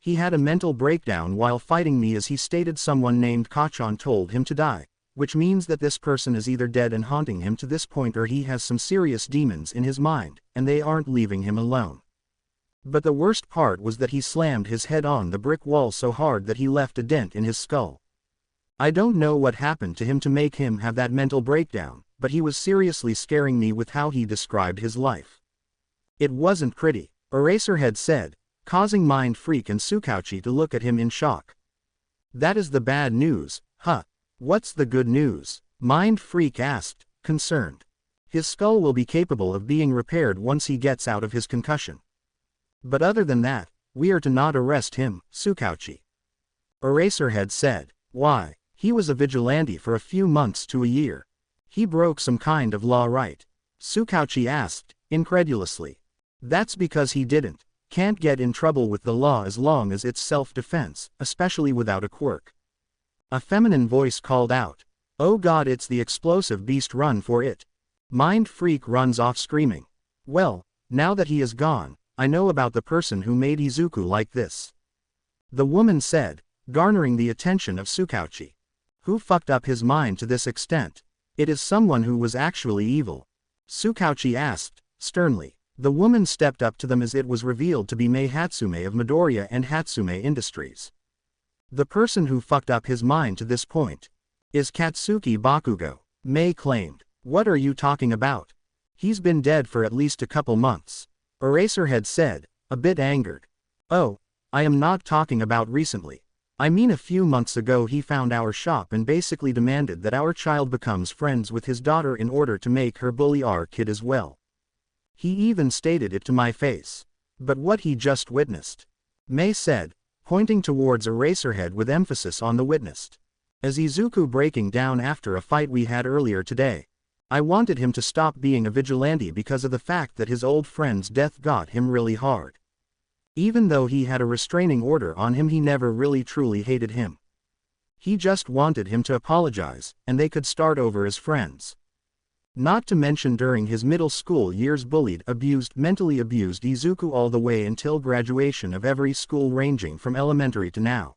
He had a mental breakdown while fighting me, as he stated someone named Kachan told him to die, which means that this person is either dead and haunting him to this point, or he has some serious demons in his mind, and they aren't leaving him alone. But the worst part was that he slammed his head on the brick wall so hard that he left a dent in his skull. I don't know what happened to him to make him have that mental breakdown, but he was seriously scaring me with how he described his life. It wasn't pretty, Eraserhead said, causing Mind Freak and Tsukauchi to look at him in shock. That is the bad news, huh? What's the good news? Mind Freak asked, concerned. His skull will be capable of being repaired once he gets out of his concussion. But other than that, we are to not arrest him, Tsukauchi. Eraserhead said. Why? He was a vigilante for a few months to a year. He broke some kind of law, right? Tsukauchi asked, incredulously. That's because he can't get in trouble with the law as long as it's self-defense, especially without a quirk. A feminine voice called out. Oh god, it's the explosive beast, run for it. Mind Freak runs off screaming. Well, now that he is gone, I know about the person who made Izuku like this. The woman said, garnering the attention of Tsukauchi. Who fucked up his mind to this extent? It is someone who was actually evil. Tsukauchi asked, sternly. The woman stepped up to them as it was revealed to be Mei Hatsume of Midoriya and Hatsume Industries. The person who fucked up his mind to this point is Katsuki Bakugo, Mei claimed. What are you talking about? He's been dead for at least a couple months. Eraserhead said, a bit angered. Oh, I am not talking about recently. I mean a few months ago he found our shop and basically demanded that our child becomes friends with his daughter in order to make her bully our kid as well. He even stated it to my face. But what he just witnessed, Mei said, pointing towards Eraserhead with emphasis on the witnessed. As Izuku breaking down after a fight we had earlier today. I wanted him to stop being a vigilante because of the fact that his old friend's death got him really hard. Even though he had a restraining order on him, he never really truly hated him. He just wanted him to apologize, and they could start over as friends. Not to mention during his middle school years bullied, mentally abused Izuku all the way until graduation of every school ranging from elementary to now.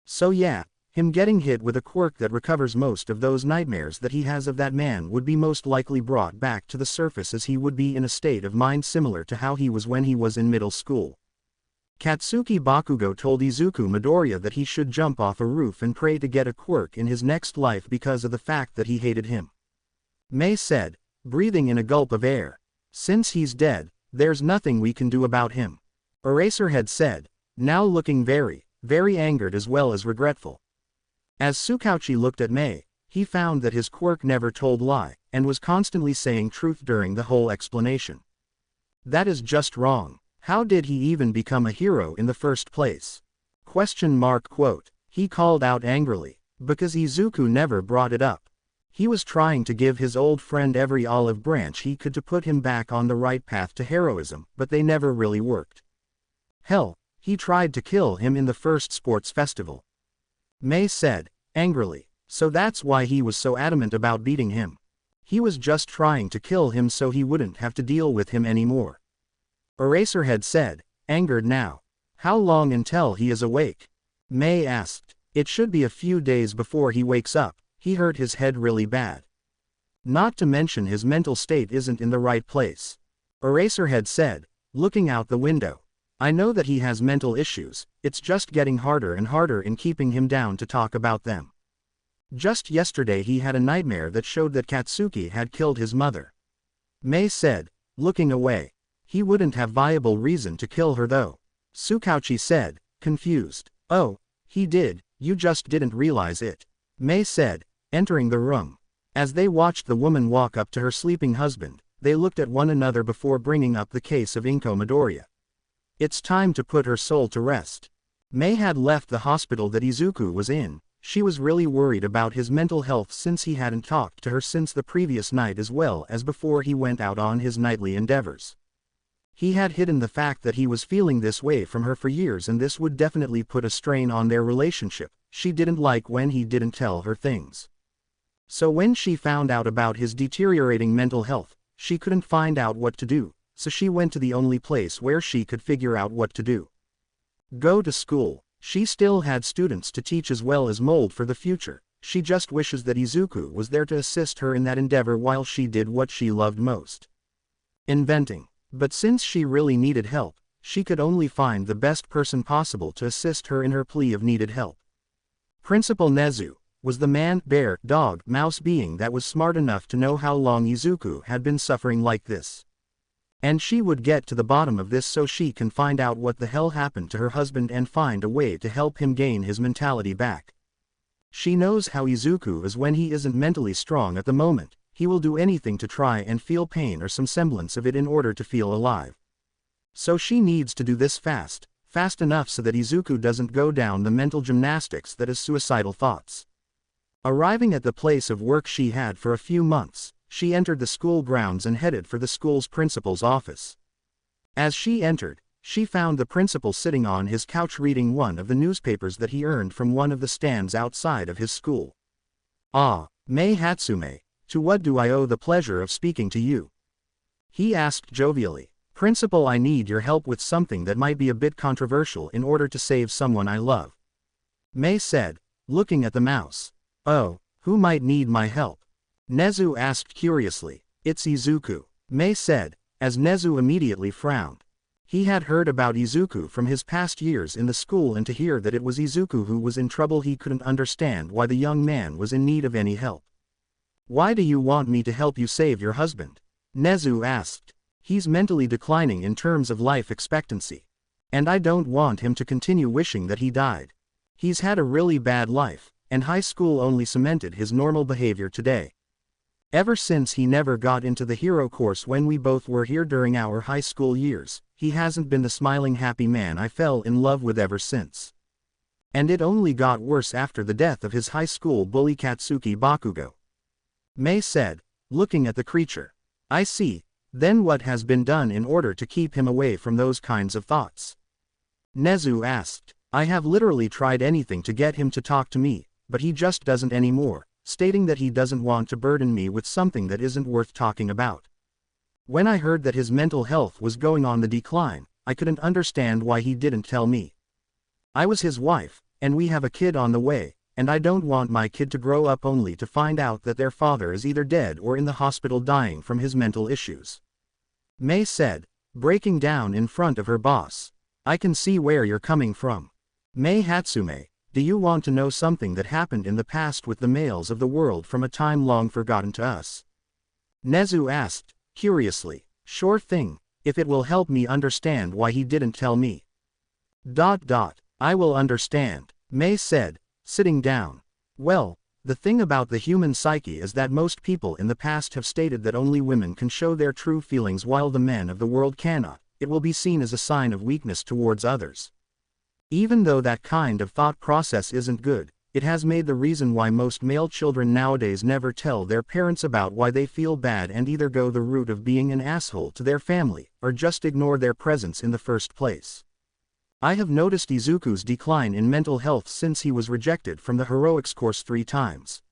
So yeah, him getting hit with a quirk that recovers most of those nightmares that he has of that man would be most likely brought back to the surface, as he would be in a state of mind similar to how he was when he was in middle school. Katsuki Bakugo told Izuku Midoriya that he should jump off a roof and pray to get a quirk in his next life because of the fact that he hated him. Mei said, breathing in a gulp of air. Since he's dead, there's nothing we can do about him. Eraserhead said, now looking very, very angered as well as regretful. As Tsukauchi looked at Mei, he found that his quirk never told lie, and was constantly saying truth during the whole explanation. That is just wrong. How did he even become a hero in the first place? Quote, he called out angrily, because Izuku never brought it up. He was trying to give his old friend every olive branch he could to put him back on the right path to heroism, but they never really worked. Hell, he tried to kill him in the first sports festival. Mei said, angrily, so that's why he was so adamant about beating him. He was just trying to kill him so he wouldn't have to deal with him anymore. Eraserhead said, angered now. How long until he is awake? Mei asked. It should be a few days before he wakes up. He hurt his head really bad. Not to mention his mental state isn't in the right place. Eraserhead said, looking out the window. I know that he has mental issues, it's just getting harder and harder in keeping him down to talk about them. Just yesterday he had a nightmare that showed that Katsuki had killed his mother. Mei said, looking away. He wouldn't have viable reason to kill her though. Tsukauchi said, confused. Oh, he did, you just didn't realize it. Mei said, entering the room. As they watched the woman walk up to her sleeping husband, they looked at one another before bringing up the case of Inko Midoriya. It's time to put her soul to rest. Mei had left the hospital that Izuku was in. She was really worried about his mental health since he hadn't talked to her since the previous night as well as before he went out on his nightly endeavors. He had hidden the fact that he was feeling this way from her for years, and this would definitely put a strain on their relationship. She didn't like when he didn't tell her things. So when she found out about his deteriorating mental health, she couldn't find out what to do, so she went to the only place where she could figure out what to do. Go to school. She still had students to teach as well as mold for the future. She just wishes that Izuku was there to assist her in that endeavor while she did what she loved most. Inventing. But since she really needed help, she could only find the best person possible to assist her in her plea of needed help. Principal Nezu was the man, bear, dog, mouse being that was smart enough to know how long Izuku had been suffering like this. And she would get to the bottom of this so she can find out what the hell happened to her husband and find a way to help him gain his mentality back. She knows how Izuku is when he isn't mentally strong at the moment. He will do anything to try and feel pain or some semblance of it in order to feel alive. So she needs to do this fast enough so that Izuku doesn't go down the mental gymnastics that is suicidal thoughts. Arriving at the place of work she had for a few months, she entered the school grounds and headed for the school's principal's office. As she entered, she found the principal sitting on his couch reading one of the newspapers that he earned from one of the stands outside of his school. "Ah, Mei Hatsume, to what do I owe the pleasure of speaking to you?" he asked jovially. "Principal, I need your help with something that might be a bit controversial in order to save someone I love," Mei said, looking at the mouse. "Oh, who might need my help?" Nezu asked curiously. "It's Izuku," Mei said, as Nezu immediately frowned. He had heard about Izuku from his past years in the school, and to hear that it was Izuku who was in trouble, he couldn't understand why the young man was in need of any help. "Why do you want me to help you save your husband?" Nezu asked. "He's mentally declining in terms of life expectancy. And I don't want him to continue wishing that he died. He's had a really bad life, and high school only cemented his normal behavior today. Ever since he never got into the hero course when we both were here during our high school years, he hasn't been the smiling happy man I fell in love with ever since. And it only got worse after the death of his high school bully Katsuki Bakugo," Mei said, looking at the creature. "I see. Then what has been done in order to keep him away from those kinds of thoughts?" Nezu asked. "I have literally tried anything to get him to talk to me, but he just doesn't anymore, stating that he doesn't want to burden me with something that isn't worth talking about. When I heard that his mental health was going on the decline, I couldn't understand why he didn't tell me. I was his wife, and we have a kid on the way, and I don't want my kid to grow up only to find out that their father is either dead or in the hospital dying from his mental issues," Mei said, breaking down in front of her boss. "I can see where you're coming from. Mei Hatsume, do you want to know something that happened in the past with the males of the world from a time long forgotten to us?" Nezu asked, curiously. "Sure thing, if it will help me understand why he didn't tell me." I will understand," Mei said, sitting down. "Well, the thing about the human psyche is that most people in the past have stated that only women can show their true feelings while the men of the world cannot. It will be seen as a sign of weakness towards others. Even though that kind of thought process isn't good, it has made the reason why most male children nowadays never tell their parents about why they feel bad and either go the route of being an asshole to their family, or just ignore their presence in the first place. I have noticed Izuku's decline in mental health since he was rejected from the heroics course 3 times.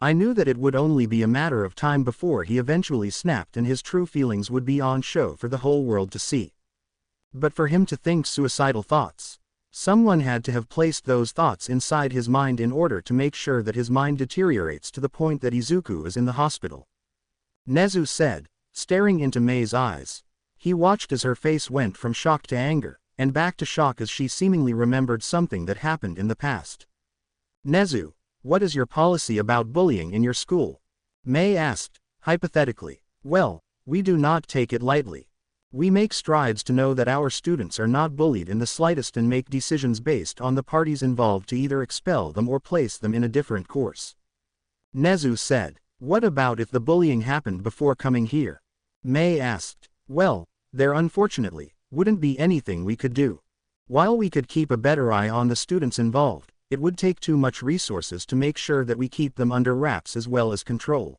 I knew that it would only be a matter of time before he eventually snapped and his true feelings would be on show for the whole world to see. But for him to think suicidal thoughts, someone had to have placed those thoughts inside his mind in order to make sure that his mind deteriorates to the point that Izuku is in the hospital," Nezu said, staring into Mei's eyes. He watched as her face went from shock to anger, and back to shock as she seemingly remembered something that happened in the past. "Nezu, what is your policy about bullying in your school?" Mei asked, hypothetically. "Well, we do not take it lightly. We make strides to know that our students are not bullied in the slightest and make decisions based on the parties involved to either expel them or place them in a different course," Nezu said. "What about if the bullying happened before coming here?" Mei asked. "Well, there unfortunately wouldn't be anything we could do. While we could keep a better eye on the students involved, it would take too much resources to make sure that we keep them under wraps as well as control,"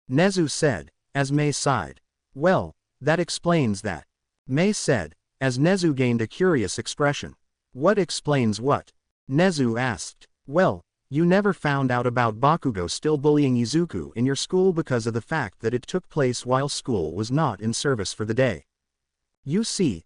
Nezu said, as Mei sighed. "Well, that explains that," Mei said, as Nezu gained a curious expression. "What explains what?" Nezu asked. "Well, you never found out about Bakugo still bullying Izuku in your school because of the fact that it took place while school was not in service for the day. You see,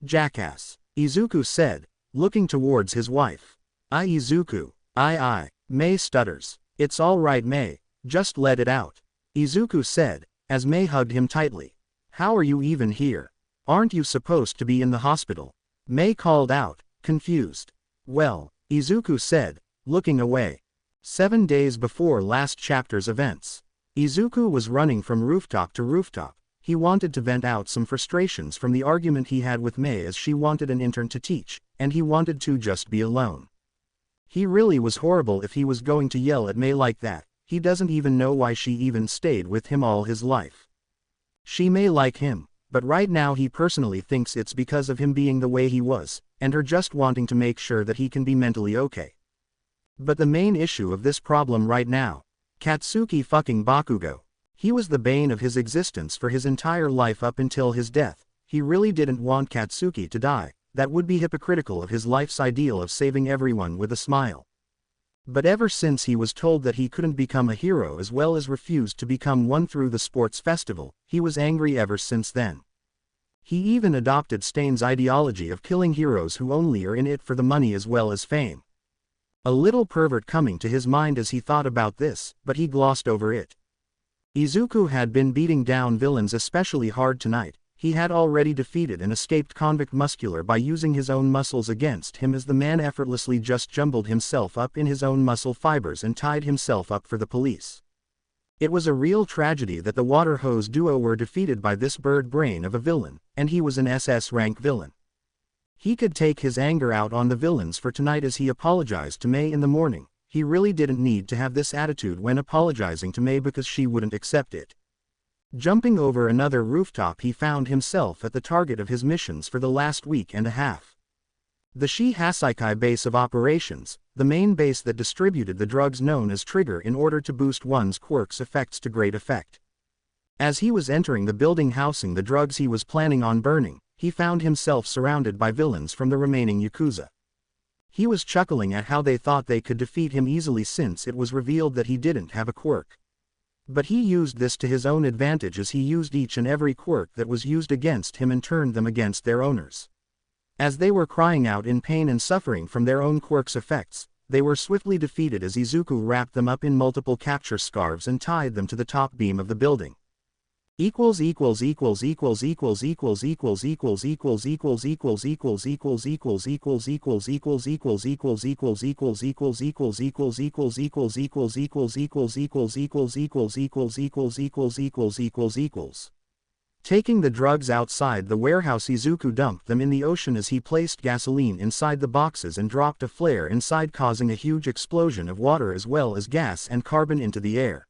Jackass, Izuku said, looking towards his wife. Izuku, Mei stutters. It's all right Mei, just let it out. Izuku said, as Mei hugged him tightly. How are you even here? Aren't you supposed to be in the hospital? Mei called out, confused. Well, Izuku said, looking away. 7 days before last chapter's events. Izuku was running from rooftop to rooftop. He wanted to vent out some frustrations from the argument he had with Mei as she wanted an intern to teach, and he wanted to just be alone. He really was horrible if he was going to yell at Mei like that. He doesn't even know why she even stayed with him all his life. She may like him, but right now he personally thinks it's because of him being the way he was, and her just wanting to make sure that he can be mentally okay. But the main issue of this problem right now, Katsuki fucking Bakugo. He was the bane of his existence for his entire life up until his death. He really didn't want Katsuki to die. That would be hypocritical of his life's ideal of saving everyone with a smile. But ever since he was told that he couldn't become a hero as well as refused to become one through the sports festival, he was angry ever since then. He even adopted Stain's ideology of killing heroes who only are in it for the money as well as fame. A little pervert coming to his mind as he thought about this, but he glossed over it. Izuku had been beating down villains especially hard tonight. He had already defeated an escaped convict muscular by using his own muscles against him as the man effortlessly just jumbled himself up in his own muscle fibers and tied himself up for the police. It was a real tragedy that the water hose duo were defeated by this bird brain of a villain, and he was an SS rank villain. He could take his anger out on the villains for tonight as he apologized to Mei in the morning. He really didn't need to have this attitude when apologizing to Mei because she wouldn't accept it. Jumping over another rooftop, he found himself at the target of his missions for the last week and a half. The Shihasaikai base of operations, the main base that distributed the drugs known as Trigger in order to boost one's quirk's effects to great effect. As he was entering the building housing the drugs he was planning on burning, he found himself surrounded by villains from the remaining Yakuza. He was chuckling at how they thought they could defeat him easily since it was revealed that he didn't have a quirk. But he used this to his own advantage as he used each and every quirk that was used against him and turned them against their owners. As they were crying out in pain and suffering from their own quirk's effects, they were swiftly defeated as Izuku wrapped them up in multiple capture scarves and tied them to the top beam of the building. Taking the drugs outside the warehouse, Izuku dumped them in the ocean as he placed gasoline inside the boxes and dropped a flare inside, causing a huge explosion of water as well as gas and carbon into the air.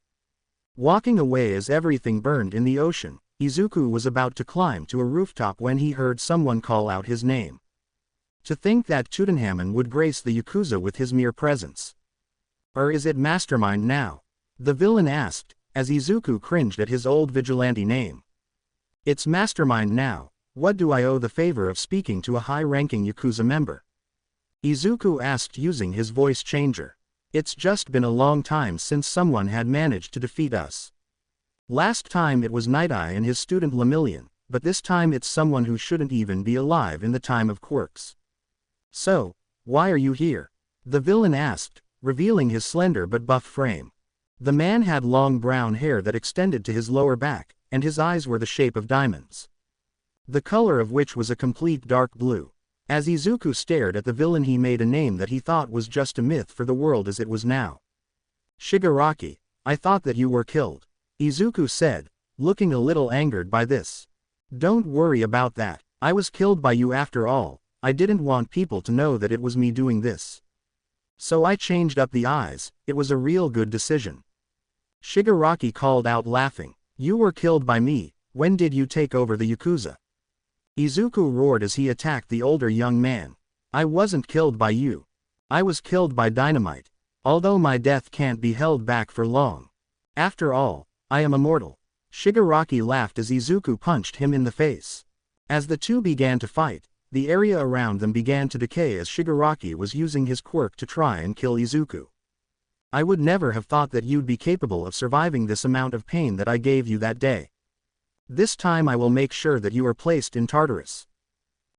Walking away as everything burned in the ocean, Izuku was about to climb to a rooftop when he heard someone call out his name. To think that Tutankhamun would grace the Yakuza with his mere presence. Or is it Mastermind now? The villain asked, as Izuku cringed at his old vigilante name. It's Mastermind now. What do I owe the favor of speaking to a high-ranking Yakuza member? Izuku asked using his voice changer. It's just been a long time since someone had managed to defeat us. Last time it was Night Eye and his student Lemillion, but this time it's someone who shouldn't even be alive in the time of quirks. So, why are you here? The villain asked, revealing his slender but buff frame. The man had long brown hair that extended to his lower back, and his eyes were the shape of diamonds. The color of which was a complete dark blue. As Izuku stared at the villain, he made a name that he thought was just a myth for the world as it was now. Shigaraki, I thought that you were killed. Izuku said, looking a little angered by this. Don't worry about that. I was killed by you after all. I didn't want people to know that it was me doing this. So I changed up the eyes. It was a real good decision. Shigaraki called out laughing. You were killed by me. When did you take over the Yakuza? Izuku roared as he attacked the older young man. I wasn't killed by you. I was killed by dynamite. Although my death can't be held back for long. After all, I am immortal. Shigaraki laughed as Izuku punched him in the face. As the two began to fight, the area around them began to decay as Shigaraki was using his quirk to try and kill Izuku. I would never have thought that you'd be capable of surviving this amount of pain that I gave you that day. This time I will make sure that you are placed in Tartarus.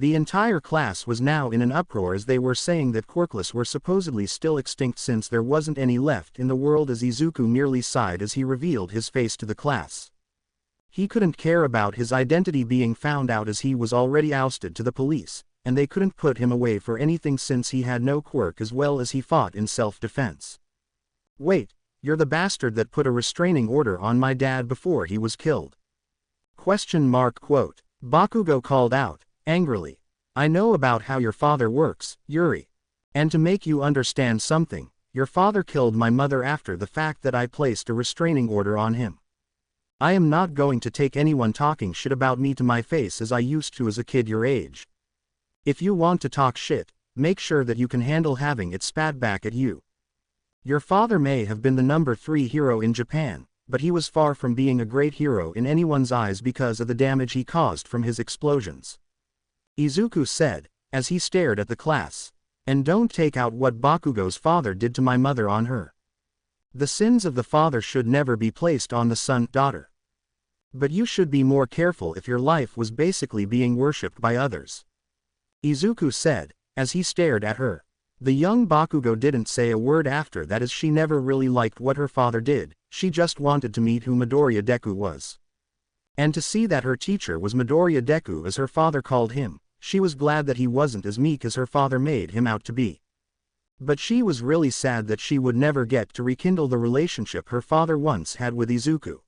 The entire class was now in an uproar as they were saying that quirkless were supposedly still extinct since there wasn't any left in the world, as Izuku merely sighed as he revealed his face to the class. He couldn't care about his identity being found out as he was already ousted to the police, and they couldn't put him away for anything since he had no quirk, as well as he fought in self-defense. "Wait, you're the bastard that put a restraining order on my dad before he was killed?" Quote. Bakugo called out, angrily. "I know about how your father works, Yuri. And to make you understand something, your father killed my mother after the fact that I placed a restraining order on him. I am not going to take anyone talking shit about me to my face as I used to as a kid your age. If you want to talk shit, make sure that you can handle having it spat back at you. Your father may have been the number 3 hero in Japan, but he was far from being a great hero in anyone's eyes because of the damage he caused from his explosions," Izuku said, as he stared at the class. "And don't take out what Bakugo's father did to my mother on her. The sins of the father should never be placed on the son-daughter. But you should be more careful if your life was basically being worshipped by others," Izuku said, as he stared at her. The young Bakugo didn't say a word after that, as she never really liked what her father did. She just wanted to meet who Midoriya Deku was. And to see that her teacher was Midoriya Deku, as her father called him, she was glad that he wasn't as meek as her father made him out to be. But she was really sad that she would never get to rekindle the relationship her father once had with Izuku.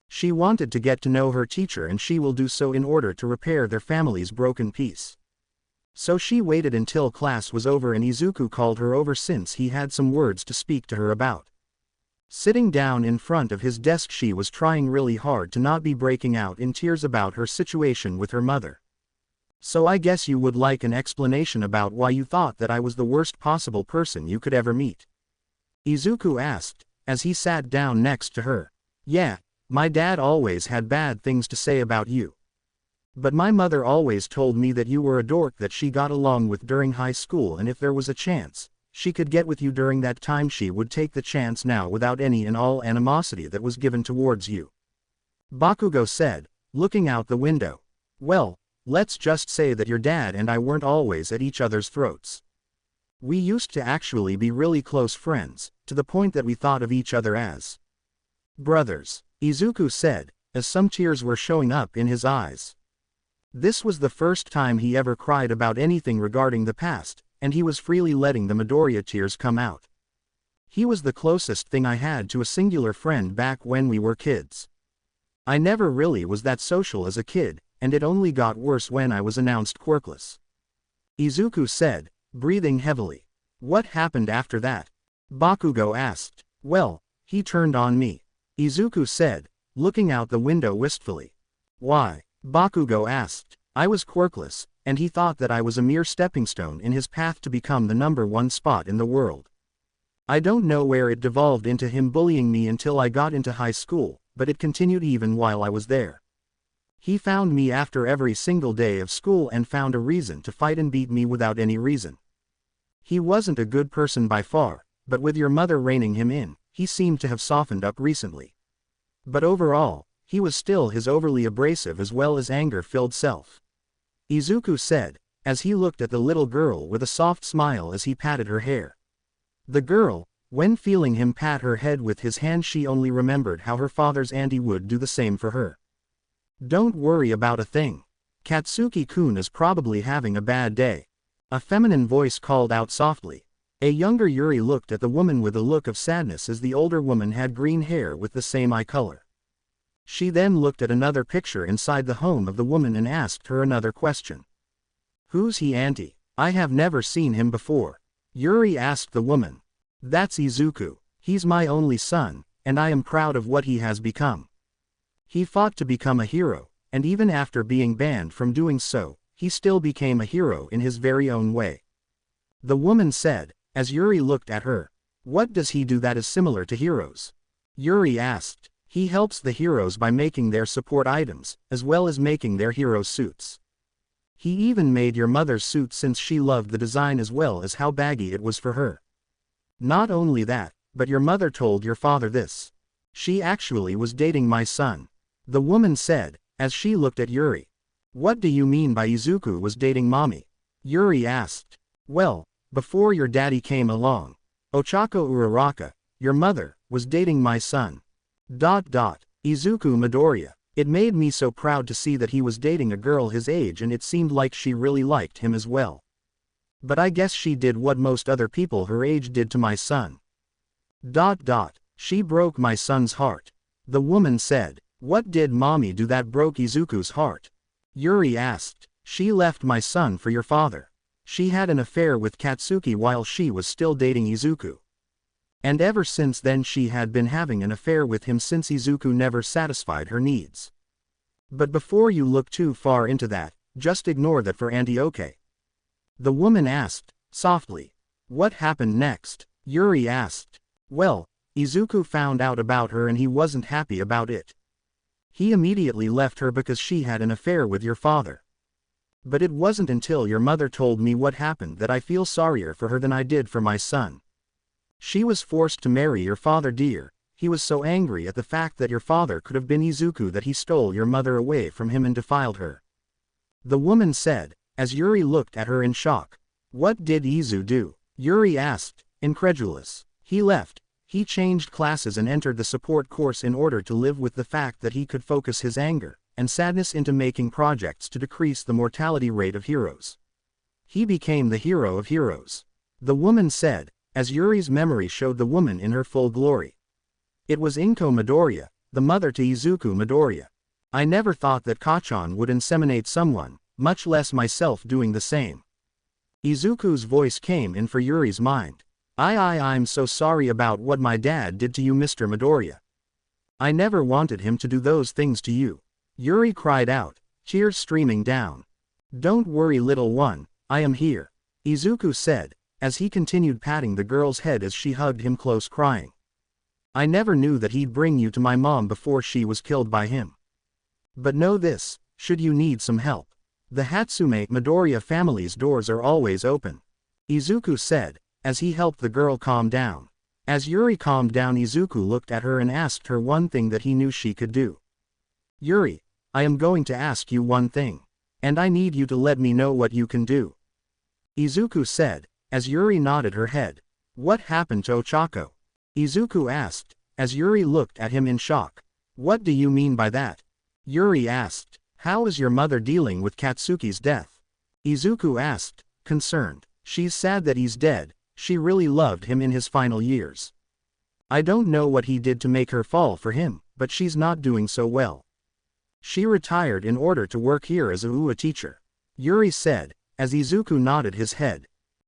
She wanted to get to know her teacher, and she will do so in order to repair their family's broken peace. So she waited until class was over and Izuku called her over since he had some words to speak to her about. Sitting down in front of his desk, she was trying really hard to not be breaking out in tears about her situation with her mother. "So I guess you would like an explanation about why you thought that I was the worst possible person you could ever meet?" Izuku asked, as he sat down next to her. "Yeah, my dad always had bad things to say about you. But my mother always told me that you were a dork that she got along with during high school, and if there was a chance she could get with you during that time, she would take the chance now without any and all animosity that was given towards you," Bakugo said, looking out the window. "Well, let's just say that your dad and I weren't always at each other's throats. We used to actually be really close friends, to the point that we thought of each other as brothers," Izuku said, as some tears were showing up in his eyes. This was the first time he ever cried about anything regarding the past, and he was freely letting the Midoriya tears come out. "He was the closest thing I had to a singular friend back when we were kids. I never really was that social as a kid, and it only got worse when I was announced quirkless," Izuku said, breathing heavily. "What happened after that?" Bakugo asked. "Well, he turned on me," Izuku said, looking out the window wistfully. "Why?" Bakugo asked. "I was quirkless, and he thought that I was a mere stepping stone in his path to become the number 1 spot in the world. I don't know where it devolved into him bullying me until I got into high school, but it continued even while I was there. He found me after every single day of school and found a reason to fight and beat me without any reason. He wasn't a good person by far, but with your mother reining him in, he seemed to have softened up recently. But overall, he was still his overly abrasive as well as anger-filled self," Izuku said, as he looked at the little girl with a soft smile as he patted her hair. The girl, when feeling him pat her head with his hand, she only remembered how her father's auntie would do the same for her. "Don't worry about a thing. Katsuki-kun is probably having a bad day," a feminine voice called out softly. A younger Yuri looked at the woman with a look of sadness, as the older woman had green hair with the same eye color. She then looked at another picture inside the home of the woman and asked her another question. "Who's he, auntie? I have never seen him before," Yuri asked the woman. "That's Izuku. He's my only son, and I am proud of what he has become. He fought to become a hero, and even after being banned from doing so, he still became a hero in his very own way," the woman said, as Yuri looked at her. "What does he do that is similar to heroes?" Yuri asked. "He helps the heroes by making their support items, as well as making their hero suits. He even made your mother's suit since she loved the design as well as how baggy it was for her. Not only that, but your mother told your father this. She actually was dating my son," the woman said, as she looked at Yuri. What do you mean by Izuku was dating mommy? Yuri asked. Well, before your daddy came along, Ochako Uraraka, your mother, was dating my son. Izuku Midoriya. It made me so proud to see that he was dating a girl his age, and it seemed like she really liked him as well. But I guess she did what most other people her age did to my son. She broke my son's heart. The woman said. What did mommy do that broke Izuku's heart? Yuri asked. She left my son for your father. She had an affair with Katsuki while she was still dating Izuku. And ever since then she had been having an affair with him since Izuku never satisfied her needs. But before you look too far into that, just ignore that for Auntie, okay? The woman asked, softly. What happened next? Yuri asked. Well, Izuku found out about her and he wasn't happy about it. He immediately left her because she had an affair with your father. But it wasn't until your mother told me what happened that I feel sorrier for her than I did for my son. She was forced to marry your father, dear. He was so angry at the fact that your father could have been Izuku that he stole your mother away from him and defiled her. The woman said, as Yuri looked at her in shock. What did Izu do? Yuri asked, incredulous. He left. He changed classes and entered the support course in order to live with the fact that he could focus his anger and sadness into making projects to decrease the mortality rate of heroes. He became the hero of heroes. The woman said, as Yuri's memory showed the woman in her full glory. It was Inko Midoriya, the mother to Izuku Midoriya. I never thought that Kachan would inseminate someone, much less myself doing the same. Izuku's voice came in for Yuri's mind. I'm so sorry about what my dad did to you, Mr. Midoriya. I never wanted him to do those things to you. Yuri cried out, tears streaming down. Don't worry, little one, I am here, Izuku said, as he continued patting the girl's head as she hugged him close, crying. I never knew that he'd bring you to my mom before she was killed by him. But know this, should you need some help, the Hatsume Midoriya family's doors are always open, Izuku said, as he helped the girl calm down. As Yuri calmed down, Izuku looked at her and asked her one thing that he knew she could do. Yuri, I am going to ask you one thing. And I need you to let me know what you can do. Izuku said, as Yuri nodded her head. What happened to Ochako? Izuku asked, as Yuri looked at him in shock. What do you mean by that? Yuri asked. How is your mother dealing with Katsuki's death? Izuku asked, concerned. She's sad that he's dead. She really loved him in his final years. I don't know what he did to make her fall for him, but she's not doing so well. She retired in order to work here as a UA teacher. Yuri said, as Izuku nodded his head.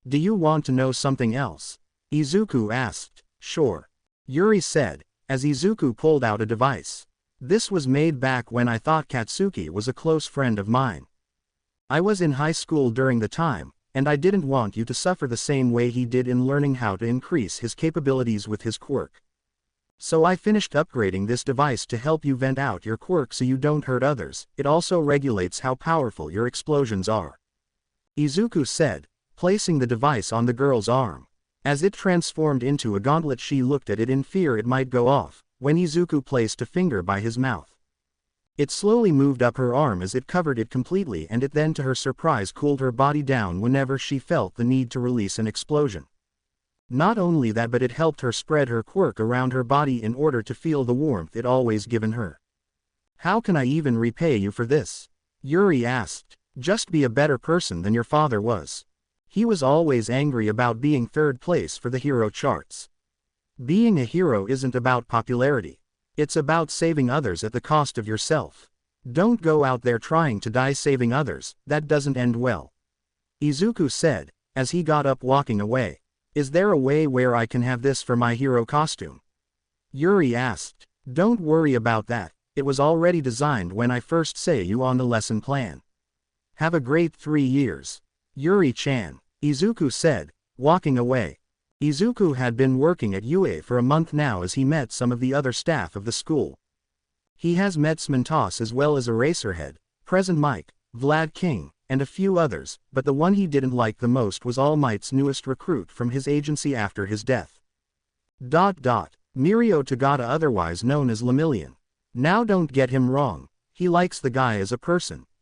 Do you want to know something else? Izuku asked. Sure. Yuri said, as Izuku pulled out a device. This was made back when I thought Katsuki was a close friend of mine. I was in high school during the time, and I didn't want you to suffer the same way he did in learning how to increase his capabilities with his quirk. So I finished upgrading this device to help you vent out your quirk so you don't hurt others. It also regulates how powerful your explosions are. Izuku said, placing the device on the girl's arm. As it transformed into a gauntlet, she looked at it in fear it might go off, when Izuku placed a finger by his mouth. It slowly moved up her arm as it covered it completely, and it then to her surprise cooled her body down whenever she felt the need to release an explosion. Not only that, but it helped her spread her quirk around her body in order to feel the warmth it always given her. How can I even repay you for this? Yuri asked. Just be a better person than your father was. He was always angry about being third place for the hero charts. Being a hero isn't about popularity. It's about saving others at the cost of yourself. Don't go out there trying to die saving others, that doesn't end well. Izuku said, as he got up walking away. Is there a way where I can have this for my hero costume? Yuri asked. Don't worry about that, it was already designed when I first saw you on the lesson plan. Have a great 3 years. Yuri-chan, Izuku said, walking away. Izuku had been working at UA for a month now as he met some of the other staff of the school. He has met Smentos as well as Eraserhead, Present Mike, Vlad King, and a few others, but the one he didn't like the most was All Might's newest recruit from his agency after his death. Mirio Tagata, otherwise known as Lemillion. Now don't get him wrong, he likes the guy as a person,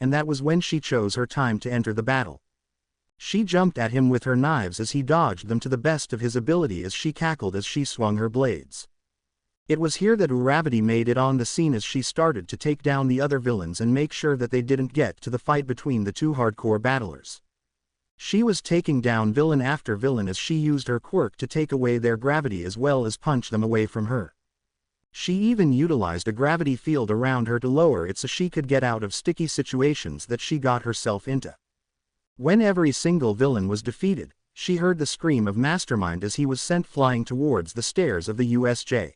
and that was when she chose her time to enter the battle. She jumped at him with her knives as he dodged them to the best of his ability as she cackled as she swung her blades. It was here that Uravati made it on the scene as she started to take down the other villains and make sure that they didn't get to the fight between the two hardcore battlers. She was taking down villain after villain as she used her quirk to take away their gravity as well as punch them away from her. She even utilized a gravity field around her to lower it so she could get out of sticky situations that she got herself into. When every single villain was defeated, she heard the scream of Mastermind as he was sent flying towards the stairs of the USJ.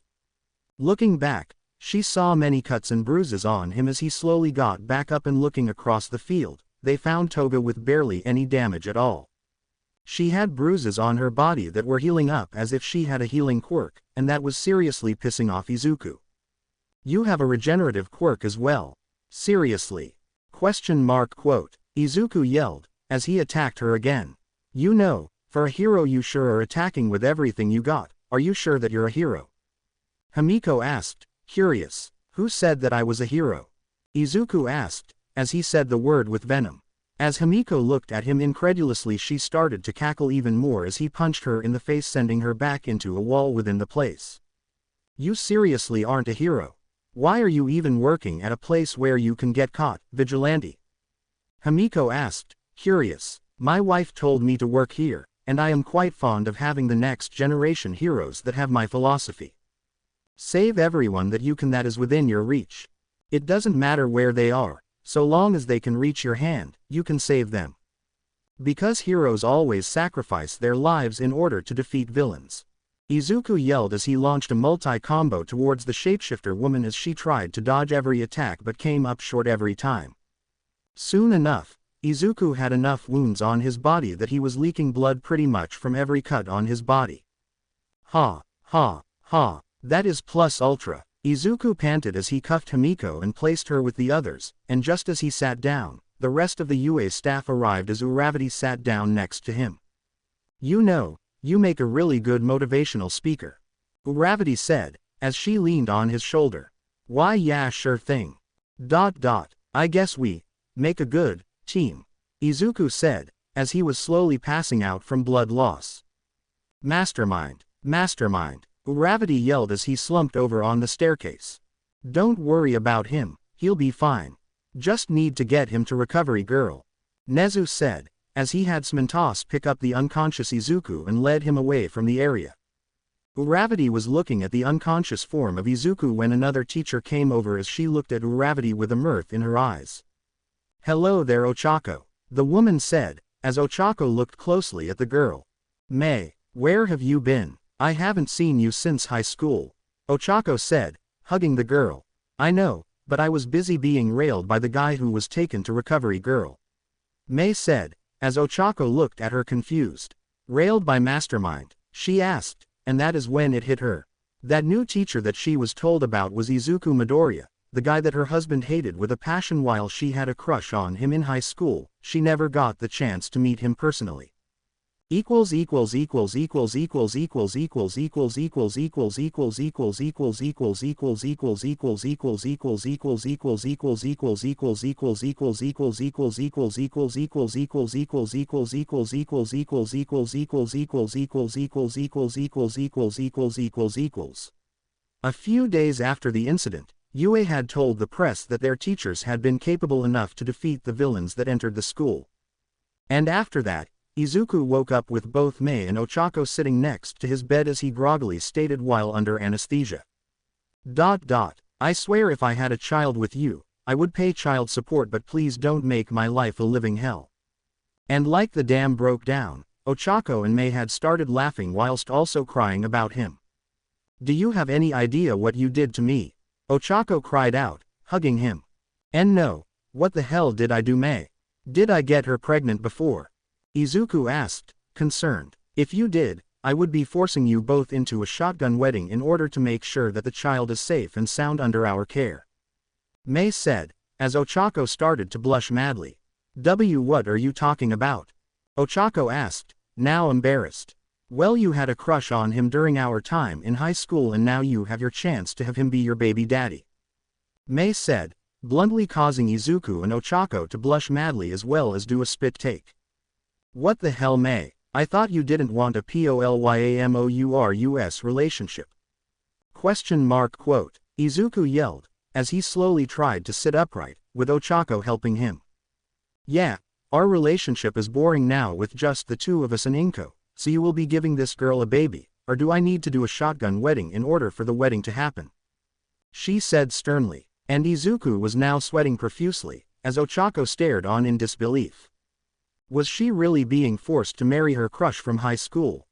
Looking back, she saw many cuts and bruises on him as he slowly got back up, and looking across the field, they found Toga with barely any damage at all. She had bruises on her body that were healing up as if she had a healing quirk, and that was seriously pissing off Izuku. "You have a regenerative quirk as well? Seriously? ? Izuku yelled, as he attacked her again. "You know, for a hero you sure are attacking with everything you got. Are you sure that you're a hero?" Himiko asked, curious. "Who said that I was a hero?" Izuku asked, as he said the word with venom. As Himiko looked at him incredulously, she started to cackle even more as he punched her in the face, sending her back into a wall within the place. "You seriously aren't a hero? Why are you even working at a place where you can get caught, Vigilante?" Himiko asked, curious. "My wife told me to work here, and I am quite fond of having the next generation heroes that have my philosophy. Save everyone that you can that is within your reach. It doesn't matter where they are, so long as they can reach your hand, you can save them. Because heroes always sacrifice their lives in order to defeat villains." Izuku yelled as he launched a multi-combo towards the shapeshifter woman as she tried to dodge every attack but came up short every time. Soon enough, Izuku had enough wounds on his body that he was leaking blood pretty much from every cut on his body. "Ha, ha, ha. That is plus ultra," Izuku panted as he cuffed Himiko and placed her with the others, and just as he sat down, the rest of the UA staff arrived as Uravati sat down next to him. "You know, you make a really good motivational speaker," Uravati said, as she leaned on his shoulder. "Why yeah, sure thing. I guess we make a good team," Izuku said, as he was slowly passing out from blood loss. Mastermind, Uravati yelled as he slumped over on the staircase. "Don't worry about him, he'll be fine. Just need to get him to recovery girl," Nezu said, as he had Smintos pick up the unconscious Izuku and led him away from the area. Uravati was looking at the unconscious form of Izuku when another teacher came over as she looked at Uravati with a mirth in her eyes. "Hello there, Ochako," the woman said, as Ochako looked closely at the girl. "Mei, where have you been? I haven't seen you since high school," Ochako said, hugging the girl. "I know, but I was busy being railed by the guy who was taken to recovery girl," Mei said, as Ochako looked at her confused. "Railed by Mastermind?" she asked, and that is when it hit her. That new teacher that she was told about was Izuku Midoriya, the guy that her husband hated with a passion while she had a crush on him in high school. She never got the chance to meet him personally. A few days after the incident, UA had told the press that their teachers had been capable enough to defeat the villains that entered the school. And after that, Izuku woke up with both Mei and Ochako sitting next to his bed as he groggily stated while under anesthesia. "I swear if I had a child with you, I would pay child support, but please don't make my life a living hell." And like the dam broke down, Ochako and Mei had started laughing whilst also crying about him. "Do you have any idea what you did to me?" Ochako cried out, hugging him. "And no, what the hell did I do, Mei? Did I get her pregnant before?" Izuku asked, concerned. "If you did, I would be forcing you both into a shotgun wedding in order to make sure that the child is safe and sound under our care," Mei said, as Ochako started to blush madly. What are you talking about?" Ochako asked, now embarrassed. "Well, you had a crush on him during our time in high school and now you have your chance to have him be your baby daddy," Mei said, bluntly causing Izuku and Ochako to blush madly as well as do a spit take. What the hell, Mei? I thought you didn't want a polyamorous relationship. ? Izuku yelled, as he slowly tried to sit upright, with Ochako helping him. Yeah, our relationship is boring now with just the two of us and Inko, so you will be giving this girl a baby, or do I need to do a shotgun wedding in order for the wedding to happen? She said sternly, and Izuku was now sweating profusely, as Ochako stared on in disbelief. Was she really being forced to marry her crush from high school?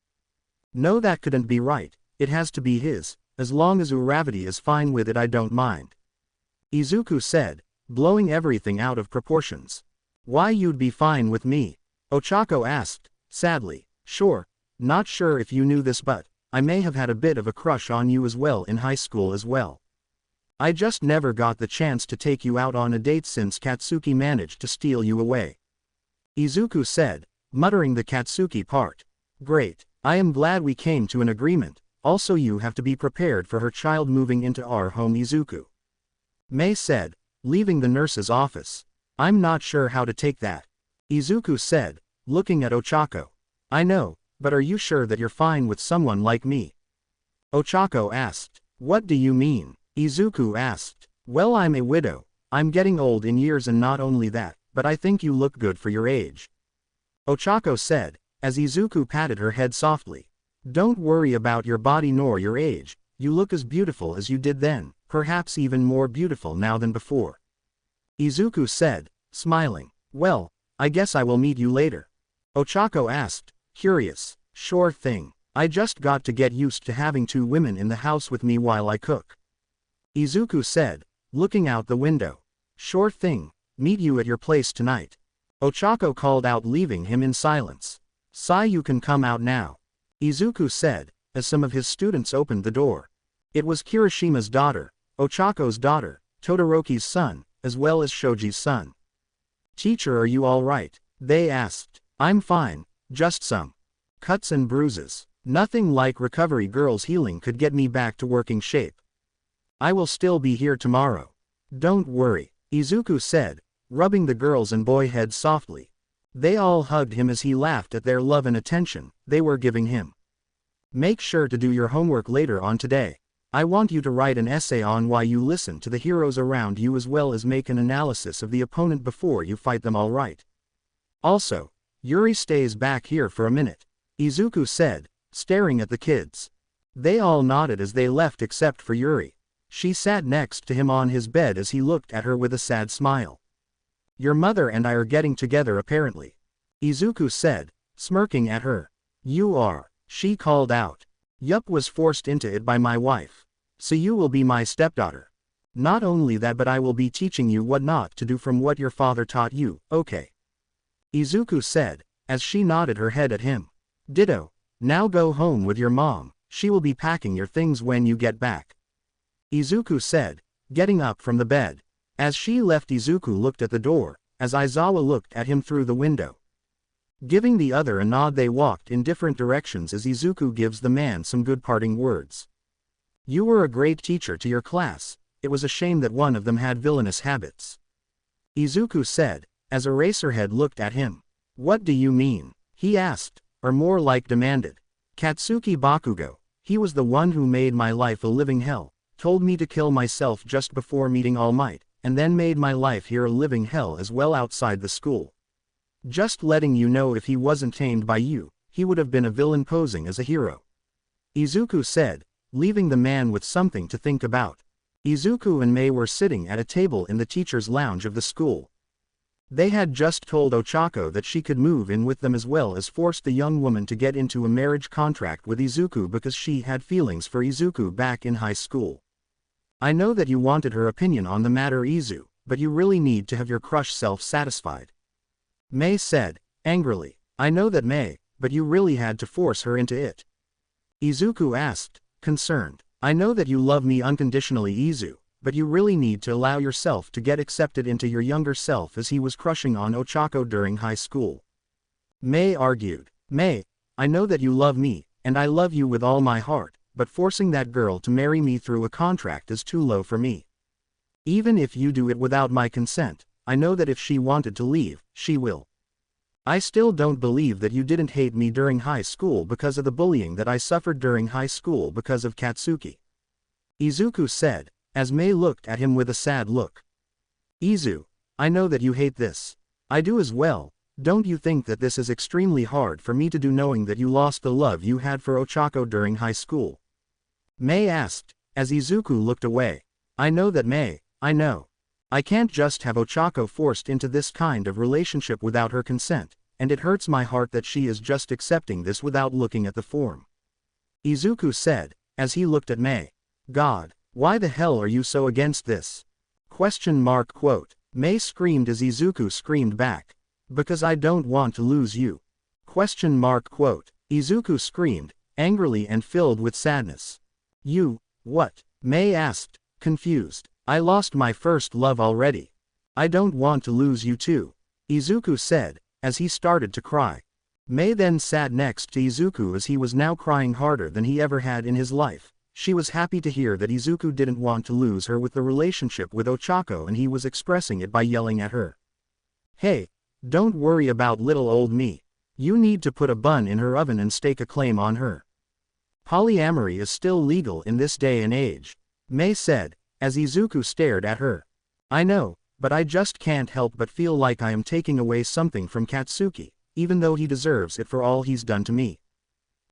No, that couldn't be right, it has to be his, as long as Uravity is fine with it I don't mind. Izuku said, blowing everything out of proportions. Why you'd be fine with me? Ochako asked, sadly. Sure, not sure if you knew this but, I may have had a bit of a crush on you as well in high school as well. I just never got the chance to take you out on a date since Katsuki managed to steal you away. Izuku said, muttering the Katsuki part. Great, I am glad we came to an agreement, also you have to be prepared for her child moving into our home. Izuku. Mei said, leaving the nurse's office. I'm not sure how to take that. Izuku said, looking at Ochako. I know, but are you sure that you're fine with someone like me? Ochako asked. What do you mean? Izuku asked. Well, I'm a widow, I'm getting old in years and not only that, but I think you look good for your age. Ochako said, as Izuku patted her head softly. Don't worry about your body nor your age, you look as beautiful as you did then, perhaps even more beautiful now than before. Izuku said, smiling. Well, I guess I will meet you later. Ochako asked, curious. Sure thing, I just got to get used to having two women in the house with me while I cook. Izuku said, looking out the window. Sure thing, meet you at your place tonight. Ochako called out, leaving him in silence. Sai, you can come out now. Izuku said, as some of his students opened the door. It was Kirishima's daughter, Ochako's daughter, Todoroki's son, as well as Shoji's son. Teacher, are you all right? They asked. I'm fine, just some cuts and bruises. Nothing like recovery girl's healing could get me back to working shape. I will still be here tomorrow. Don't worry, Izuku said, rubbing the girls and boy heads softly. They all hugged him as he laughed at their love and attention they were giving him. Make sure to do your homework later on today. I want you to write an essay on why you listen to the heroes around you as well as make an analysis of the opponent before you fight them, all right? Also, Yuri stays back here for a minute, Izuku said, staring at the kids. They all nodded as they left except for Yuri. She sat next to him on his bed as he looked at her with a sad smile. Your mother and I are getting together apparently, Izuku said, smirking at her. You are, she called out. Yup, was forced into it by my wife. So you will be my stepdaughter. Not only that, but I will be teaching you what not to do from what your father taught you, okay? Izuku said, as she nodded her head at him. Ditto, now go home with your mom, she will be packing your things when you get back. Izuku said, getting up from the bed. As she left, Izuku looked at the door, as Aizawa looked at him through the window. Giving the other a nod, they walked in different directions as Izuku gives the man some good parting words. You were a great teacher to your class, it was a shame that one of them had villainous habits. Izuku said, as Eraserhead looked at him. What do you mean? He asked, or more like demanded. Katsuki Bakugo, he was the one who made my life a living hell, told me to kill myself just before meeting All Might, and then made my life here a living hell as well outside the school. Just letting you know, if he wasn't tamed by you, he would have been a villain posing as a hero. Izuku said, leaving the man with something to think about. Izuku and Mei were sitting at a table in the teacher's lounge of the school. They had just told Ochako that she could move in with them as well as forced the young woman to get into a marriage contract with Izuku because she had feelings for Izuku back in high school. I know that you wanted her opinion on the matter, Izu, but you really need to have your crush self-satisfied. Mei said, angrily. I know that, Mei, but you really had to force her into it. Izuku asked, concerned. I know that you love me unconditionally, Izu, but you really need to allow yourself to get accepted into your younger self, as he was crushing on Ochako during high school. Mei argued. Mei, I know that you love me, and I love you with all my heart, but forcing that girl to marry me through a contract is too low for me. Even if you do it without my consent, I know that if she wanted to leave, she will. I still don't believe that you didn't hate me during high school because of the bullying that I suffered during high school because of Katsuki. Izuku said, as Mei looked at him with a sad look. Izu, I know that you hate this. I do as well. Don't you think that this is extremely hard for me to do knowing that you lost the love you had for Ochako during high school? Mei asked, as Izuku looked away. I know that, Mei, I know. I can't just have Ochako forced into this kind of relationship without her consent, and it hurts my heart that she is just accepting this without looking at the form. Izuku said, as he looked at Mei. God, why the hell are you so against this? ? Mei screamed as Izuku screamed back. Because I don't want to lose you. ? Izuku screamed, angrily and filled with sadness. You, what? Mei asked, confused. I lost my first love already. I don't want to lose you too. Izuku said, as he started to cry. Mei then sat next to Izuku as he was now crying harder than he ever had in his life. She was happy to hear that Izuku didn't want to lose her with the relationship with Ochako, and he was expressing it by yelling at her. Hey, don't worry about little old me. You need to put a bun in her oven and stake a claim on her. Polyamory is still legal in this day and age, Mei said, as Izuku stared at her. I know, but I just can't help but feel like I am taking away something from Katsuki, even though he deserves it for all he's done to me.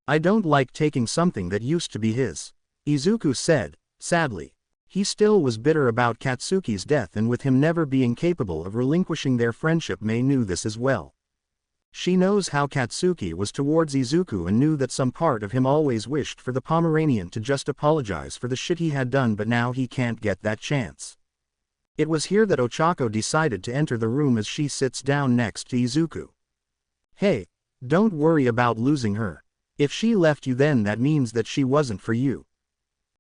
I don't like taking something that used to be his, Izuku said, sadly. He still was bitter about Katsuki's death, and with him never being capable of relinquishing their friendship, Mei knew this as well. She knows how Katsuki was towards Izuku and knew that some part of him always wished for the Pomeranian to just apologize for the shit he had done, but now he can't get that chance. It was here that Ochako decided to enter the room as she sits down next to Izuku. Hey, don't worry about losing her. If she left you, then that means that she wasn't for you.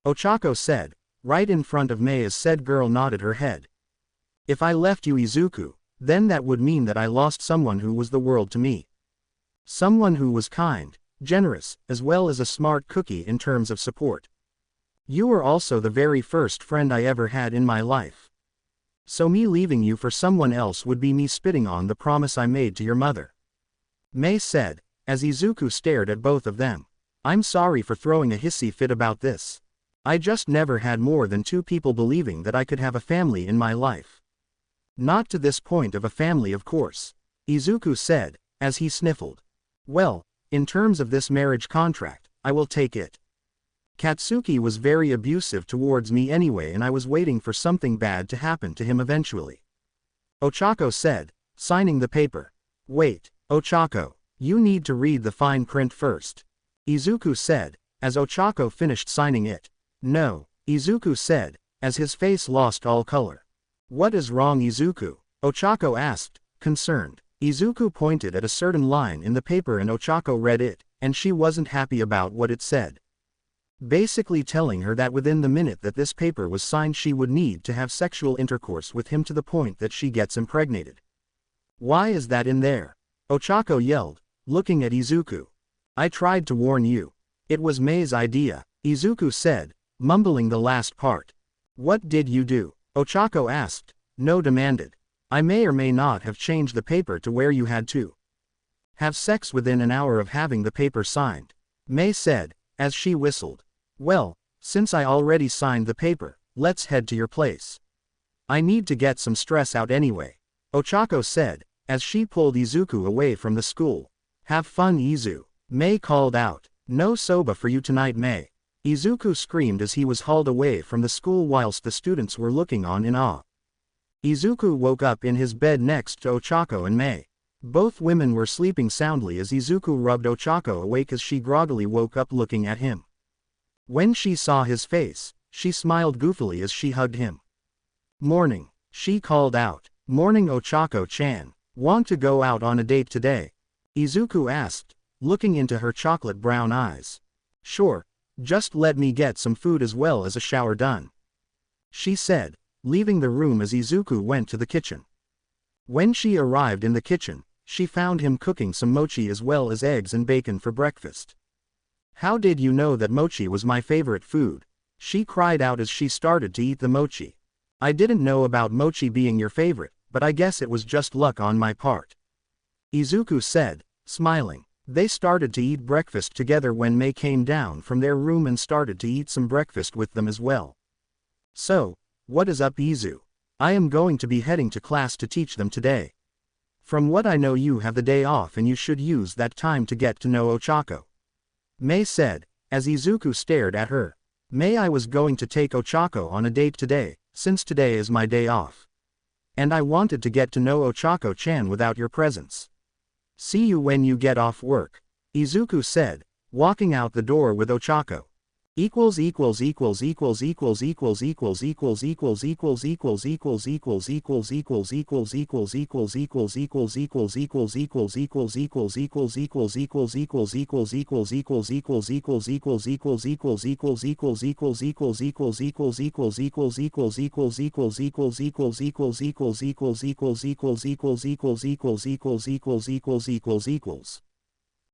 Ochako said, right in front of Mei as said girl nodded her head. If I left you, Izuku, then that would mean that I lost someone who was the world to me. Someone who was kind, generous, as well as a smart cookie in terms of support. You were also the very first friend I ever had in my life. So me leaving you for someone else would be me spitting on the promise I made to your mother. Mei said, as Izuku stared at both of them. I'm sorry for throwing a hissy fit about this. I just never had more than two people believing that I could have a family in my life. Not to this point of a family, of course, Izuku said, as he sniffled. Well, in terms of this marriage contract, I will take it. Katsuki was very abusive towards me anyway, and I was waiting for something bad to happen to him eventually. Ochako said, signing the paper. Wait, Ochako, you need to read the fine print first. Izuku said, as Ochako finished signing it. No, Izuku said, as his face lost all color. What is wrong, Izuku? Ochako asked, concerned. Izuku pointed at a certain line in the paper and Ochako read it, and she wasn't happy about what it said. Basically telling her that within the minute that this paper was signed she would need to have sexual intercourse with him to the point that she gets impregnated. Why is that in there? Ochako yelled, looking at Izuku. I tried to warn you. It was Mei's idea, Izuku said, mumbling the last part. What did you do? Ochako asked. No, demanded. I may or may not have changed the paper to where you had to have sex within an hour of having the paper signed, Mei said, as she whistled. Well, since I already signed the paper, let's head to your place. I need to get some stress out anyway, Ochako said, as she pulled Izuku away from the school. Have fun, Izu, Mei called out. No soba for you tonight, Mei. Izuku screamed as he was hauled away from the school whilst the students were looking on in awe. Izuku woke up in his bed next to Ochako and Mei. Both women were sleeping soundly as Izuku rubbed Ochako awake as she groggily woke up looking at him. When she saw his face, she smiled goofily as she hugged him. Morning, she called out. Morning, Ochako-chan. Want to go out on a date today? Izuku asked, looking into her chocolate brown eyes. Sure. Just let me get some food as well as a shower done, she said, leaving the room as Izuku went to the kitchen. When she arrived in the kitchen, she found him cooking some mochi as well as eggs and bacon for breakfast. How did you know that mochi was my favorite food? She cried out as she started to eat the mochi. I didn't know about mochi being your favorite, but I guess it was just luck on my part. Izuku said, smiling. They started to eat breakfast together when Mei came down from their room and started to eat some breakfast with them as well. So, what is up, Izu? I am going to be heading to class to teach them today. From what I know, you have the day off and you should use that time to get to know Ochako. Mei said, as Izuku stared at her. Mei, I was going to take Ochako on a date today, since today is my day off. And I wanted to get to know Ochako-chan without your presence. See you when you get off work, Izuku said, walking out the door with Ochako.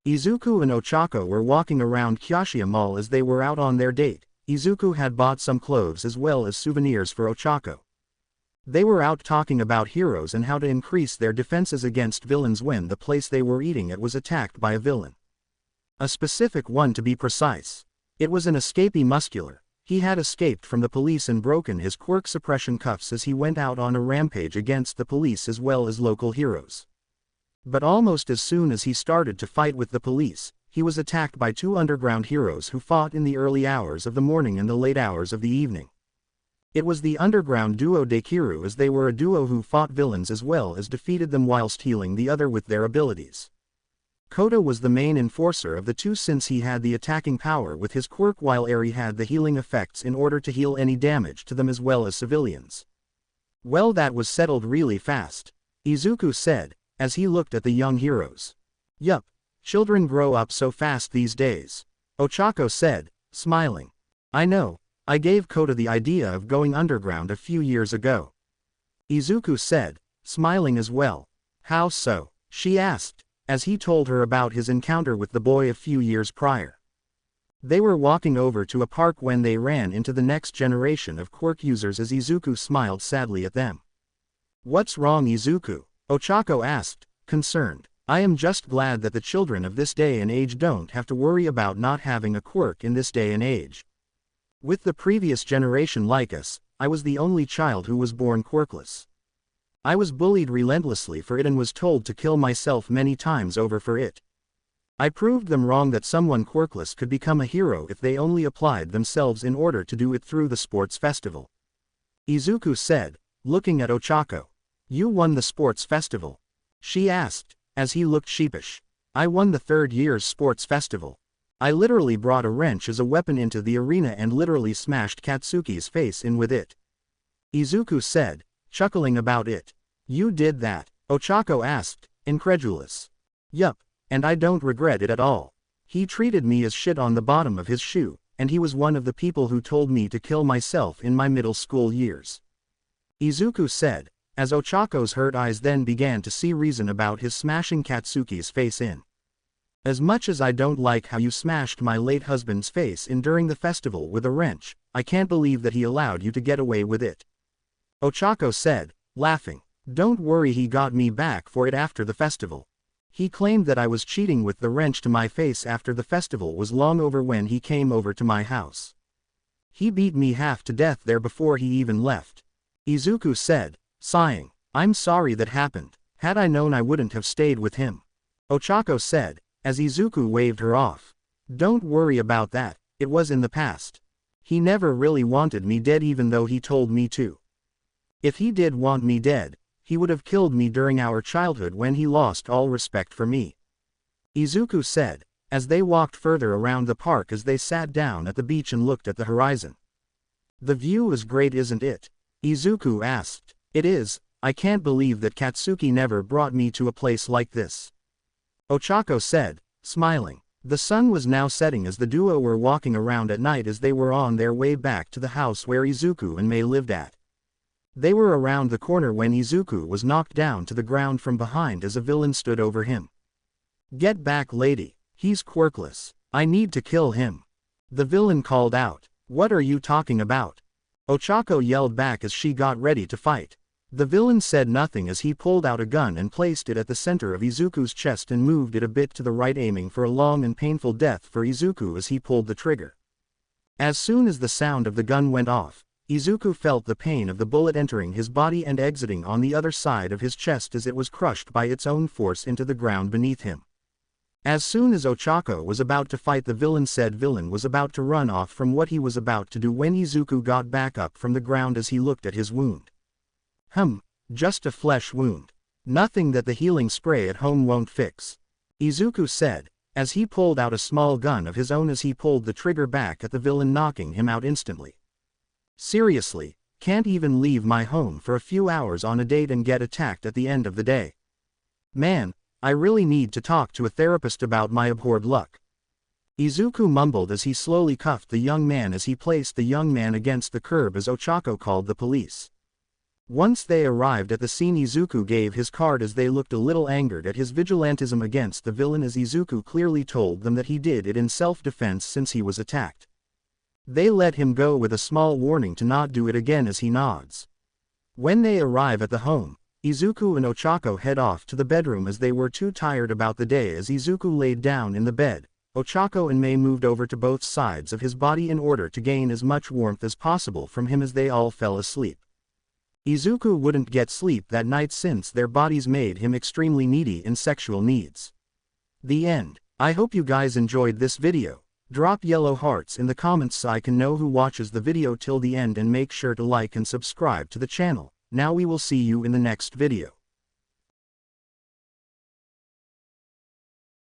Izuku and Ochako were walking around Kyoshiya Mall as they were out on their date. Izuku had bought some clothes as well as souvenirs for Ochako. They were out talking about heroes and how to increase their defenses against villains when the place they were eating at was attacked by a villain. A specific one, to be precise. It was an escapee muscular. He had escaped from the police and broken his quirk suppression cuffs as he went out on a rampage against the police as well as local heroes. But almost as soon as he started to fight with the police, he was attacked by two underground heroes who fought in the early hours of the morning and the late hours of the evening. It was the underground duo Dekiru, as they were a duo who fought villains as well as defeated them whilst healing the other with their abilities. Kota was the main enforcer of the two since he had the attacking power with his quirk while Eri had the healing effects in order to heal any damage to them as well as civilians. Well, that was settled really fast, Izuku said, as he looked at the young heroes. Yup, children grow up so fast these days, Ochako said, smiling. I know, I gave Kota the idea of going underground a few years ago. Izuku said, smiling as well. How so? She asked, as he told her about his encounter with the boy a few years prior. They were walking over to a park when they ran into the next generation of quirk users as Izuku smiled sadly at them. What's wrong, Izuku? Ochako asked, concerned. I am just glad that the children of this day and age don't have to worry about not having a quirk in this day and age. With the previous generation like us, I was the only child who was born quirkless. I was bullied relentlessly for it and was told to kill myself many times over for it. I proved them wrong that someone quirkless could become a hero if they only applied themselves in order to do it through the sports festival. Izuku said, looking at Ochako. You won the sports festival? She asked, as he looked sheepish. I won the third year's sports festival. I literally brought a wrench as a weapon into the arena and literally smashed Katsuki's face in with it. Izuku said, chuckling about it. You did that? Ochako asked, incredulous. Yup, and I don't regret it at all. He treated me as shit on the bottom of his shoe, and he was one of the people who told me to kill myself in my middle school years. Izuku said, as Ochako's hurt eyes then began to see reason about his smashing Katsuki's face in. As much as I don't like how you smashed my late husband's face in during the festival with a wrench, I can't believe that he allowed you to get away with it. Ochako said, laughing. Don't worry, he got me back for it after the festival. He claimed that I was cheating with the wrench to my face after the festival was long over when he came over to my house. He beat me half to death there before he even left. Izuku said, sighing. I'm sorry that happened. Had I known I wouldn't have stayed with him. Ochako said, as Izuku waved her off. Don't worry about that, it was in the past. He never really wanted me dead even though he told me to. If he did want me dead, he would have killed me during our childhood when he lost all respect for me. Izuku said, as they walked further around the park as they sat down at the beach and looked at the horizon. The view is great, isn't it? Izuku asked. It is. I can't believe that Katsuki never brought me to a place like this. Ochako said, smiling. The sun was now setting as the duo were walking around at night as they were on their way back to the house where Izuku and Mei lived at. They were around the corner when Izuku was knocked down to the ground from behind as a villain stood over him. Get back, lady. He's quirkless. I need to kill him. The villain called out. What are you talking about? Ochako yelled back as she got ready to fight. The villain said nothing as he pulled out a gun and placed it at the center of Izuku's chest and moved it a bit to the right, aiming for a long and painful death for Izuku as he pulled the trigger. As soon as the sound of the gun went off, Izuku felt the pain of the bullet entering his body and exiting on the other side of his chest as it was crushed by its own force into the ground beneath him. As soon as Ochako was about to fight, the villain was about to run off from what he was about to do when Izuku got back up from the ground as he looked at his wound. Just a flesh wound. Nothing that the healing spray at home won't fix, Izuku said, as he pulled out a small gun of his own as he pulled the trigger back at the villain, knocking him out instantly. Seriously, can't even leave my home for a few hours on a date and get attacked at the end of the day. Man, I really need to talk to a therapist about my abhorred luck. Izuku mumbled as he slowly cuffed the young man as he placed the young man against the curb as Ochako called the police. Once they arrived at the scene, Izuku gave his card as they looked a little angered at his vigilantism against the villain, as Izuku clearly told them that he did it in self-defense since he was attacked. They let him go with a small warning to not do it again as he nods. When they arrive at the home, Izuku and Ochako head off to the bedroom as they were too tired about the day. As Izuku laid down in the bed, Ochako and Mei moved over to both sides of his body in order to gain as much warmth as possible from him as they all fell asleep. Izuku wouldn't get sleep that night since their bodies made him extremely needy in sexual needs. The end. I hope you guys enjoyed this video. Drop yellow hearts in the comments so I can know who watches the video till the end, and make sure to like and subscribe to the channel. Now we will see you in the next video.